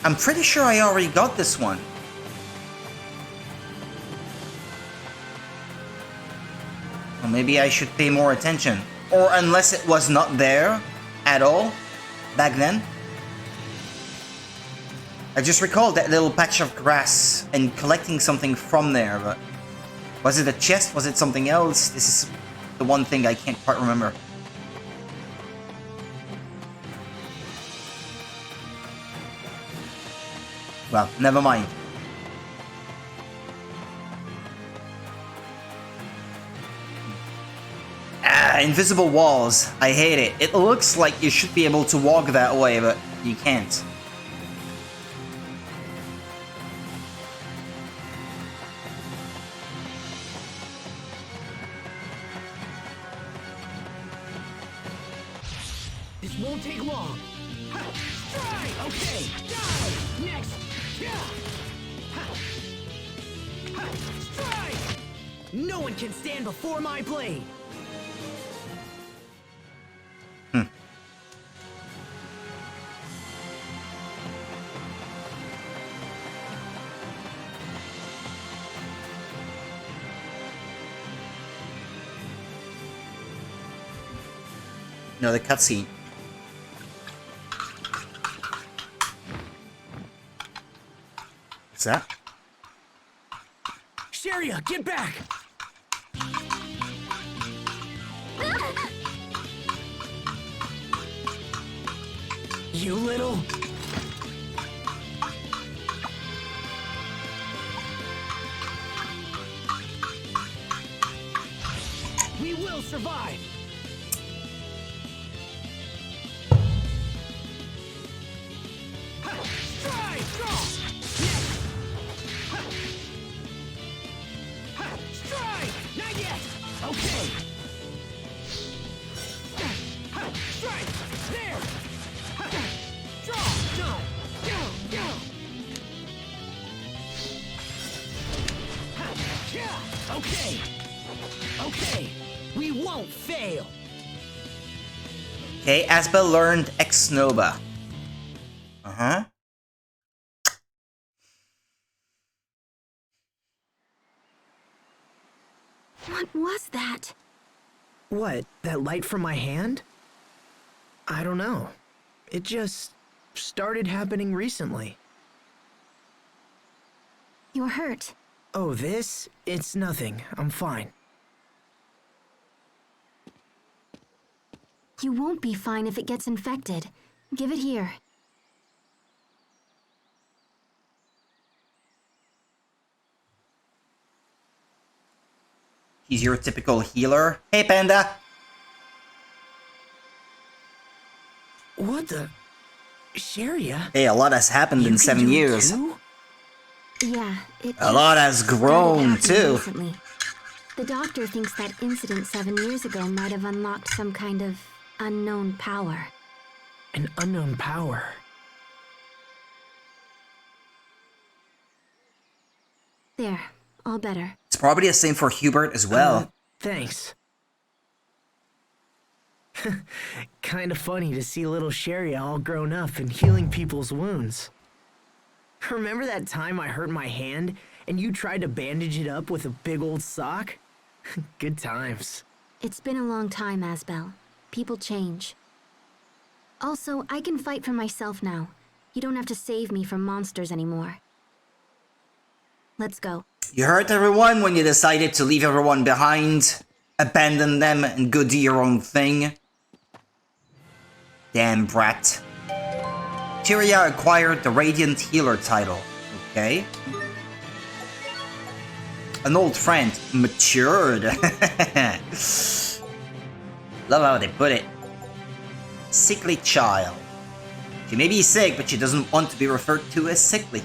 I'm pretty sure I already got this one. Well, maybe I should pay more attention. Or unless it was not there at all back then. I just recalled that little patch of grass and collecting something from there, but was it a chest? Was it something else? This is the one thing I can't quite remember. Well, never mind. Invisible walls. I hate it. It looks like you should be able to walk that way, but you can't. This won't take long. Strike! Okay, die! Next! Yeah! No one can stand before my blade! No, the cutscene. What's that? Sheria, get back! You little... We will survive! Strike! Draw! Strike! Not yet! Okay! Strike! There! Draw! Done! Go! Okay! Okay! We won't fail! Okay, Asbel learned Ex Nova. Uh-huh. What was that? What, that light from my hand? I don't know. It just started happening recently. You're hurt. Oh, this? It's nothing. I'm fine. You won't be fine if it gets infected. Give it here. He's your typical healer. Hey, Panda! What the? Sheria? Hey, a lot has happened in 7 years. Yeah, A lot has grown, too. Recently. The doctor thinks that incident 7 years ago might have unlocked some kind of unknown power. An unknown power. There, all better. It's probably the same for Hubert as well. Thanks. Kinda funny to see little Sheria all grown up and healing people's wounds. Remember that time I hurt my hand and you tried to bandage it up with a big old sock? Good times. It's been a long time, Asbel. People change. Also, I can fight for myself now. You don't have to save me from monsters anymore. Let's go. You hurt everyone when you decided to leave everyone behind, abandon them, and go do your own thing. Damn brat. Tyria acquired the Radiant Healer title. Okay. An old friend matured. Love how they put it. Sickly child. She may be sick, but she doesn't want to be referred to as sickly.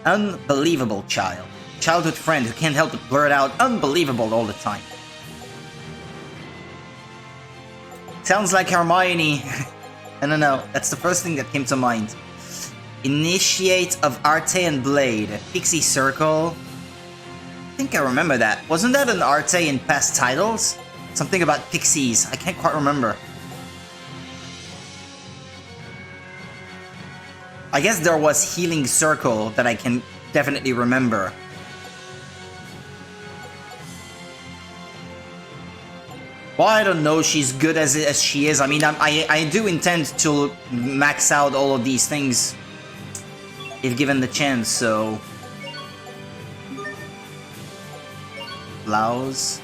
Unbelievable child. Childhood friend who can't help but blurt out unbelievable all the time. Sounds like Hermione. I don't know, that's the first thing that came to mind. Initiate of Arte and Blade. Pixie Circle. I think I remember that. Wasn't that an Arte in past titles? Something about pixies. I can't quite remember. I guess there was Healing Circle that I can definitely remember. Well, I don't know, she's good as she is. I mean, I do intend to max out all of these things if given the chance, so... Blouse.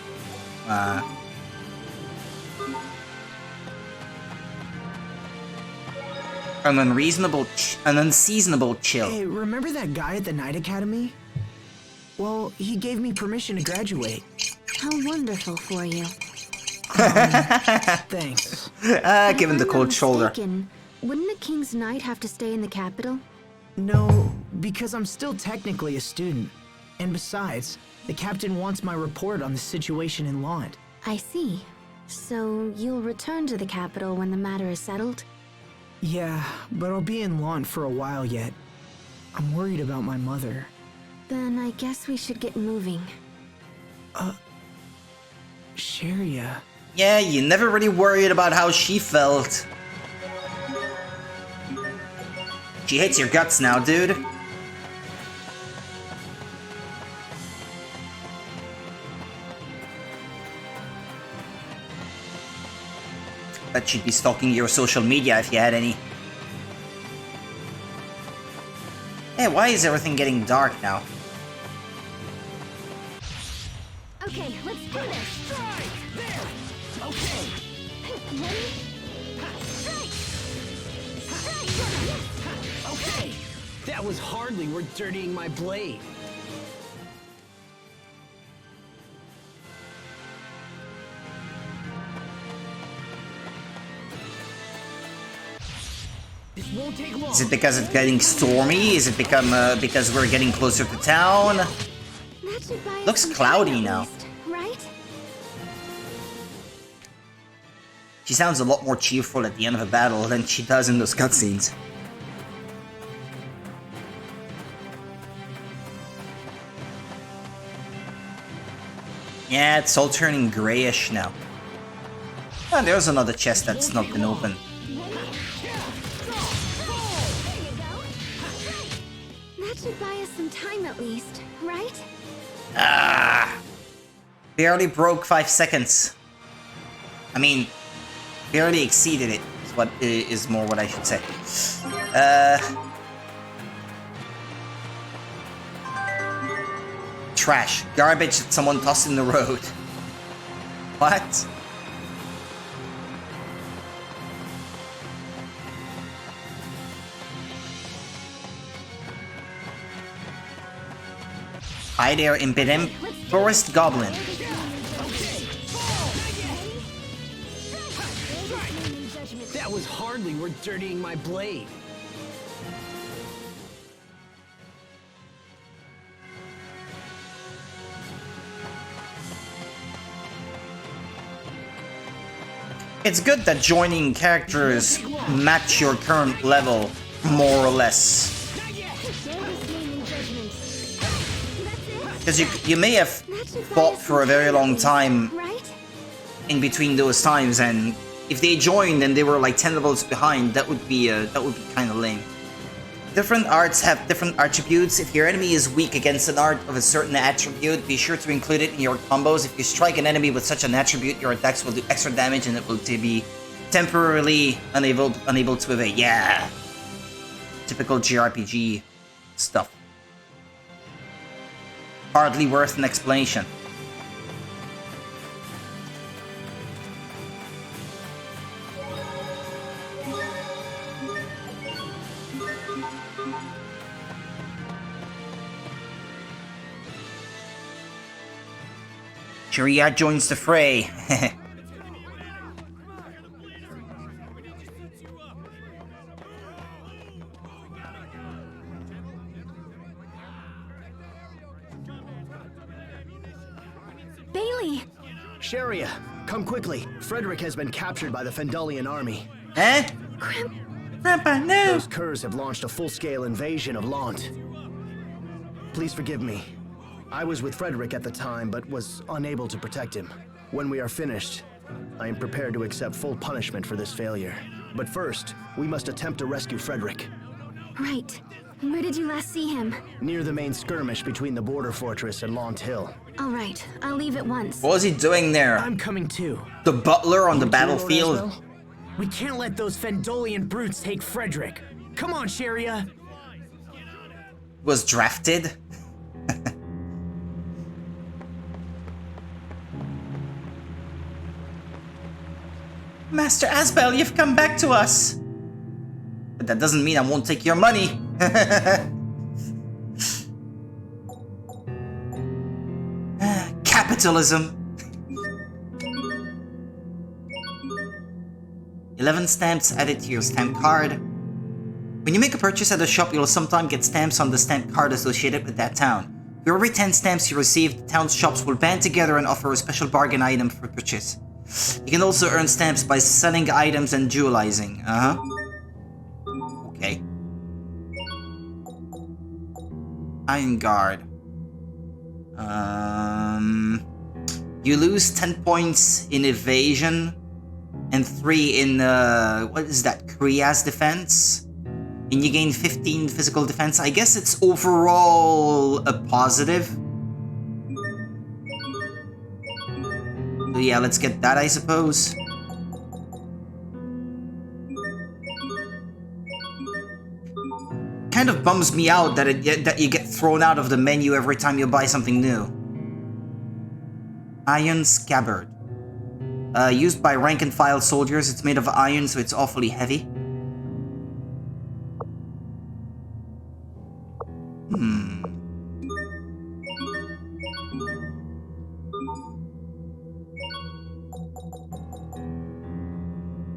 An unseasonable chill. Hey, remember that guy at the Night Academy? Well, he gave me permission to graduate. How wonderful for you. Thanks. Give him the cold shoulder. Wouldn't a King's Knight have to stay in the capital? No, because I'm still technically a student. And besides, the captain wants my report on the situation in Lont. I see. So you'll return to the capital when the matter is settled? Yeah, but I'll be in Lont for a while yet. I'm worried about my mother. Then I guess we should get moving. Sharia. Yeah, you never really worried about how she felt. She hates your guts now, dude. Bet she'd be stalking your social media if you had any. Hey, why is everything getting dark now? Okay, let's do this. Strike! There! Okay! Ready? Strike! Strike! Okay! That was hardly worth dirtying my blade. This won't take long. Is it because it's getting stormy? Is it because we're getting closer to town? That should buy us Looks some cloudy time at now. least, right? She sounds a lot more cheerful at the end of a battle than she does in those cutscenes. Yeah, it's all turning grayish now. Oh, there's another chest that's not been opened. That should buy us some time at least, right? Ah! Barely broke 5 seconds. I mean, barely exceeded it, is more what I should say. Trash. Garbage that someone tossed in the road. What? Hi there, Impidimp. Forest Goblin. That was hardly worth dirtying my blade. It's good that joining characters match your current level, more or less. Because you may have fought for a very long time in between those times, and if they joined and they were like 10 levels behind, that would be kind of lame. Different arts have different attributes. If your enemy is weak against an art of a certain attribute, be sure to include it in your combos. If you strike an enemy with such an attribute, your attacks will do extra damage and it will be temporarily unable to evade. Yeah. Typical JRPG stuff. Hardly worth an explanation. Sharia joins the fray. Bailey! Sharia, come quickly. Frederick has been captured by the Fendalian army. Eh? Grandpa, no! Those curs have launched a full-scale invasion of Lant. Please forgive me. I was with Frederick at the time, but was unable to protect him. When we are finished, I am prepared to accept full punishment for this failure. But first, we must attempt to rescue Frederick. Right. Where did you last see him? Near the main skirmish between the border fortress and Lant Hill. All right, I'll leave at once. What was he doing there? I'm coming too. The butler on the You too, battlefield? Lord Asbel? We can't let those Fendalian brutes take Frederick. Come on, Sharia. Was drafted? Master Asbel, you've come back to us! But that doesn't mean I won't take your money! Capitalism! 11 stamps added to your stamp card. When you make a purchase at a shop, you'll sometimes get stamps on the stamp card associated with that town. For every 10 stamps you receive, the town's shops will band together and offer a special bargain item for purchase. You can also earn stamps by selling items and dualizing. Okay. Iron Guard. You lose 10 points in evasion and 3 in, what is that, Kriya's defense? And you gain 15 physical defense. I guess it's overall a positive. So yeah, let's get that, I suppose. Kind of bums me out that that you get thrown out of the menu every time you buy something new. Iron Scabbard. Used by rank and file soldiers. It's made of iron, so it's awfully heavy.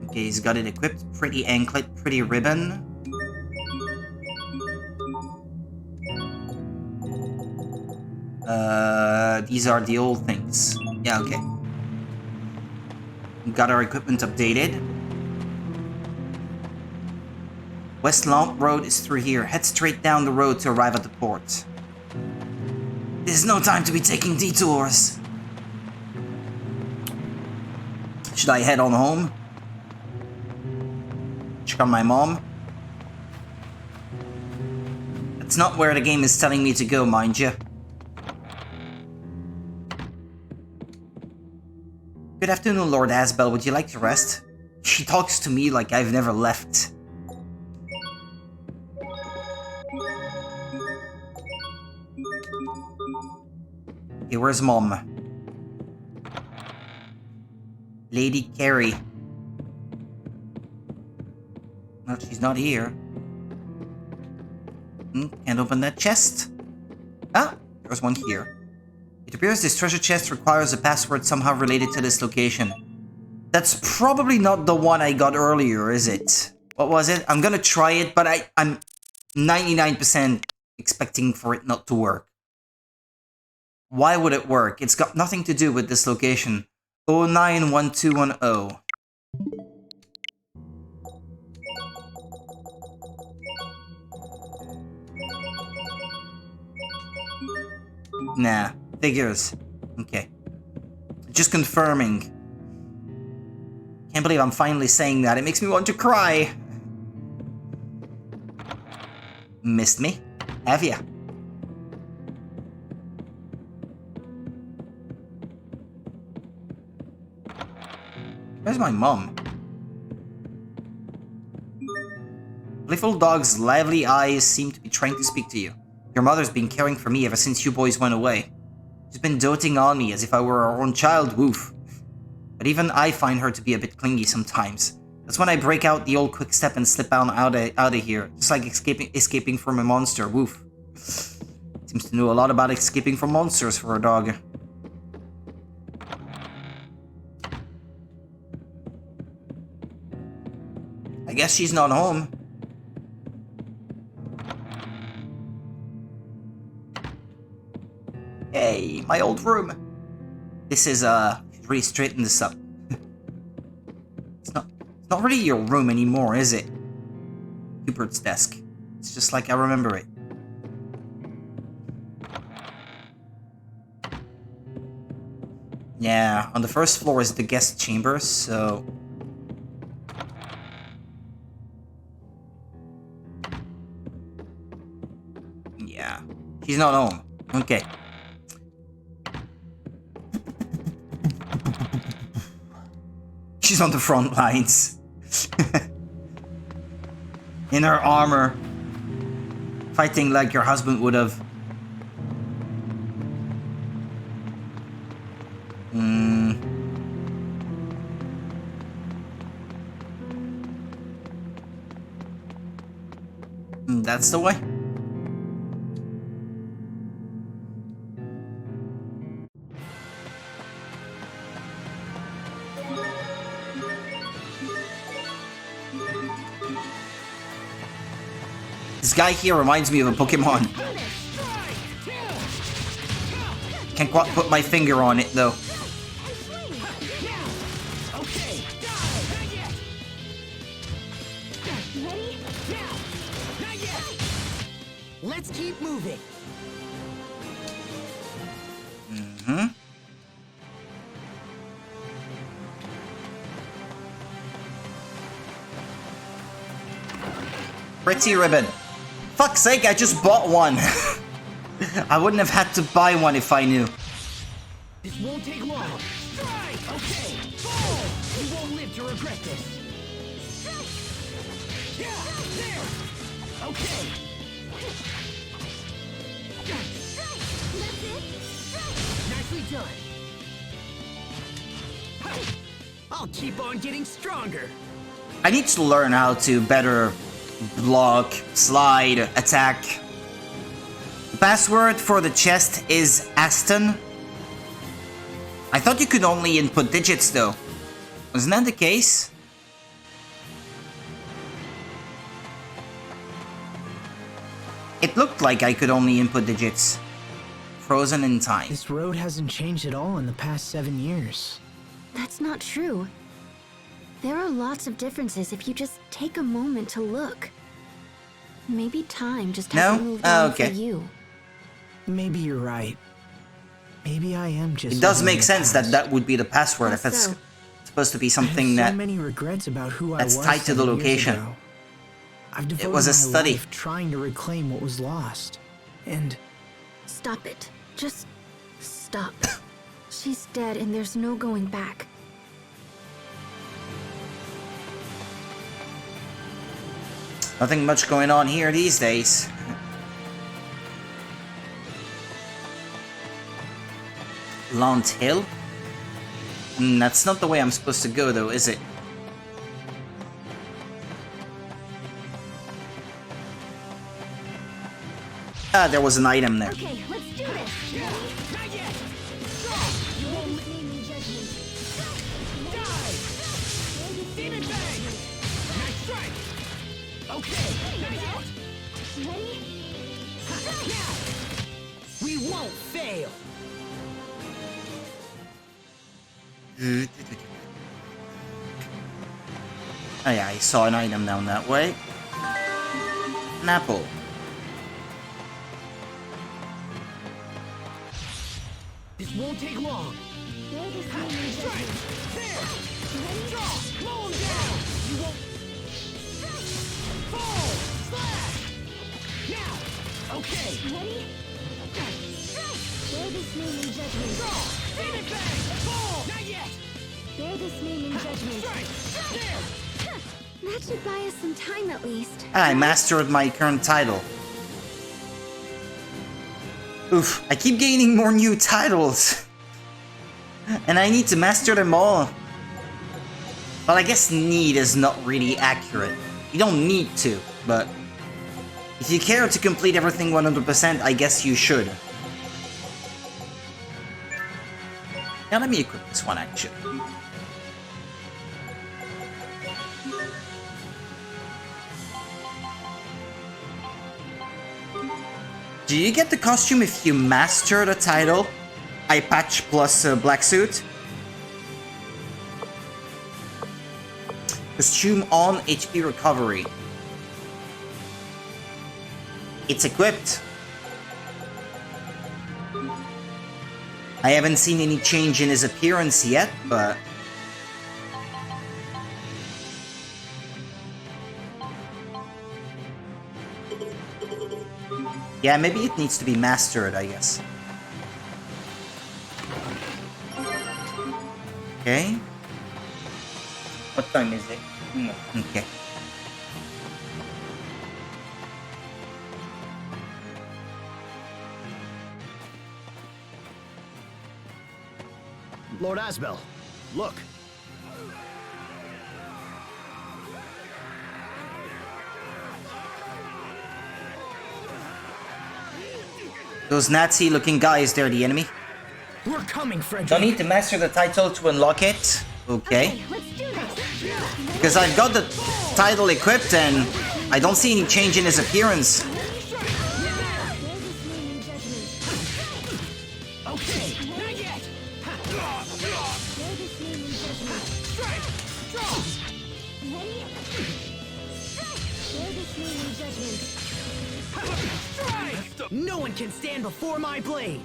Okay, he's got it equipped. Pretty anklet, pretty ribbon. These are the old things. Yeah, okay. Got our equipment updated. West Lamp Road is through here. Head straight down the road to arrive at the port. There's no time to be taking detours. Should I head on home? Check on my mom? That's not where the game is telling me to go, mind you. Good afternoon, Lord Asbel. Would you like to rest? She talks to me like I've never left. Okay, where's Mom? Lady Carrie. Well, she's not here. Can't open that chest. Ah, there's one here. It appears this treasure chest requires a password somehow related to this location. That's probably not the one I got earlier, is it? What was it? I'm gonna try it, but I'm 99% expecting for it not to work. Why would it work? It's got nothing to do with this location. 091210. Nah, figures. Okay. Just confirming. Can't believe I'm finally saying that. It makes me want to cry. Missed me? Have ya? Where's my mom? Playful dog's lively eyes seem to be trying to speak to you. Your mother's been caring for me ever since you boys went away. She's been doting on me as if I were her own child, woof. But even I find her to be a bit clingy sometimes. That's when I break out the old quick step and slip out of here, just like escaping from a monster, woof. Seems to know a lot about escaping from monsters for a dog. I guess she's not home. Hey, my old room. This is, really straighten this up. It's not really your room anymore, is it? Hubert's desk. It's just like I remember it. Yeah, on the first floor is the guest chamber, so... Yeah, she's not home. Okay. She's on the front lines. In her armor. Fighting like your husband would have. That's the way. This guy here reminds me of a Pokemon. Can't quite put my finger on it though. Let's keep moving. Prosperity ribbon. Fuck's sake, I just bought one. I wouldn't have had to buy one if I knew. This won't take long. Strike! Okay, fall! You won't live to regret this. Yeah, there! Okay. Nicely done. I'll keep on getting stronger. I need to learn how to better block, slide, attack. The password for the chest is Aston. I thought you could only input digits though. Wasn't that the case? It looked like I could only input digits. Frozen in time. This road hasn't changed at all in the past 7 years. That's not true. There are lots of differences if you just take a moment to look. Maybe time just hasn't moved on for you. Maybe you're right. Maybe I am just... It does make sense that that would be the password if it's supposed to be something I have that so many regrets about who I that's was tied to the 7 years location. ago. I've devoted It was a my study. life trying to reclaim what was lost. And Stop it. Just stop. She's dead and there's no going back. Nothing much going on here these days. Launt Hill? That's not the way I'm supposed to go though, is it? Ah, there was an item there. Okay, let's do this. Not yet. You won't let me judgment. Die. Demon bang. Nice strike. Okay. Not yet. Ready? Now. We won't fail. Oh yeah, I saw an item down that way. An apple. This won't take long. Strike. There. Draw. Blow him down. You won't. Fall. Slash. Now. Okay. Ready? Bear this name in judgment. Draw. Demon bang. Fall. Not yet. Bear this name in judgment. Strike. There. That should buy us some time at least. I mastered my current title. Oof, I keep gaining more new titles. And I need to master them all. Well, I guess need is not really accurate. You don't need to, but if you care to complete everything 100%, I guess you should. Now let me equip this one actually. Do you get the costume if you master the title? Eye patch plus black suit? Costume on, HP recovery. It's equipped. I haven't seen any change in his appearance yet, but... yeah, maybe it needs to be mastered, I guess. Okay. What time is it? No. Okay. Lord Asbel, look. Those Nazi-looking guys, they're the enemy. We're coming, Frederick. Don't need to master the title to unlock it. Okay. Let's do this. Because I've got the title equipped and I don't see any change in his appearance. Okay, not yet. Strike. Draw. Strike. No one can stand before my blade.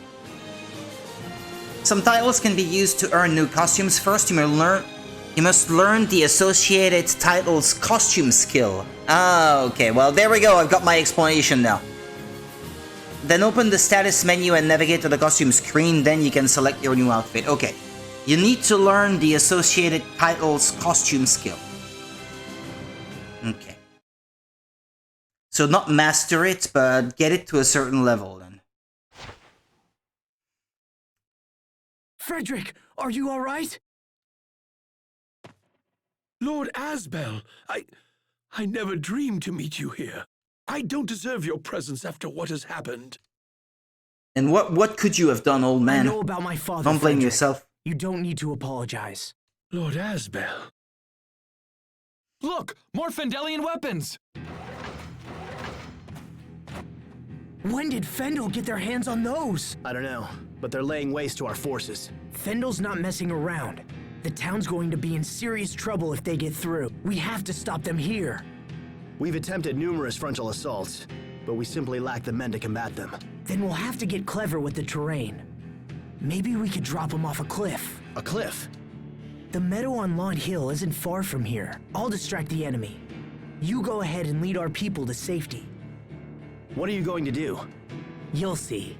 Some titles can be used to earn new costumes. First, you may learn You must learn the associated title's costume skill. Ah, okay. Well, there we go. I've got my explanation now. Then open the status menu and navigate to the costume screen. Then you can select your new outfit. Okay. You need to learn the associated title's costume skill. Okay. So not master it, but get it to a certain level then. Frederick, are you all right? Lord Asbel, I never dreamed to meet you here. I don't deserve your presence after what has happened. And what could you have done, old man? I know about my father, Don't blame Frederick. yourself. You don't need to apologize. Lord Asbel. Look! More Fendelian weapons! When did Fendel get their hands on those? I don't know, but they're laying waste to our forces. Fendel's not messing around. The town's going to be in serious trouble if they get through. We have to stop them here. We've attempted numerous frontal assaults, but we simply lack the men to combat them. Then we'll have to get clever with the terrain. Maybe we could drop them off a cliff. A cliff? The meadow on Lawn Hill isn't far from here. I'll distract the enemy. You go ahead and lead our people to safety. What are you going to do? You'll see.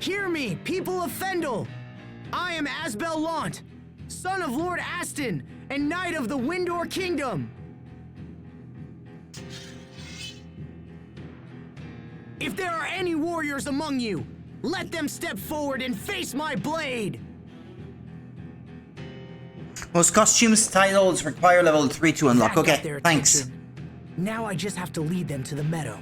Hear me, people of Fendel! I am Asbel Lant, son of Lord Aston and Knight of the Windor Kingdom. If there are any warriors among you, let them step forward and face my blade! Most costumes titles require level 3 to unlock. That got Okay, their thanks. attention. Now I just have to lead them to the meadow.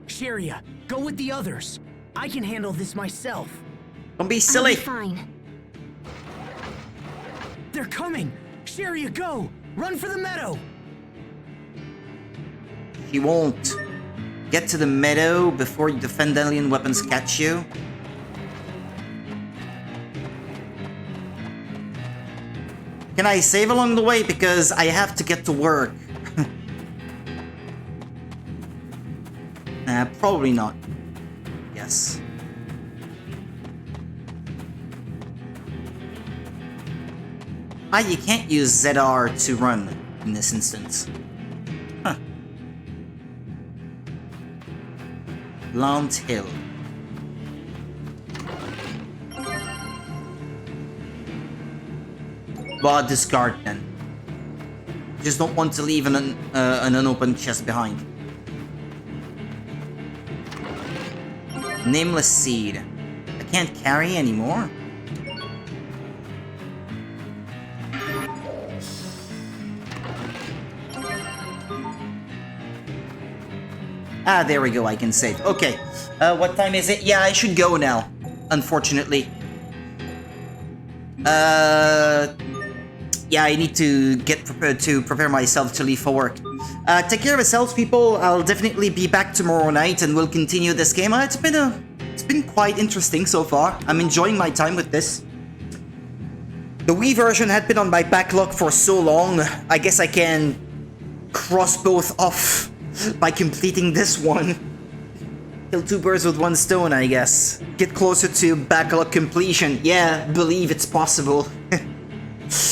Sharia, go with the others. I can handle this myself. Don't be I'll silly. be fine. They're coming! Sharia, go! Run for the meadow! She won't. Get to the meadow before the Fendelian weapons catch you. Can I save along the way? Because I have to get to work. Nah, probably not. Yes. Ah, you can't use ZR to run in this instance. Huh. Lant Hill. Well, discard then. Just don't want to leave an unopened chest behind. Nameless Seed. I can't carry anymore. Ah, there we go, I can save. Okay, what time is it? Yeah, I should go now, unfortunately. Yeah, I need to get prepared to prepare myself to leave for work. Take care of yourselves, people. I'll definitely be back tomorrow night and we'll continue this game. It's been quite interesting so far. I'm enjoying my time with this. The Wii version had been on my backlog for so long. I guess I can cross both off by completing this one. Kill two birds with one stone, I guess. Get closer to backlog completion. Yeah, believe it's possible.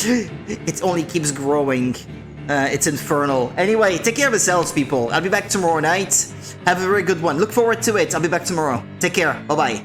It only keeps growing. It's infernal. Anyway, take care of yourselves, people. I'll be back tomorrow night. Have a very good one. Look forward to it. I'll be back tomorrow. Take care. Bye-bye.